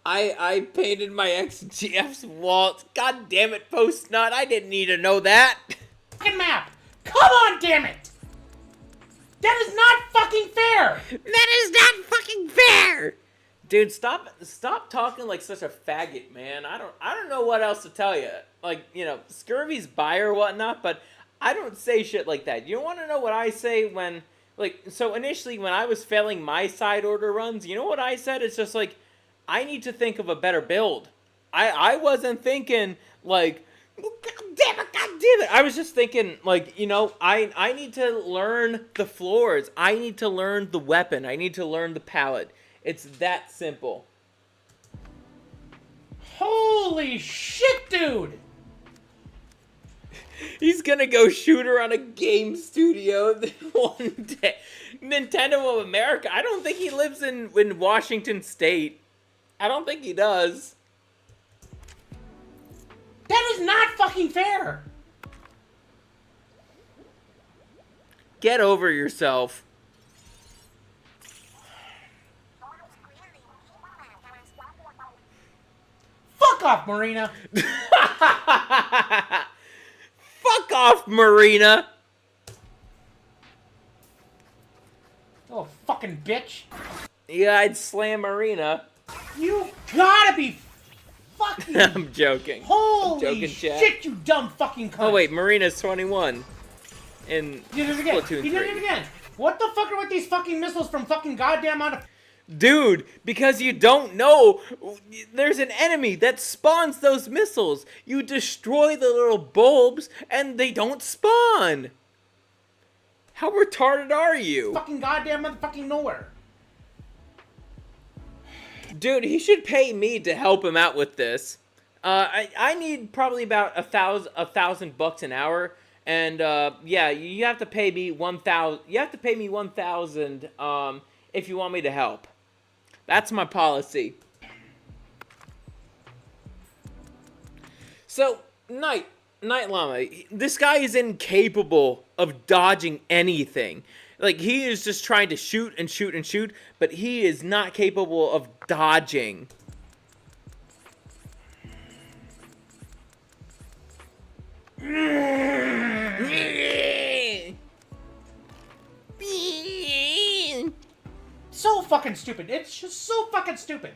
I painted my XGF's walls. God damn it, Post Nut. I didn't need to know that. Fucking map! Come on, damn it! That is not fucking fair! That is not fucking fair! Dude, stop talking like such a faggot, man. I don't know what else to tell you. Like, you know, Scurvy's bi or whatnot, but I don't say shit like that. You want to know what I say when, like, so initially when I was failing my side order runs, you know what I said? It's just like, I need to think of a better build. I wasn't thinking, like, God damn it. I was just thinking, like, you know, I need to learn the floors. I need to learn the weapon. I need to learn the palette. It's that simple. Holy shit, dude! He's gonna go shoot her on a game studio one day. Nintendo of America. I don't think he lives in Washington State. I don't think he does. That is not fucking fair! Get over yourself. Fuck off, Marina! Fuck off, Marina! Oh, fucking bitch. Yeah, I'd slam Marina. You gotta be fucking... I'm joking. Holy I'm joking, chat. shit, you dumb fucking cunt. Oh wait, Marina's 21. In He did it again. Splatoon He 3. did it again. What the fuck are with these fucking missiles from fucking goddamn out of... Dude, because you don't know, there's an enemy that spawns those missiles. You destroy the little bulbs, and they don't spawn. How retarded are you? Fucking goddamn motherfucking nowhere. Dude, he should pay me to help him out with this. I need probably about $1,000 an hour, and yeah, you have to pay me 1,000. You have to pay me 1,000 if you want me to help. That's my policy. So, Night Llama, this guy is incapable of dodging anything. Like, he is just trying to shoot and shoot and shoot, but he is not capable of dodging. So fucking stupid. It's just so fucking stupid.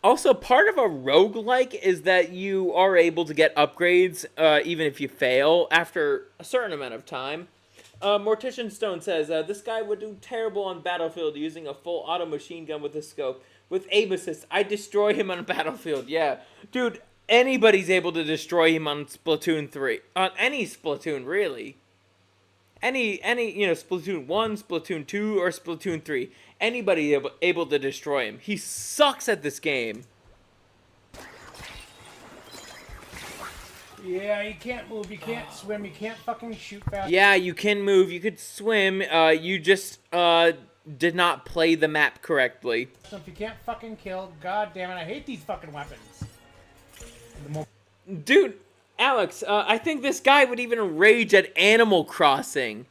Also, part of a roguelike is that you are able to get upgrades even if you fail after a certain amount of time. Mortician Stone says, this guy would do terrible on Battlefield using a full auto machine gun with a scope. With aim assist, I destroy him on Battlefield. Yeah. Dude, anybody's able to destroy him on Splatoon 3. On any Splatoon, really. Any, you know, Splatoon 1, Splatoon 2, or Splatoon 3. Anybody able to destroy him. He sucks at this game. Yeah, you can't move, you can't swim, you can't fucking shoot fast. Yeah, you can move, you could swim, you just, did not play the map correctly. So if you can't fucking kill, god damn it, I hate these fucking weapons. Dude, Alex, I think this guy would even rage at Animal Crossing.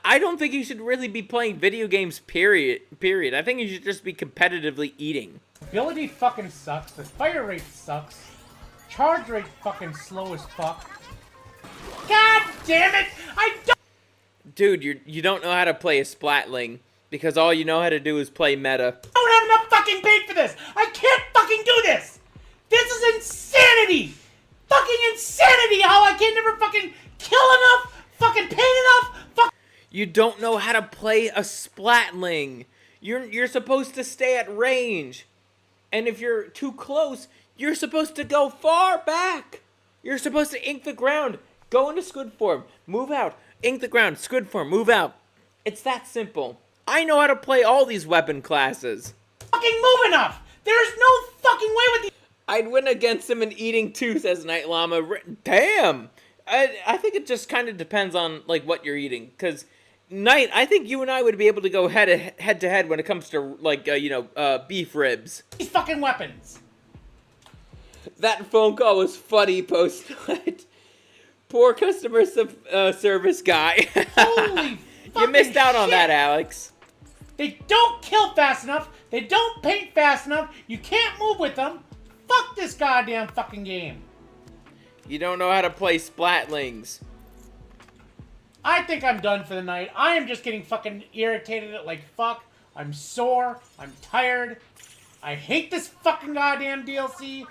I don't think you should really be playing video games, period. I think you should just be competitively eating. Ability fucking sucks, the fire rate sucks, charge rate fucking slow as fuck. God damn it, I don't— Dude, you don't know how to play a Splatling, because all you know how to do is play meta. I don't have enough fucking paint for this! I can't fucking do this! This is insanity! Fucking insanity how I can never fucking kill enough, fucking paint enough, fuck— You don't know how to play a Splatling. You're supposed to stay at range. And if you're too close, you're supposed to go far back. You're supposed to ink the ground, go into squid form, move out, ink the ground, squid form, move out. It's that simple. I know how to play all these weapon classes. Fucking move enough! There's no fucking way with the— I'd win against him in eating too, says Night Llama. Damn! I think it just kind of depends on, like, what you're eating. Because, Night, I think you and I would be able to go head to head when it comes to, like, beef ribs. These fucking weapons. That phone call was funny, post. Poor customer service guy. Holy You missed out shit. on that, Alex. They don't kill fast enough. They don't paint fast enough. You can't move with them. Fuck this goddamn fucking game. You don't know how to play Splatlings. I think I'm done for the night. I am just getting fucking irritated at like fuck. I'm sore. I'm tired. I hate this fucking goddamn DLC.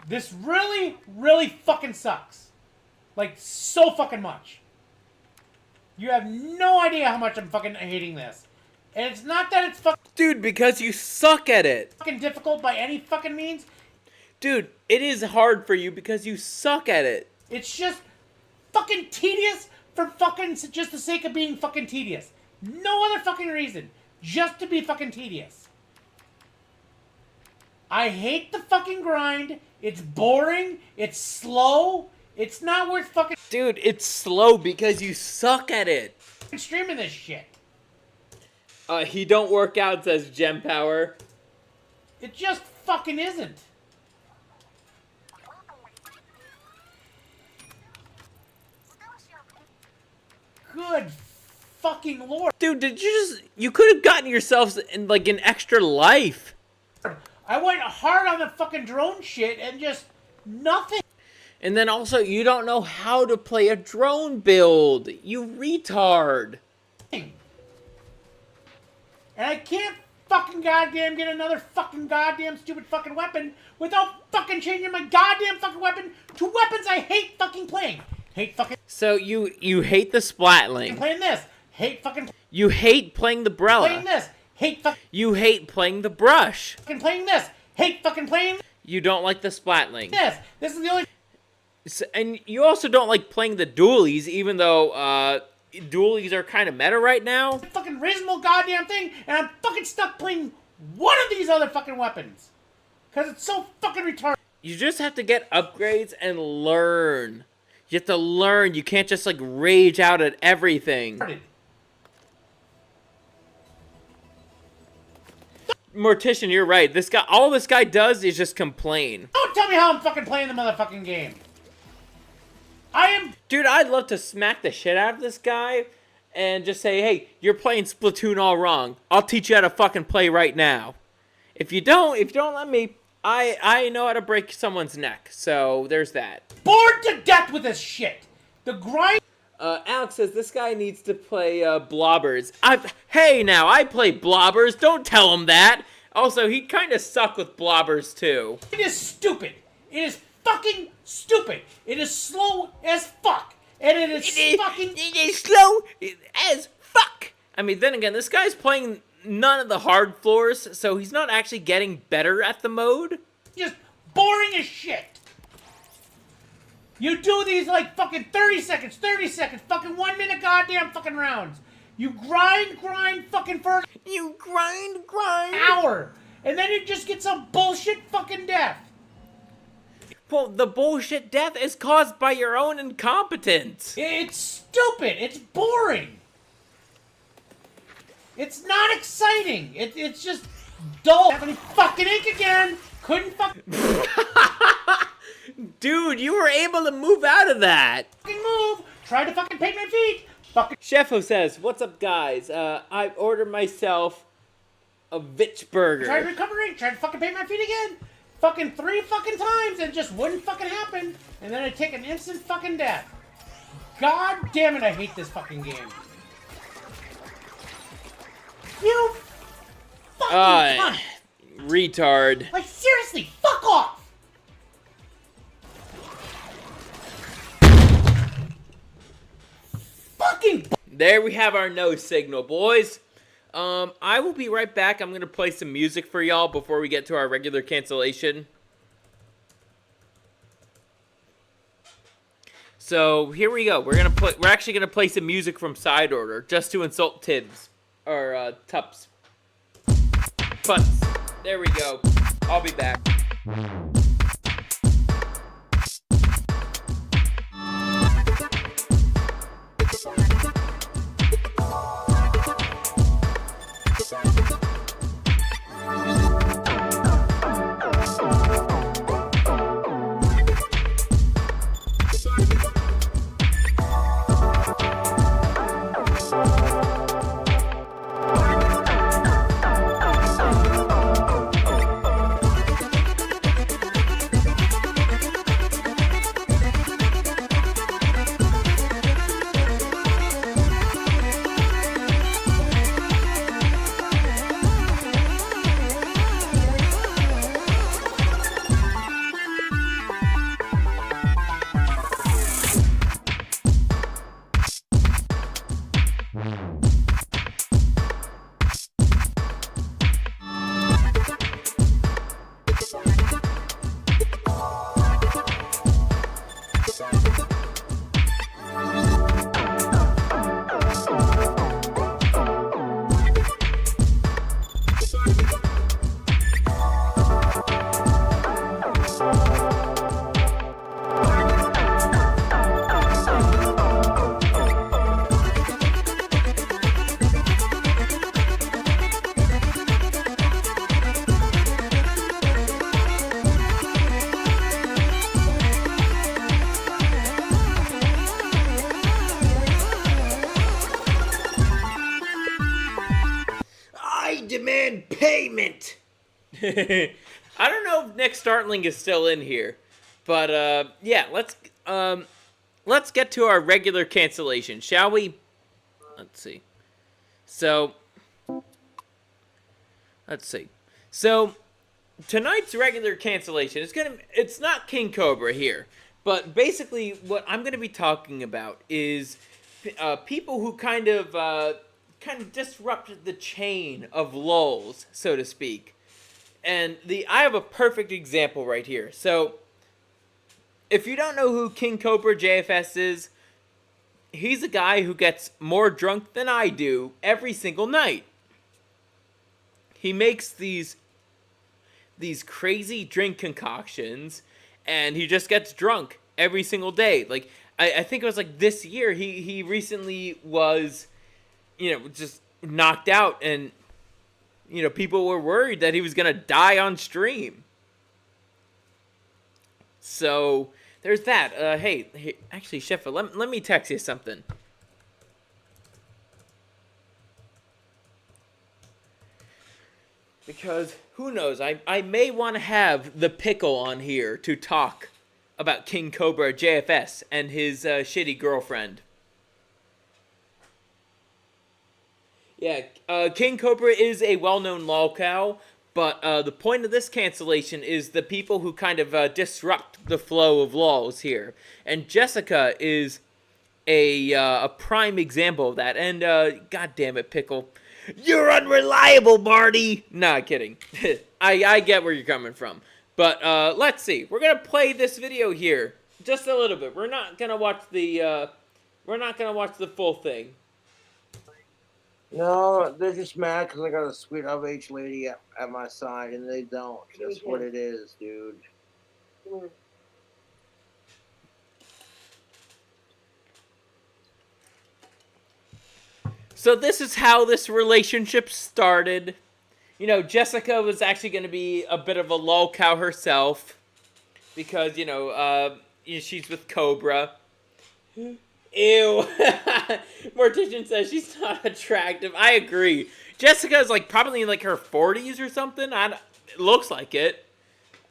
This really, really fucking sucks. Like, so fucking much. You have no idea how much I'm fucking hating this. And it's not that it's fucking... Dude, because you suck at it. Fucking difficult by any fucking means. Dude, it is hard for you because you suck at it. It's just fucking tedious for fucking just the sake of being fucking tedious. No other fucking reason. Just to be fucking tedious. I hate the fucking grind. It's boring. It's slow. It's not worth fucking... Dude, it's slow because you suck at it. I'm streaming this shit. He don't work out, says Gem Power. It just fucking isn't. Good fucking lord. Dude, you could have gotten yourselves in, like, an extra life. I went hard on the fucking drone shit and just nothing. And then also, you don't know how to play a drone build. You retard. And I can't fucking goddamn get another fucking goddamn stupid fucking weapon without fucking changing my goddamn fucking weapon to weapons I hate fucking playing. Hate fucking... So you hate the Splatling. Playing this. Hate fucking... You hate playing the Brella. Playing this. Hate fucking... You hate playing the Brush. Fucking playing this. Hate fucking playing... You don't like the Splatling. This. This is the only... So, and you also don't like playing the dualies, even though dualies are kind of meta right now. Fucking reasonable goddamn thing, and I'm fucking stuck playing one of these other fucking weapons. Because it's so fucking retarded. You just have to get upgrades and learn. You have to learn. You can't just, like, rage out at everything. Mortician, you're right. This guy, all this guy does is just complain. Don't tell me how I'm fucking playing the motherfucking game. Dude, I'd love to smack the shit out of this guy and just say, hey, you're playing Splatoon all wrong. I'll teach you how to fucking play right now. If you don't let me, I know how to break someone's neck. So there's that. Bored to death with this shit. The grind. Alex says this guy needs to play Blobbers. Hey, now I play Blobbers. Don't tell him that. Also, he kind of suck with Blobbers too. It is stupid. It is fucking stupid. It is slow as fuck. And it is slow as fuck. I mean, then again, this guy's playing none of the hard floors, so he's not actually getting better at the mode. Just boring as shit. You do these like fucking 30 seconds, fucking 1 minute goddamn fucking rounds. You grind fucking for You grind. An hour. And then you just get some bullshit fucking death. Well, the bullshit death is caused by your own incompetence. It's stupid. It's boring. It's not exciting. It's just dull. Having fucking ink again. Couldn't fucking... Dude, you were able to move out of that. Fucking move. Tried to fucking paint my feet. Fucking... Chefo says, what's up, guys? I ordered myself a Vitch burger. Tried recovering. Tried to fucking paint my feet again. Fucking 3 fucking times and it just wouldn't fucking happen. And then I take an instant fucking death. God damn it, I hate this fucking game. You fucking cunt. Retard. Like, seriously, fuck off! Fucking... There we have our no signal, boys. I will be right back. I'm going to play some music for y'all before we get to our regular cancellation. So, here we go. We're actually going to play some music from Side Order just to insult Tibbs. Or, Tups. Putts. There we go. I'll be back. Payment. I don't know if Nick Startling is still in here. But yeah, let's get to our regular cancellation, shall we? Let's see. So tonight's regular cancellation is it's not King Cobra here, but basically what I'm gonna be talking about is people who kind of disrupted the chain of lulls, so to speak. And I have a perfect example right here. So if you don't know who King Cobra JFS is, he's a guy who gets more drunk than I do every single night. He makes these crazy drink concoctions, and he just gets drunk every single day. Like, I think it was like this year, he recently was, just knocked out, and, people were worried that he was going to die on stream. So, there's that. Hey, actually, Sheffield, let me text you something. Because, who knows, I may want to have the Pickle on here to talk about King Cobra JFS and his shitty girlfriend. Yeah, King Cobra is a well-known lolcow, but the point of this cancellation is the people who kind of disrupt the flow of lulls here. And Jessica is a prime example of that. And, god damn it, Pickle. You're unreliable, Marty! Nah, kidding. I get where you're coming from. But, let's see. We're gonna play this video here. Just a little bit. We're not gonna watch the full thing. No, they're just mad because I got a sweet of-age lady at my side, and they don't. That's what it is, dude. So this is how this relationship started. Jessica was actually going to be a bit of a lolcow herself. Because, she's with Cobra. Ew. Mortician says she's not attractive. I agree. Jessica's probably in her 40s or something. It looks like it.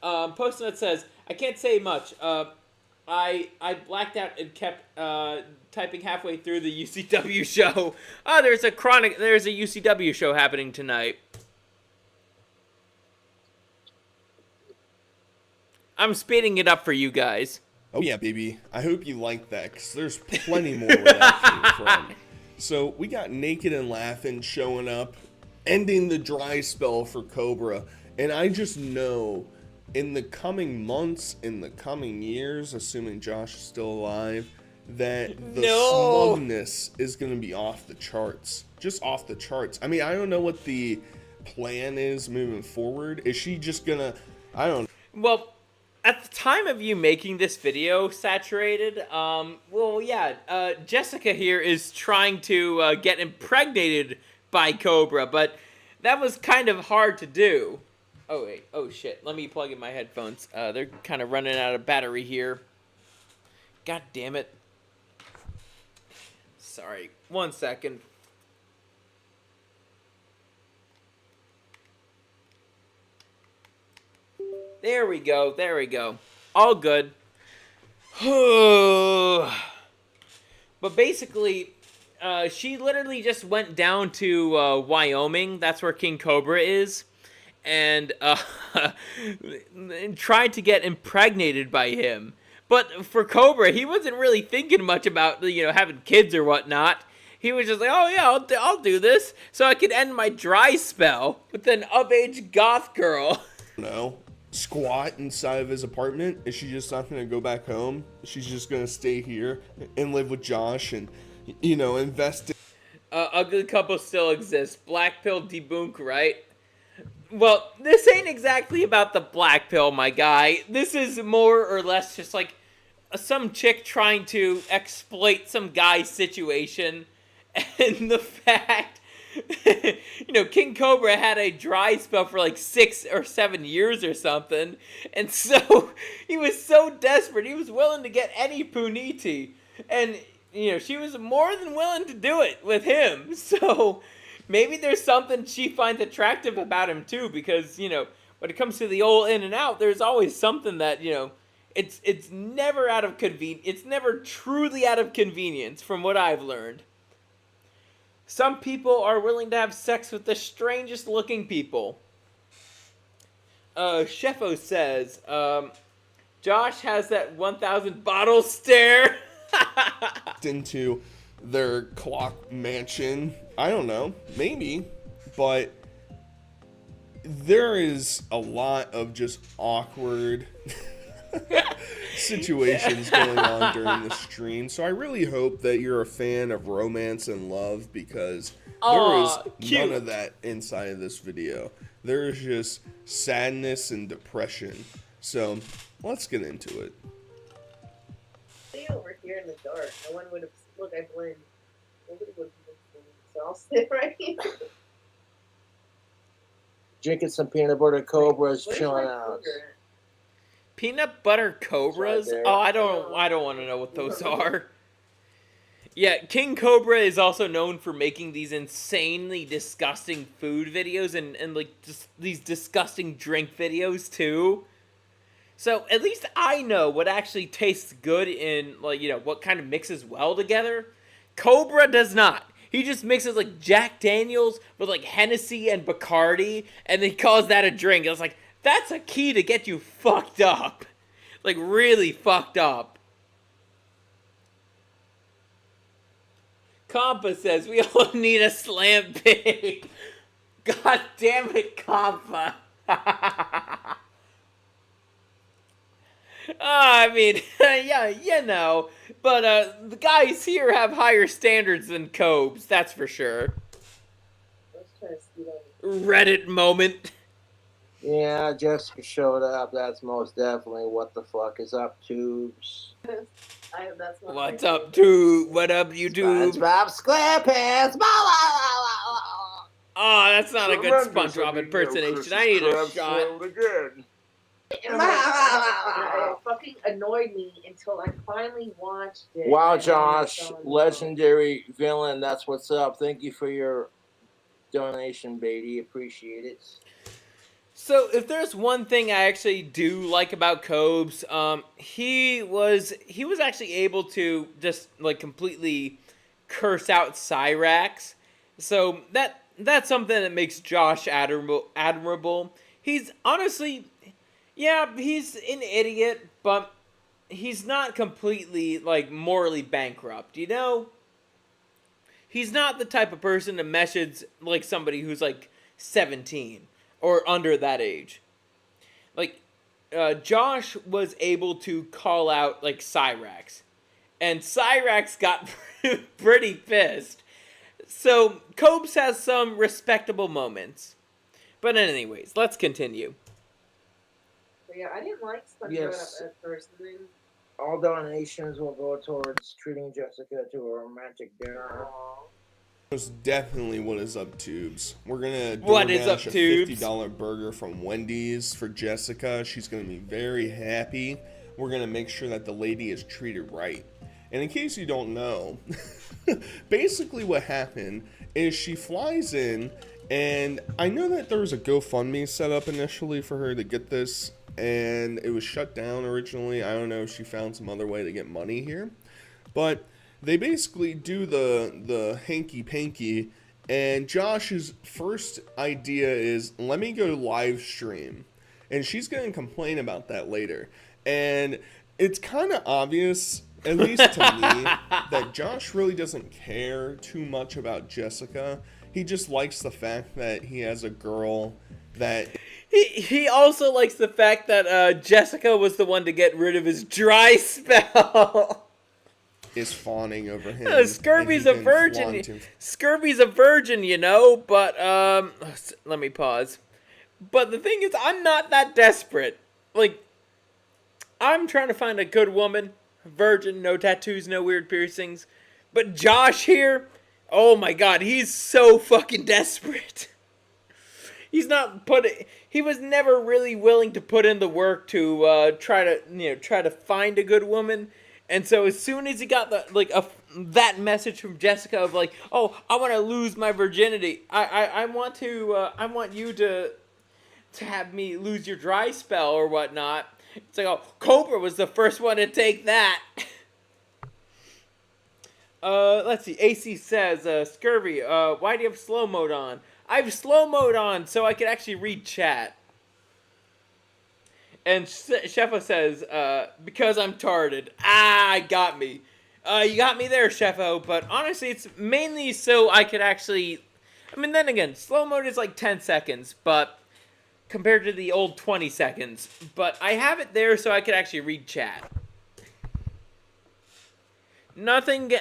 Postnut says, I can't say much. I blacked out and kept typing halfway through the UCW show. Oh, there's a UCW show happening tonight. I'm speeding it up for you guys. Oh yeah, baby. I hope you like that, because there's plenty more where that came from. So we got Naked and Laughing showing up, ending the dry spell for Cobra. And I just know, in the coming months, in the coming years, assuming Josh is still alive, that the smugness is going to be off the charts. Just off the charts. I mean, I don't know what the plan is moving forward. Is she just going to... I don't know. Well, at the time of you making this video, Saturated, Jessica here is trying to get impregnated by Cobra, but that was kind of hard to do. Oh, wait. Oh, shit. Let me plug in my headphones. They're kind of running out of battery here. God damn it. Sorry. 1 second. There we go. There we go. All good. But basically, she literally just went down to Wyoming. That's where King Cobra is. And tried to get impregnated by him. But for Cobra, he wasn't really thinking much about, having kids or whatnot. He was just like, oh yeah, I'll do this so I can end my dry spell with an of-age goth girl. No. Squat inside of his apartment? Is she just not going to go back home? She's just going to stay here and live with Josh and, invest in... Ugly couple still exists. Black pill debunk, right? Well, this ain't exactly about the black pill, my guy. This is more or less just some chick trying to exploit some guy's situation. And the fact, King Cobra had a dry spell for 6 or 7 years or something. And so he was so desperate, he was willing to get any puniti. And, she was more than willing to do it with him. So... maybe there's something she finds attractive about him, too, because, when it comes to the old in and out, there's always something that, it's never out of it's never truly out of convenience from what I've learned. Some people are willing to have sex with the strangest looking people. Sheffo says, Josh has that 1,000 bottle stare. Into their clock mansion. I don't know, maybe, but there is a lot of just awkward situations going on during the stream. So I really hope that you're a fan of romance and love, because there is none of that inside of this video. There is just sadness and depression. So let's get into it. Stay over here in the dark. No one would have. Look, I blend. Nobody would have seen me, so I'll sit right here. Drinking some peanut butter cobras, chilling out. Peanut butter cobras? Right, oh, I don't want to know what those are. Yeah, King Cobra is also known for making these insanely disgusting food videos and like just these disgusting drink videos too. So at least I know what actually tastes good in, like, you know, what kind of mixes well together. Cobra does not. He just mixes like Jack Daniels with like Hennessy and Bacardi, and then he calls that a drink. I was like, that's a key to get you fucked up. Like, really fucked up. Compa says, we all need a slam pig. God damn it, Compa. I mean, yeah, you know. But the guys here have higher standards than Cobes, that's for sure. Reddit moment. Yeah, Jessica showed up. That's most definitely what the fuck is up, tubes. What's up, tube? What up, YouTube? SpongeBob SquarePants. Oh, that's not a good SpongeBob impersonation. I need a shot. It fucking annoyed me until I finally watched it. Wow, Josh, legendary villain. That's what's up. Thank you for your donation, Beatty. Appreciate it. So, if there's one thing I actually do like about Cobes, he was actually able to just like completely curse out Cyraxx. So that's something that makes Josh admirable. He's honestly, yeah, he's an idiot, but he's not completely like morally bankrupt, you know? He's not the type of person to message like somebody who's like 17. Or under that age. Like, Josh was able to call out, like, Cyraxx. And Cyraxx got pretty pissed. So, Cobes has some respectable moments. But anyways, let's continue. Yeah, I didn't like SpongeBob Yes. at first. And then All donations will go towards treating Jessica to a romantic dinner. Most definitely what is up, tubes. We're gonna What is up, DoorDash a tubes? $50 burger from Wendy's for Jessica. She's gonna be very happy. We're gonna make sure that the lady is treated right. And in case you don't know, basically what happened is she flies in, and I know that there was a GoFundMe set up initially for her to get this, and it was shut down originally. I don't know if she found some other way to get money here, but they basically do the hanky-panky, and Josh's first idea is, let me go live stream. And she's going to complain about that later. And it's kind of obvious, at least to me, that Josh really doesn't care too much about Jessica. He just likes the fact that he has a girl that... He also likes the fact that Jessica was the one to get rid of his dry spell. Is fawning over him. Scurvy's a virgin. Scurvy's a virgin, you know, but, let me pause. But the thing is, I'm not that desperate. Like, I'm trying to find a good woman, virgin, no tattoos, no weird piercings. But Josh here, oh my god, he's so fucking desperate. He was never really willing to put in the work to, try to find a good woman. And so as soon as he got that message from Jessica of like, oh, I want to lose my virginity. I want you to have me lose your dry spell or whatnot. It's like, oh, Cobra was the first one to take that. Let's see. AC says, Scurvy, why do you have slow mode on? I have slow mode on so I can actually read chat. And Sheffa says, because I'm tarded. Ah, got me. You got me there, Sheffo, but honestly, it's mainly so I could actually... I mean, then again, slow mode is like 10 seconds, but compared to the old 20 seconds. But I have it there so I could actually read chat. Nothing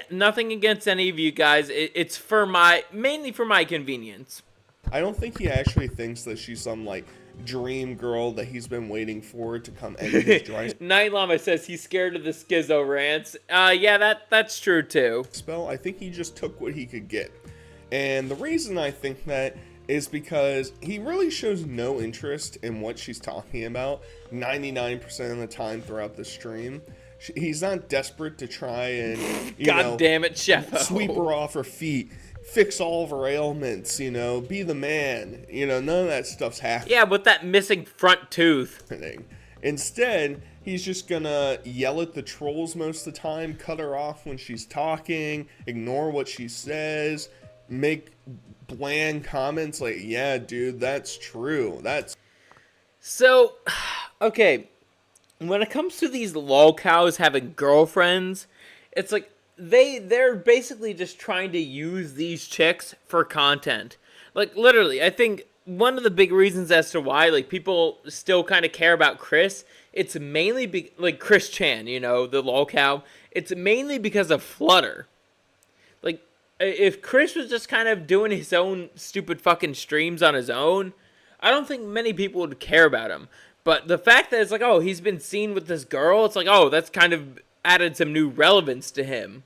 against any of you guys. It's for mainly for my convenience. I don't think he actually thinks that she's some, like, dream girl that he's been waiting for to come end his dry Night Llama says he's scared of the schizo rants. Yeah, that's true too. spell. I think he just took what he could get. And the reason I think that is because he really shows no interest in what she's talking about 99% of the time throughout the stream. He's not desperate to try and, God damn it, Sheffo. sweep her off her feet, fix all of her ailments, be the man. None of that stuff's happening. Yeah, with that missing front tooth. Instead, he's just gonna yell at the trolls most of the time, cut her off when she's talking, ignore what she says, make bland comments like, yeah, dude, that's true. So, okay, when it comes to these lolcows having girlfriends, it's like they're basically just trying to use these chicks for content. Like, literally, I think one of the big reasons as to why, like, people still kind of care about Chris, it's mainly, like, Chris Chan, the lolcow, it's mainly because of Flutter. Like, if Chris was just kind of doing his own stupid fucking streams on his own, I don't think many people would care about him. But the fact that it's like, oh, he's been seen with this girl, it's like, oh, that's kind of added some new relevance to him.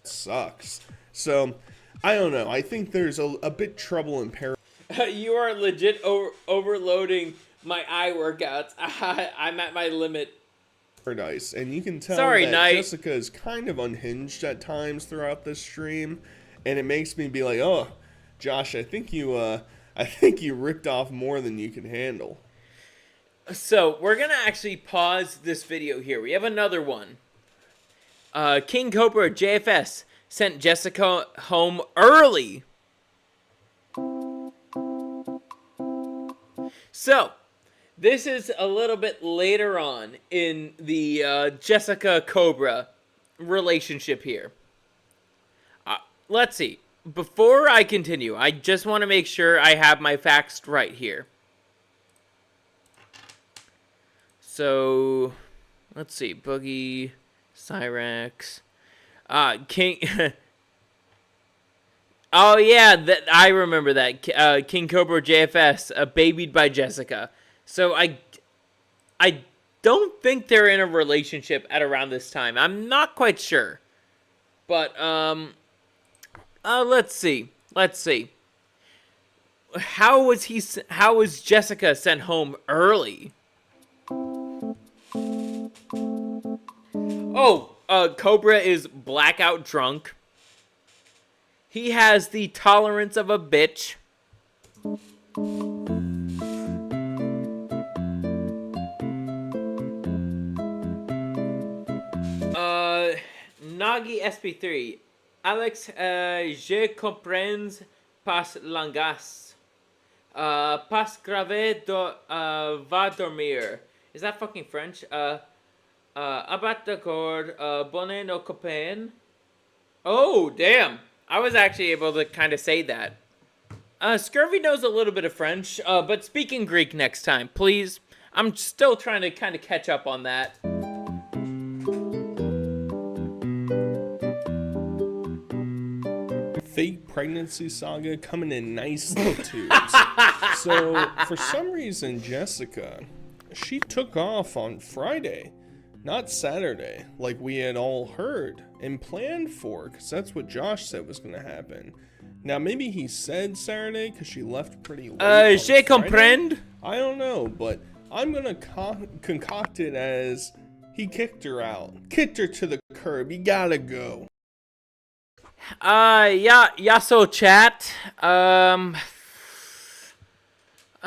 Sucks. So, I don't know. I think there's a bit trouble in paradise. You are legit overloading my eye workouts. I'm at my limit. And you can tell Sorry, that Knight. Jessica is kind of unhinged at times throughout this stream. And it makes me be like, oh, Josh, I think you ripped off more than you can handle. So, we're going to actually pause this video here. We have another one. King Cobra JFS sent Jessica home early. So, this is a little bit later on in the Jessica Cobra relationship here. Let's see. Before I continue, I just want to make sure I have my facts right here. So, let's see. Boogie, Cyraxx, King... Oh yeah, I remember that. King Cobra JFS, babied by Jessica. So I don't think they're in a relationship at around this time. I'm not quite sure. But let's see. How was Jessica sent home early? Oh, Cobra is blackout drunk. He has the tolerance of a bitch. Nagi SP3. Alex, je comprends pas langas. Pas grave va dormir. Is that fucking French? Abat d'accord, bonne no copain. Oh, damn. I was actually able to kind of say that. Scurvy knows a little bit of French, but speaking Greek next time, please. I'm still trying to kind of catch up on that. Fake pregnancy saga coming in nice little tubes. So, for some reason, Jessica, she took off on Friday, not Saturday, like we had all heard and planned for, because that's what Josh said was going to happen. Now, maybe he said Saturday because she left pretty late. Je comprends? I don't know, but I'm going to concoct it as he kicked her out. Kicked her to the curb. You gotta go. Yeah, so chat.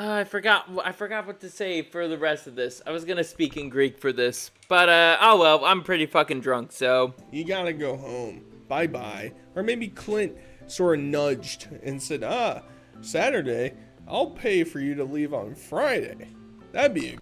I forgot what to say for the rest of this. I was gonna speak in Greek for this, but oh well. I'm pretty fucking drunk, so You gotta go home. Bye-bye. Or maybe Clint sort of nudged and said, Saturday, I'll pay for you to leave on Friday. That'd be a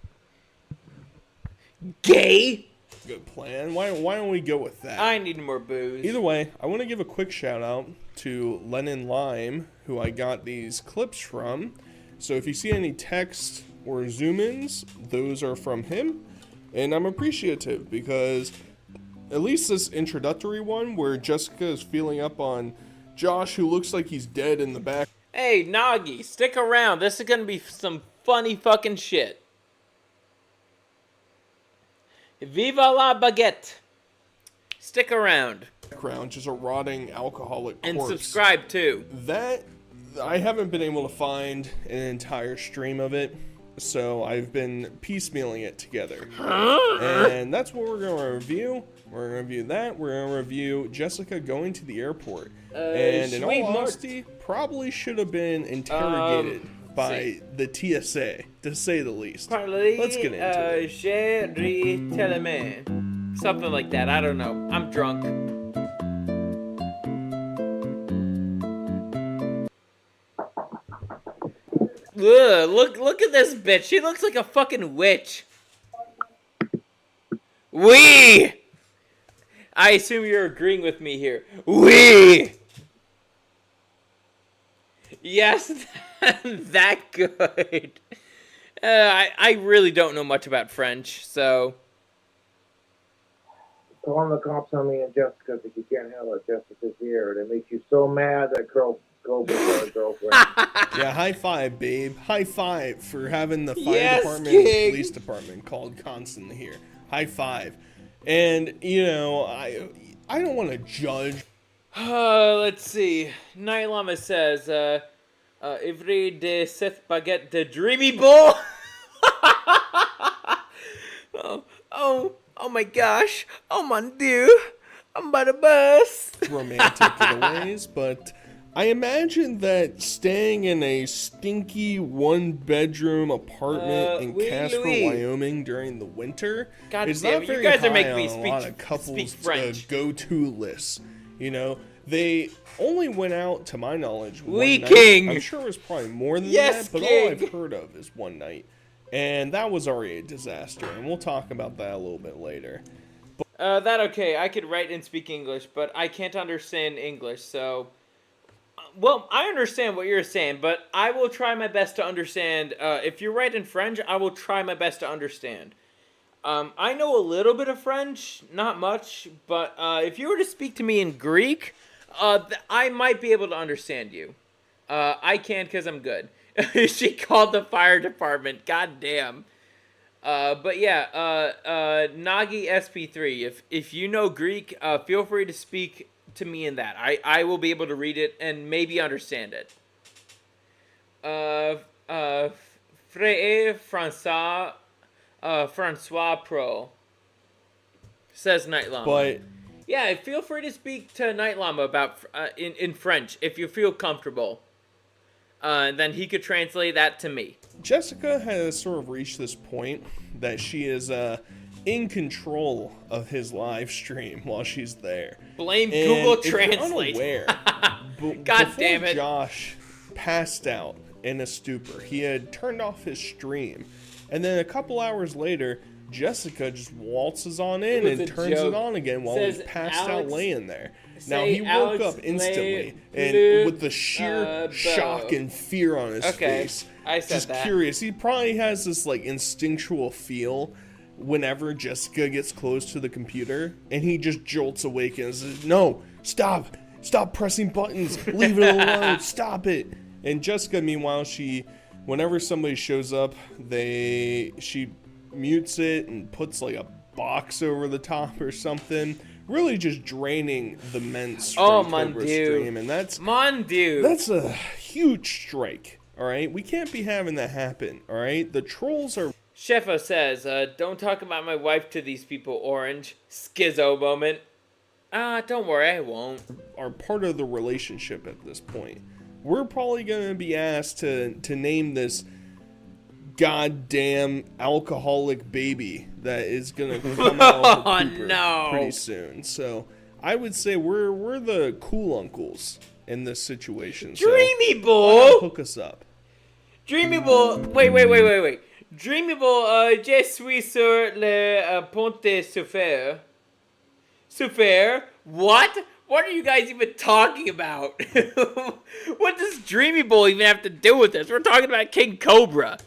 gay good plan. Why don't we go with that? I need more booze. Either way, I want to give a quick shout out to Lennon Lime, who I got these clips from. So if you see any text or zoom-ins, those are from him. And I'm appreciative because at least this introductory one where Jessica is feeling up on Josh, who looks like he's dead in the back. Hey, Nagi, stick around. This is gonna be some funny fucking shit. Viva la baguette. Stick around. Background, just a rotting alcoholic corpse. And subscribe too. That, I haven't been able to find an entire stream of it, so I've been piecemealing it together. And that's what we're going to review. We're going to review that. We're going to review Jessica going to the airport. And in all honesty, probably should have been interrogated by the TSA, to say the least. Let's get into it. Something like that. I don't know. I'm drunk. Ugh, look at this bitch. She looks like a fucking witch. I assume you're agreeing with me here. Yes, that good. I really don't know much about French, so. Calling the cops on me and Jessica because you can't handle it. Jessica's here. And it makes you so mad that go with her girlfriend. Yeah, high five, babe. High five for having the fire department King. and police department called constantly here. High five. And, you know, I don't want to judge. Let's see. Night Llama says, Ivry de Seth Baguette de Dreamy Bull. Oh my gosh. Oh mon dieu. I'm by the bus. Romantic in ways, but I imagine that staying in a stinky one-bedroom apartment in Casper, Wyoming during the winter is not very high on a lot of couples' go-to lists. You know, they only went out, to my knowledge, one night. I'm sure it was probably more than that, but all I've heard of is one night. And that was already a disaster, and we'll talk about that a little bit later. That okay. I could write and speak English, but I can't understand English, so. Well, I understand what you're saying, but I will try my best to understand. If you write in French, I will try my best to understand. I know a little bit of French, not much, but if you were to speak to me in Greek, I might be able to understand you. I can because I'm good. She called the fire department. God damn. But yeah, Nagi SP3. If you know Greek, feel free to speak to me in that. I will be able to read it and maybe understand it. Frère Francois Pro says Night Llama. But yeah, feel free to speak to Night Llama about in French if you feel comfortable. Then he could translate that to me. Jessica has sort of reached this point that she is in control of his live stream while she's there. Blame Google Translate. God damn it. Josh passed out in a stupor. He had turned off his stream. And then a couple hours later, Jessica just waltzes on in and turns it on again while he's passed out laying there. Now, he woke up instantly, and with the sheer shock and fear on his face, I said just curious. He probably has this, like, instinctual feel whenever Jessica gets close to the computer, and he just jolts awake and says, no, stop pressing buttons, leave it alone, stop it. And Jessica, meanwhile, whenever somebody shows up, she mutes it and puts, like, a box over the top or something. Really just draining the mints from Cobra's stream, and that's a huge strike. All right, we can't be having that happen. All right, the trolls are. Shefo says, "Don't talk about my wife to these people." Orange schizo moment. Don't worry, I won't. Are part of the relationship at this point. We're probably gonna be asked to name this goddamn alcoholic baby that is gonna come out of her pooper no. pretty soon. So I would say we're the cool uncles in this situation. Dreamy so Bull, hook us up. Dreamy Bull, wait. Dreamy Bull, je suis sur le pont de Souffert. Souffert? What? What are you guys even talking about? What does Dreamy Bull even have to do with this? We're talking about King Cobra.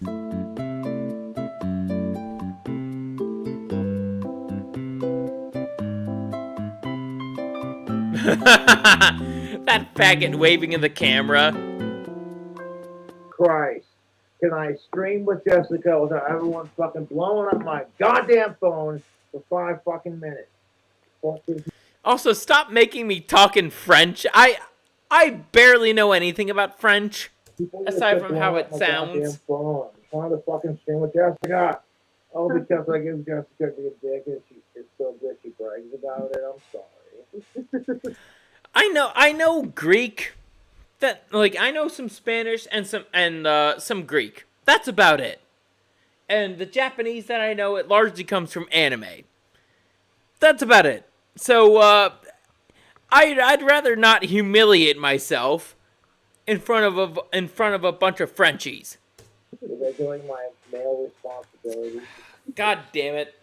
That faggot waving in the camera. Christ. Can I stream with Jessica without everyone fucking blowing up my goddamn phone for 5 fucking minutes? Also, stop making me talk in French. I barely know anything about French, aside from how it sounds. I'm trying to fucking stream with Jessica. Oh, because I give Jessica the dick and it's so good she brags about it. I'm sorry. I know Greek. I know some Spanish and some Greek. That's about it. And the Japanese that I know, it largely comes from anime. That's about it. So I'd rather not humiliate myself in front of a bunch of Frenchies. They're doing my male responsibility. God damn it.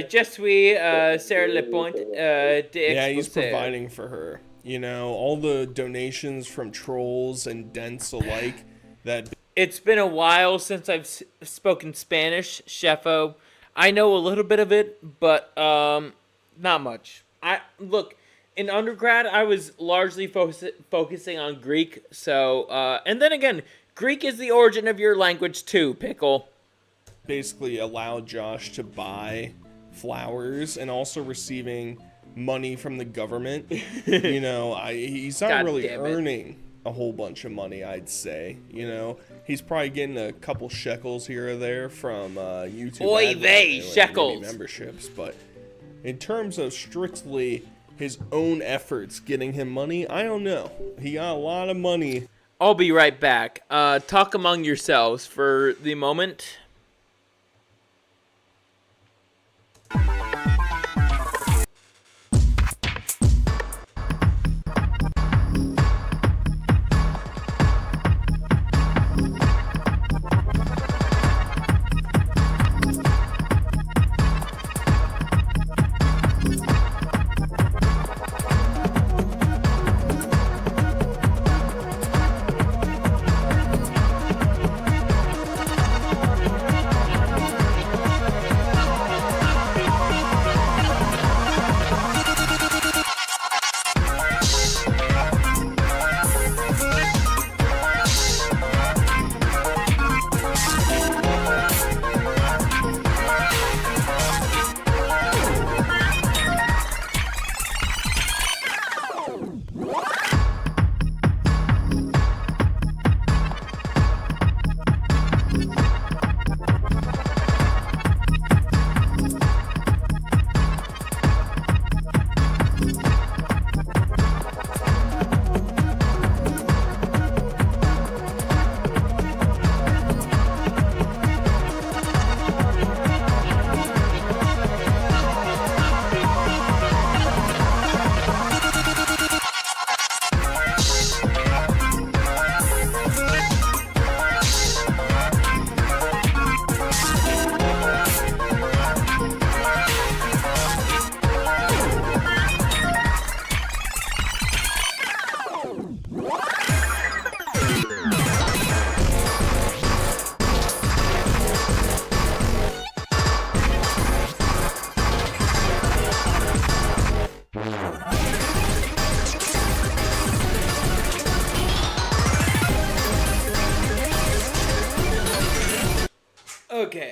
Je suis sur le point d'expulser. Yeah, he's providing for her. You know, all the donations from trolls and dents alike. It's been a while since I've spoken Spanish, Chefo. I know a little bit of it, but not much. Look, in undergrad, I was largely focusing on Greek. So, and then again, Greek is the origin of your language too, Pickle. Basically allowed Josh to buy flowers and also receiving money from the government. You know, he's not really earning a whole bunch of money, I'd say. You know, he's probably getting a couple shekels here or there from YouTube. Oy vey, shekels. Memberships, but in terms of strictly his own efforts getting him money, I don't know. He got a lot of money. I'll be right back. Talk among yourselves for the moment.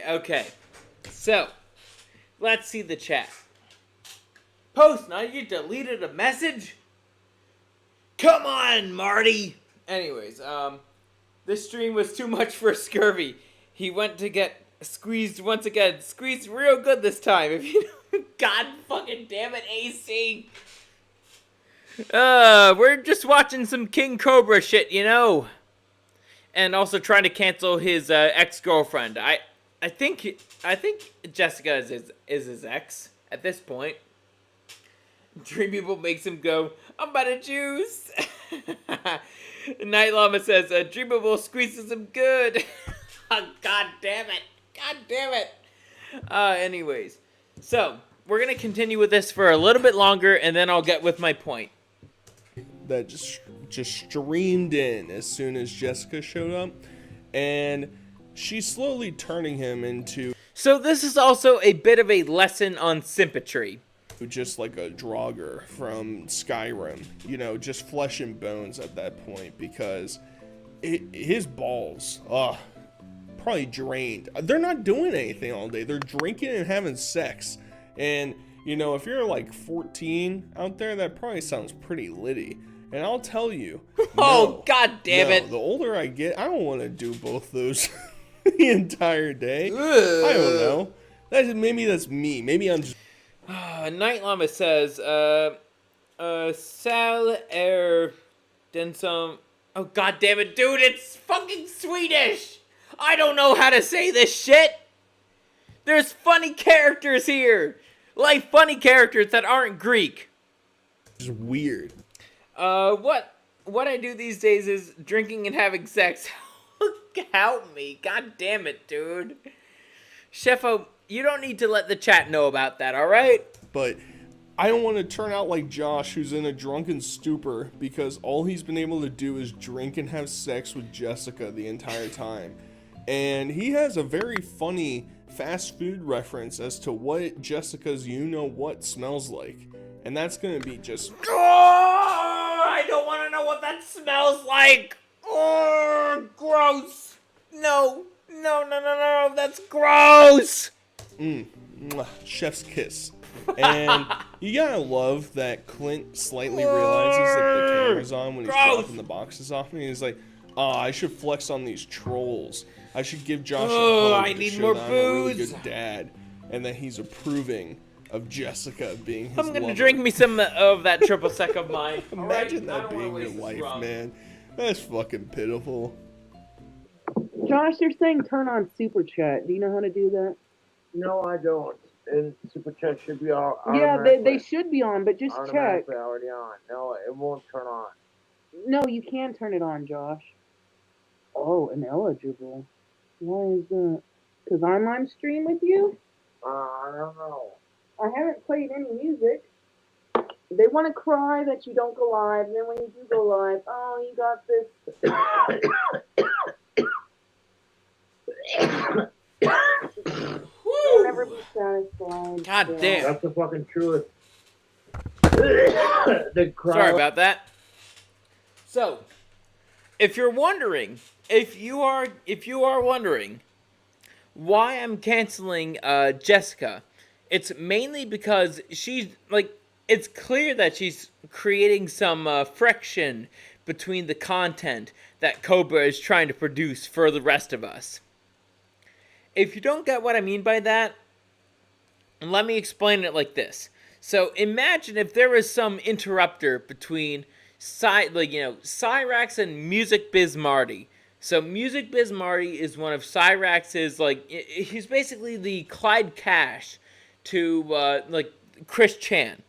Okay. So, let's see the chat. Post, now you deleted a message? Come on, Marty! Anyways, this stream was too much for Scurvy. He went to get squeezed once again. Squeezed real good this time. If you God fucking damn it, AC! We're just watching some King Cobra shit, you know? and also trying to cancel his ex-girlfriend. I think Jessica is his ex at this point. Dream People makes him go, I'm about to juice. Night Llama says, Dream People squeezes him good. Oh, God damn it. God damn it. Anyways, so we're going to continue with this for a little bit longer, and then I'll get with my point. That just streamed in as soon as Jessica showed up, and she's slowly turning him into... So this is also a bit of a lesson on symmetry. Just like a Draugr from Skyrim, you know, just flesh and bones at that point, because his balls, probably drained. They're not doing anything all day. They're drinking and having sex. And, you know, if you're like 14 out there, that probably sounds pretty litty. And I'll tell you. Oh, God damn it. The older I get, I don't want to do both those the entire day. I don't know. Maybe that's me. Maybe I'm just... Night Llama says, Sal den some... Oh, God damn it, dude, it's fucking Swedish! I don't know how to say this shit! There's funny characters here! Like, funny characters that aren't Greek. It's weird. What I do these days is drinking and having sex. Help me, God damn it, dude. Sheffo, you don't need to let the chat know about that, alright? But I don't want to turn out like Josh, who's in a drunken stupor because all he's been able to do is drink and have sex with Jessica the entire time. And he has a very funny fast food reference as to what Jessica's you-know-what smells like. And that's going to be just... Oh, I don't want to know what that smells like! Oh, gross! No, that's gross! Chef's kiss. And you gotta love that Clint slightly realizes that the camera's on when he's dropping the boxes off, and he's like, I should flex on these trolls. I should give Josh a hug to show that I'm a really good dad, and that he's approving of Jessica being his I'm gonna lover. drink me some of that triple sec of mine. Imagine that being your life, man. That's fucking pitiful. Josh, they're saying turn on super chat. Do you know how to do that? No, I don't. And super chat should be all. Yeah, they should be on, but just check. Automatically already on. No, it won't turn on. No, you can turn it on, Josh. Oh, ineligible. Why is that? Because I'm on stream with you? I don't know. I haven't played any music. They want to cry that you don't go live, and then when you do go live, oh, you got this. You'll never be satisfied. God damn. That's the fucking truth. Sorry about that. So, if you're wondering, if you are wondering why I'm canceling Jessica, it's mainly because she's like, it's clear that she's creating some friction between the content that Cobra is trying to produce for the rest of us. If you don't get what I mean by that, let me explain it like this. So imagine if there was some interrupter between Cyraxx and Music Biz Marty. So Music Biz Marty is one of Cyraxx's, he's basically the Clyde Cash to Chris Chan.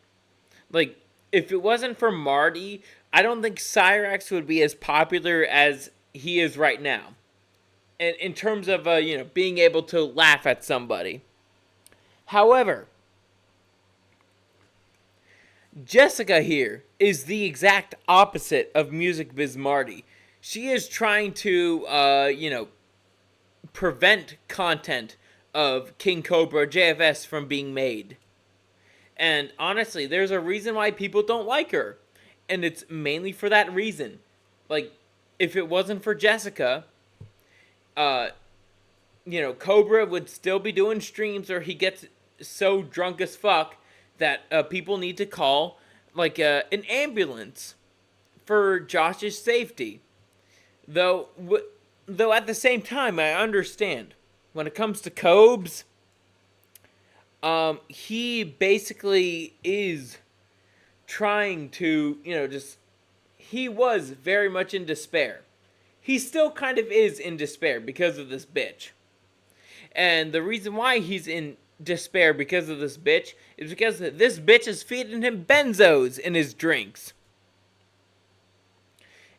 Like, if it wasn't for Marty, I don't think Cyraxx would be as popular as he is right now. And in terms of, being able to laugh at somebody. However, Jessica here is the exact opposite of Music Biz Marty. She is trying to, prevent content of King Cobra JFS from being made. And honestly, there's a reason why people don't like her. And it's mainly for that reason. Like, if it wasn't for Jessica, Cobra would still be doing streams, or he gets so drunk as fuck that people need to call, an ambulance for Josh's safety. Though at the same time, I understand. When it comes to Cobes, he basically is trying to, he was very much in despair. he still kind of is in despair because of this bitch. And the reason why he's in despair because of this bitch is because this bitch is feeding him benzos in his drinks.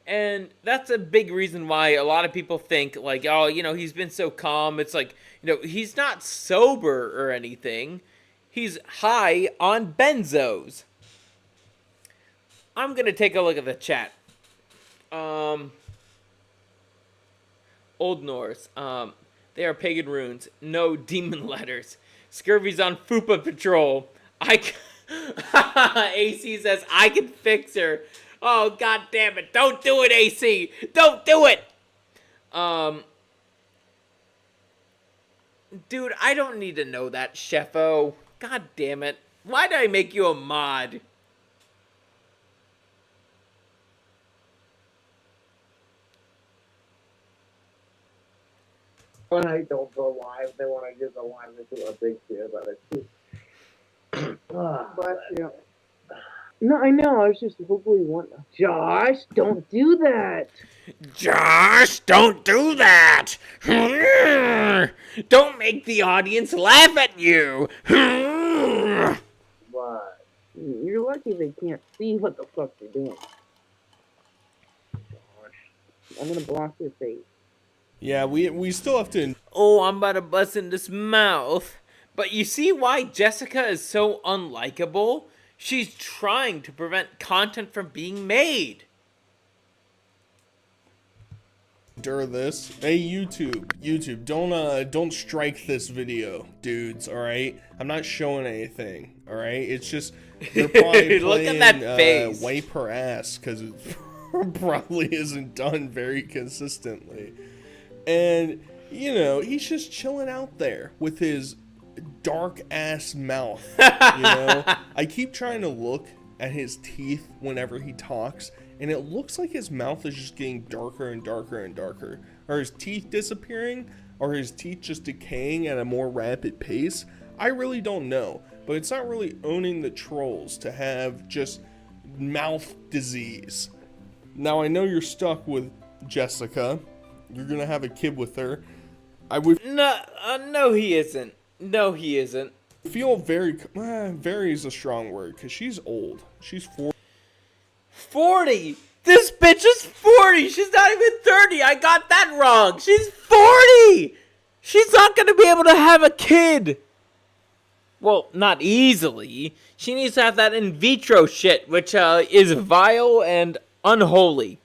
And that's a big reason why a lot of people think, like, oh, you know, he's been so calm. It's like, you know, he's not sober or anything. He's high on benzos. I'm going to take a look at the chat. Old Norse. They are pagan runes. No demon letters. Scurvy's on Fupa patrol. AC says, I can fix her. Oh, god damn it. Don't do it, AC. Don't do it. Dude, I don't need to know that, Sheffo. God damn it. Why did I make you a mod? When I don't go live, they want to do the live into a big deal about it too. But yeah. No, I know. I was just hopefully one. Josh, don't do that. Josh, don't do that. Don't make the audience laugh at you. What? You're lucky they can't see what the fuck you're doing. Josh, I'm gonna block your face. Yeah, we still have to. Oh, I'm about to bust in this mouth. But you see why Jessica is so unlikable? She's trying to prevent content from being made. Endure this. Hey, YouTube, don't strike this video, dudes. All right, I'm not showing anything. All right, it's just they're probably Look playing, at that face. Wipe her ass because it probably isn't done very consistently. And you know, he's just chilling out there with his dark ass mouth. You know, I keep trying to look at his teeth whenever he talks, and it looks like his mouth is just getting darker and darker and darker. Are his teeth disappearing? Are his teeth just decaying at a more rapid pace? I really don't know, but it's not really owning the trolls to have just mouth disease. Now I know you're stuck with Jessica. You're gonna have a kid with her. I would no, he isn't. No, he isn't. Feel very is a strong word because she's old. She's 40. 40. This bitch is 40. She's not even 30. I got that wrong. She's 40. She's not gonna be able to have a kid. Well, not easily. She needs to have that in vitro shit, which is vile and unholy.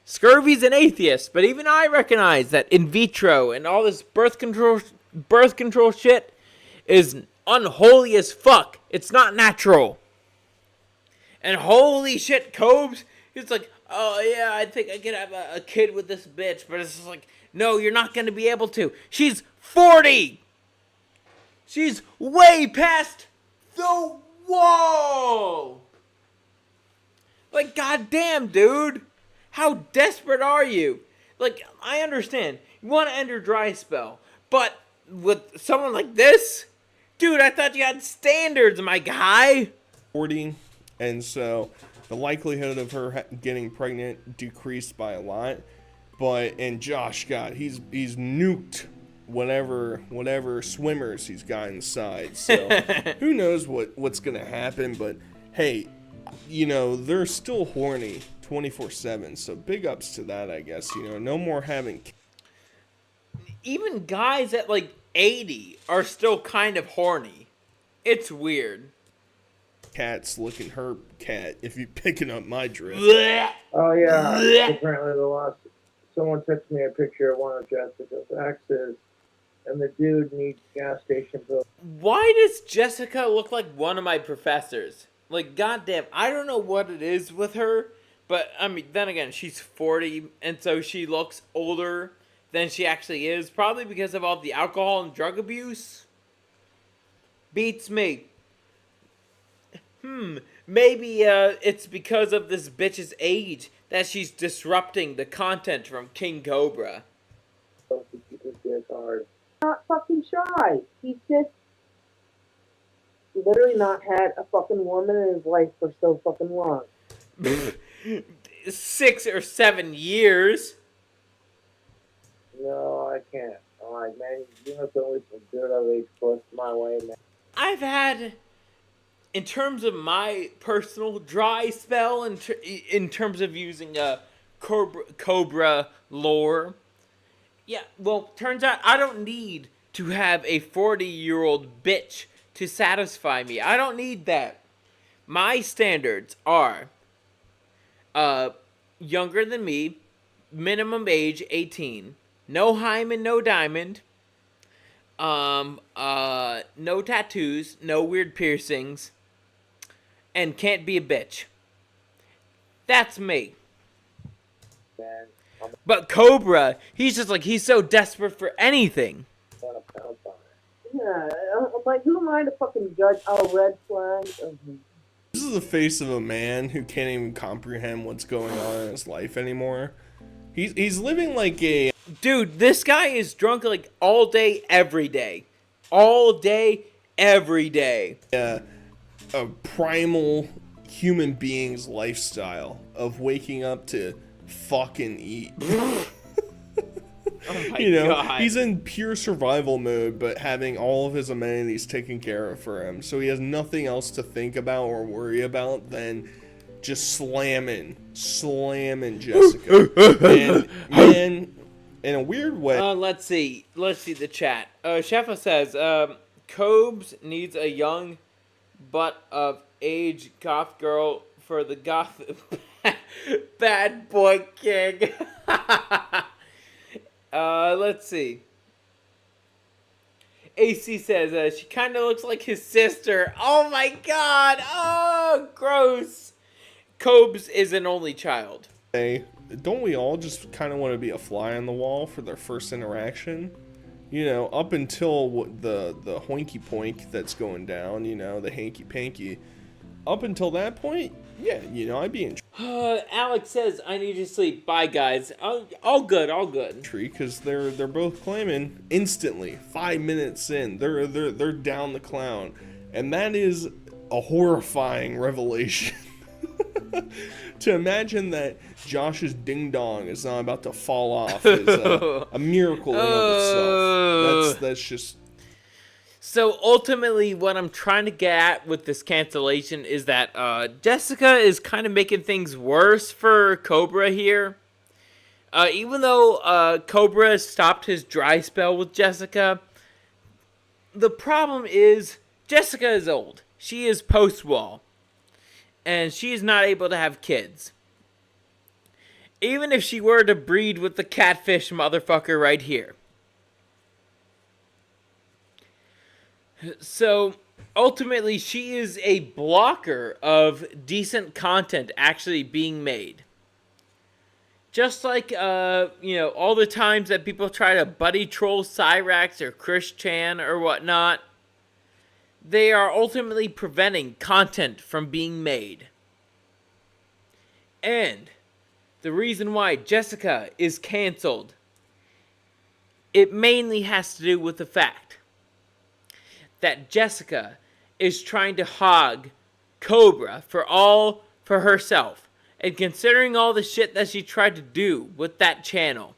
Scurvy's an atheist, but even I recognize that in vitro and all this birth control shit is unholy as fuck. It's not natural. And holy shit, Cobes, he's like, oh yeah, I think I could have a kid with this bitch, but it's just like, no, you're not gonna be able to. She's 40. She's way past the wall. Like, goddamn, dude. How desperate are you? Like, I understand. You want to end your dry spell. But with someone like this? Dude, I thought you had standards, my guy. 40. And so the likelihood of her getting pregnant decreased by a lot. And Josh, God, he's nuked whatever swimmers he's got inside. So who knows what's going to happen. But, hey, you know, they're still horny 24/7, so big ups to that, I guess. You know, no more having. Even guys at like 80 are still kind of horny. It's weird. Cat's licking her cat. If you're picking up my drift. Oh yeah. Apparently someone texted me a picture of one of Jessica's exes, and the dude needs gas station bill. Why does Jessica look like one of my professors? Like, goddamn, I don't know what it is with her. But, I mean, then again, she's 40, and so she looks older than she actually is. Probably because of all the alcohol and drug abuse. Beats me. Maybe it's because of this bitch's age that she's disrupting the content from King Cobra. Not fucking shy. He's just literally not had a fucking woman in his life for so fucking long. 6 or 7 years. No, I can't. I'm like, man, you must always do it at least push my way, man. I've had, in terms of my personal dry spell, in terms of using Cobra lore, yeah, well, turns out I don't need to have a 40-year-old bitch to satisfy me. I don't need that. My standards are younger than me, minimum age 18, no hymen, no diamond, no tattoos, no weird piercings, and can't be a bitch. That's me. Man, But Cobra, he's just like, he's so desperate for anything. Yeah, I'm like, who am I to fucking judge our red flags of me? This is the face of a man who can't even comprehend what's going on in his life anymore. He's living like a... Dude, this guy is drunk like all day, every day. All day, every day. A primal human being's lifestyle of waking up to fucking eat. Oh my you know, God. He's in pure survival mode, but having all of his amenities taken care of for him. So he has nothing else to think about or worry about than just slamming Jessica. And, man, in a weird way... Let's see the chat. Shefa says, Cobes needs a young butt of age goth girl for the goth bad boy king. Let's see. AC says, she kind of looks like his sister. Oh my God. Oh, gross. Cobes is an only child. Hey, don't we all just kind of want to be a fly on the wall for their first interaction? You know, up until the hoinky poink that's going down, you know, the hanky panky. Up until that point, yeah, you know, I'd be in. Alex says, I need to sleep. Bye, guys. All good. Because they're both claiming instantly, 5 minutes in, they're down the clown, and that is a horrifying revelation. To imagine that Josh's ding dong is not about to fall off is a miracle in of itself. That's just. So ultimately, what I'm trying to get at with this cancellation is that Jessica is kind of making things worse for Cobra here. Even though Cobra stopped his dry spell with Jessica, the problem is Jessica is old. She is post-wall. And she is not able to have kids. Even if she were to breed with the catfish motherfucker right here. So, ultimately, she is a blocker of decent content actually being made. Just like, you know, all the times that people try to buddy troll Cyraxx or Chris Chan or whatnot, they are ultimately preventing content from being made. And the reason why Jessica is canceled, it mainly has to do with the fact that Jessica is trying to hog Cobra for herself. And considering all the shit that she tried to do with that channel,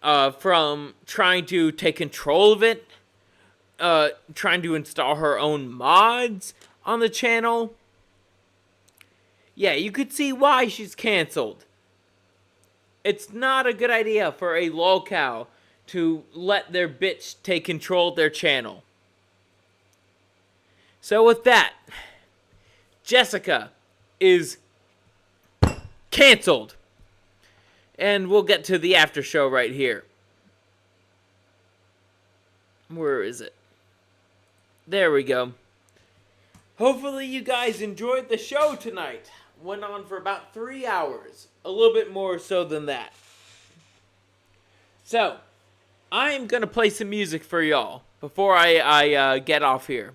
from trying to take control of it, trying to install her own mods on the channel. Yeah, you could see why she's canceled. It's not a good idea for a lolcow to let their bitch take control of their channel. So with that, Jessica is canceled. And we'll get to the after show right here. Where is it? There we go. Hopefully you guys enjoyed the show tonight. Went on for about 3 hours. A little bit more so than that. So, I'm going to play some music for y'all before I get off here.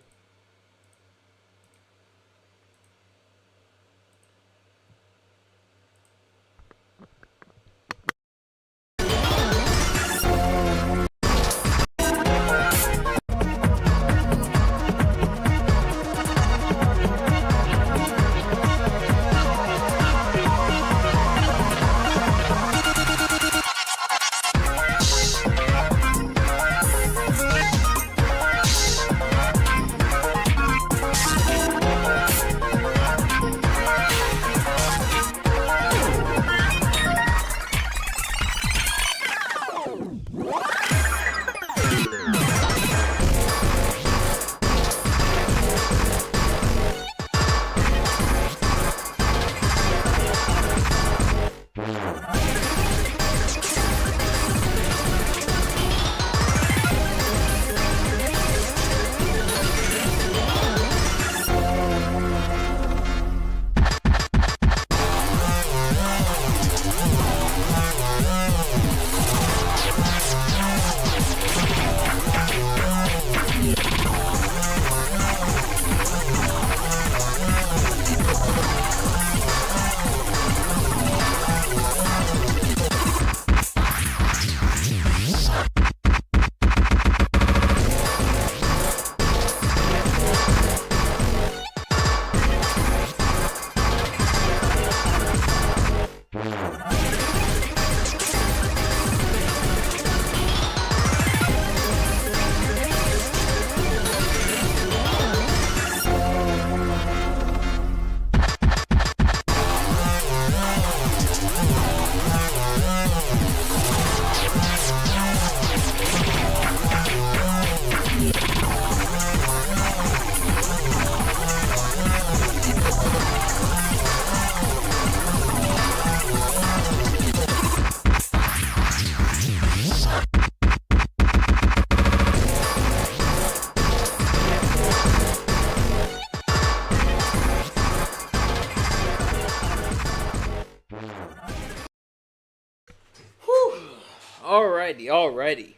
Alrighty.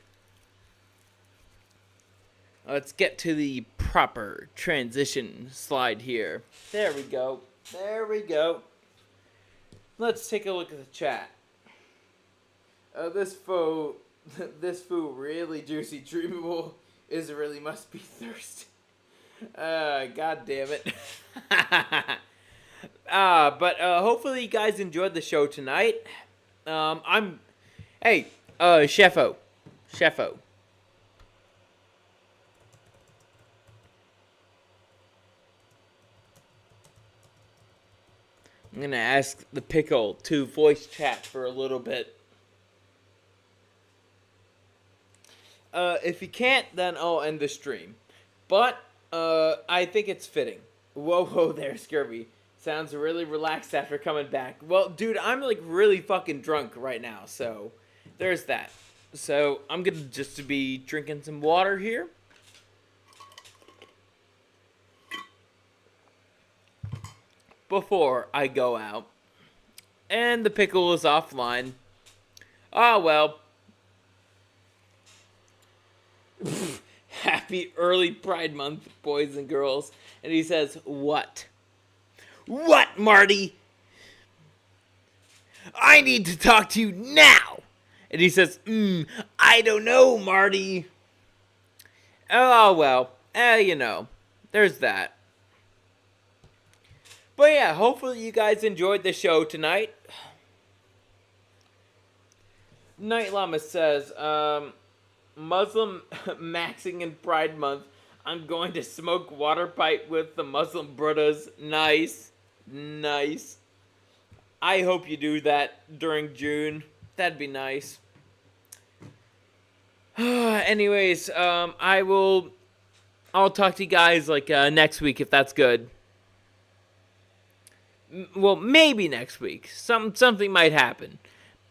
Let's get to the proper transition slide here. There we go. Let's take a look at the chat. This food really juicy dreamable is really must be thirsty. God damn it. But hopefully you guys enjoyed the show tonight. Hey, Chefo. I'm gonna ask the pickle to voice chat for a little bit. If you can't, then I'll end the stream. But I think it's fitting. Whoa there, Scurvy. Sounds really relaxed after coming back. Well, dude, I'm like really fucking drunk right now, so there's that. So I'm gonna just be drinking some water here. Before I go out. And the pickle is offline. Ah, well. Happy early Pride Month, boys and girls. And he says, what? What, Marty? I need to talk to you now. And he says, I don't know, Marty. Oh, well. You know. There's that. But yeah, hopefully you guys enjoyed the show tonight. Night Llama says, Muslim maxing in Pride Month. I'm going to smoke water pipe with the Muslim brothers. Nice. I hope you do that during June. That'd be nice. Anyways, I'll talk to you guys like next week if that's good. Well, maybe next week. Something might happen.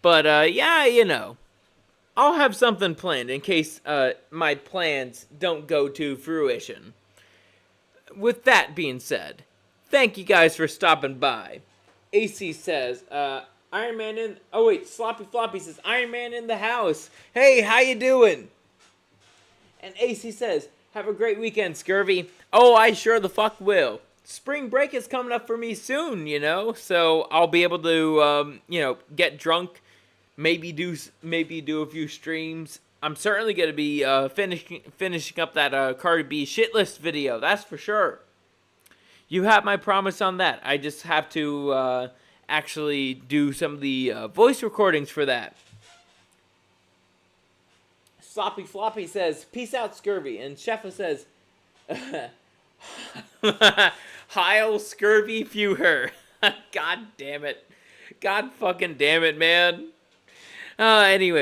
But, yeah, you know. I'll have something planned in case my plans don't go to fruition. With that being said, thank you guys for stopping by. AC says, Iron Man in... Oh, wait, Sloppy Floppy says, Iron Man in the house. Hey, how you doing? And AC says, have a great weekend, Scurvy. Oh, I sure the fuck will. Spring break is coming up for me soon, you know, so I'll be able to, you know, get drunk, maybe do a few streams. I'm certainly going to be finishing up that Cardi B shit list video, that's for sure. You have my promise on that. I just have to actually do some of the voice recordings for that. Sloppy Floppy says, peace out, Scurvy, and Sheffa says, Heil Scurvy Fuhrer. God damn it. God fucking damn it, man. Anyway.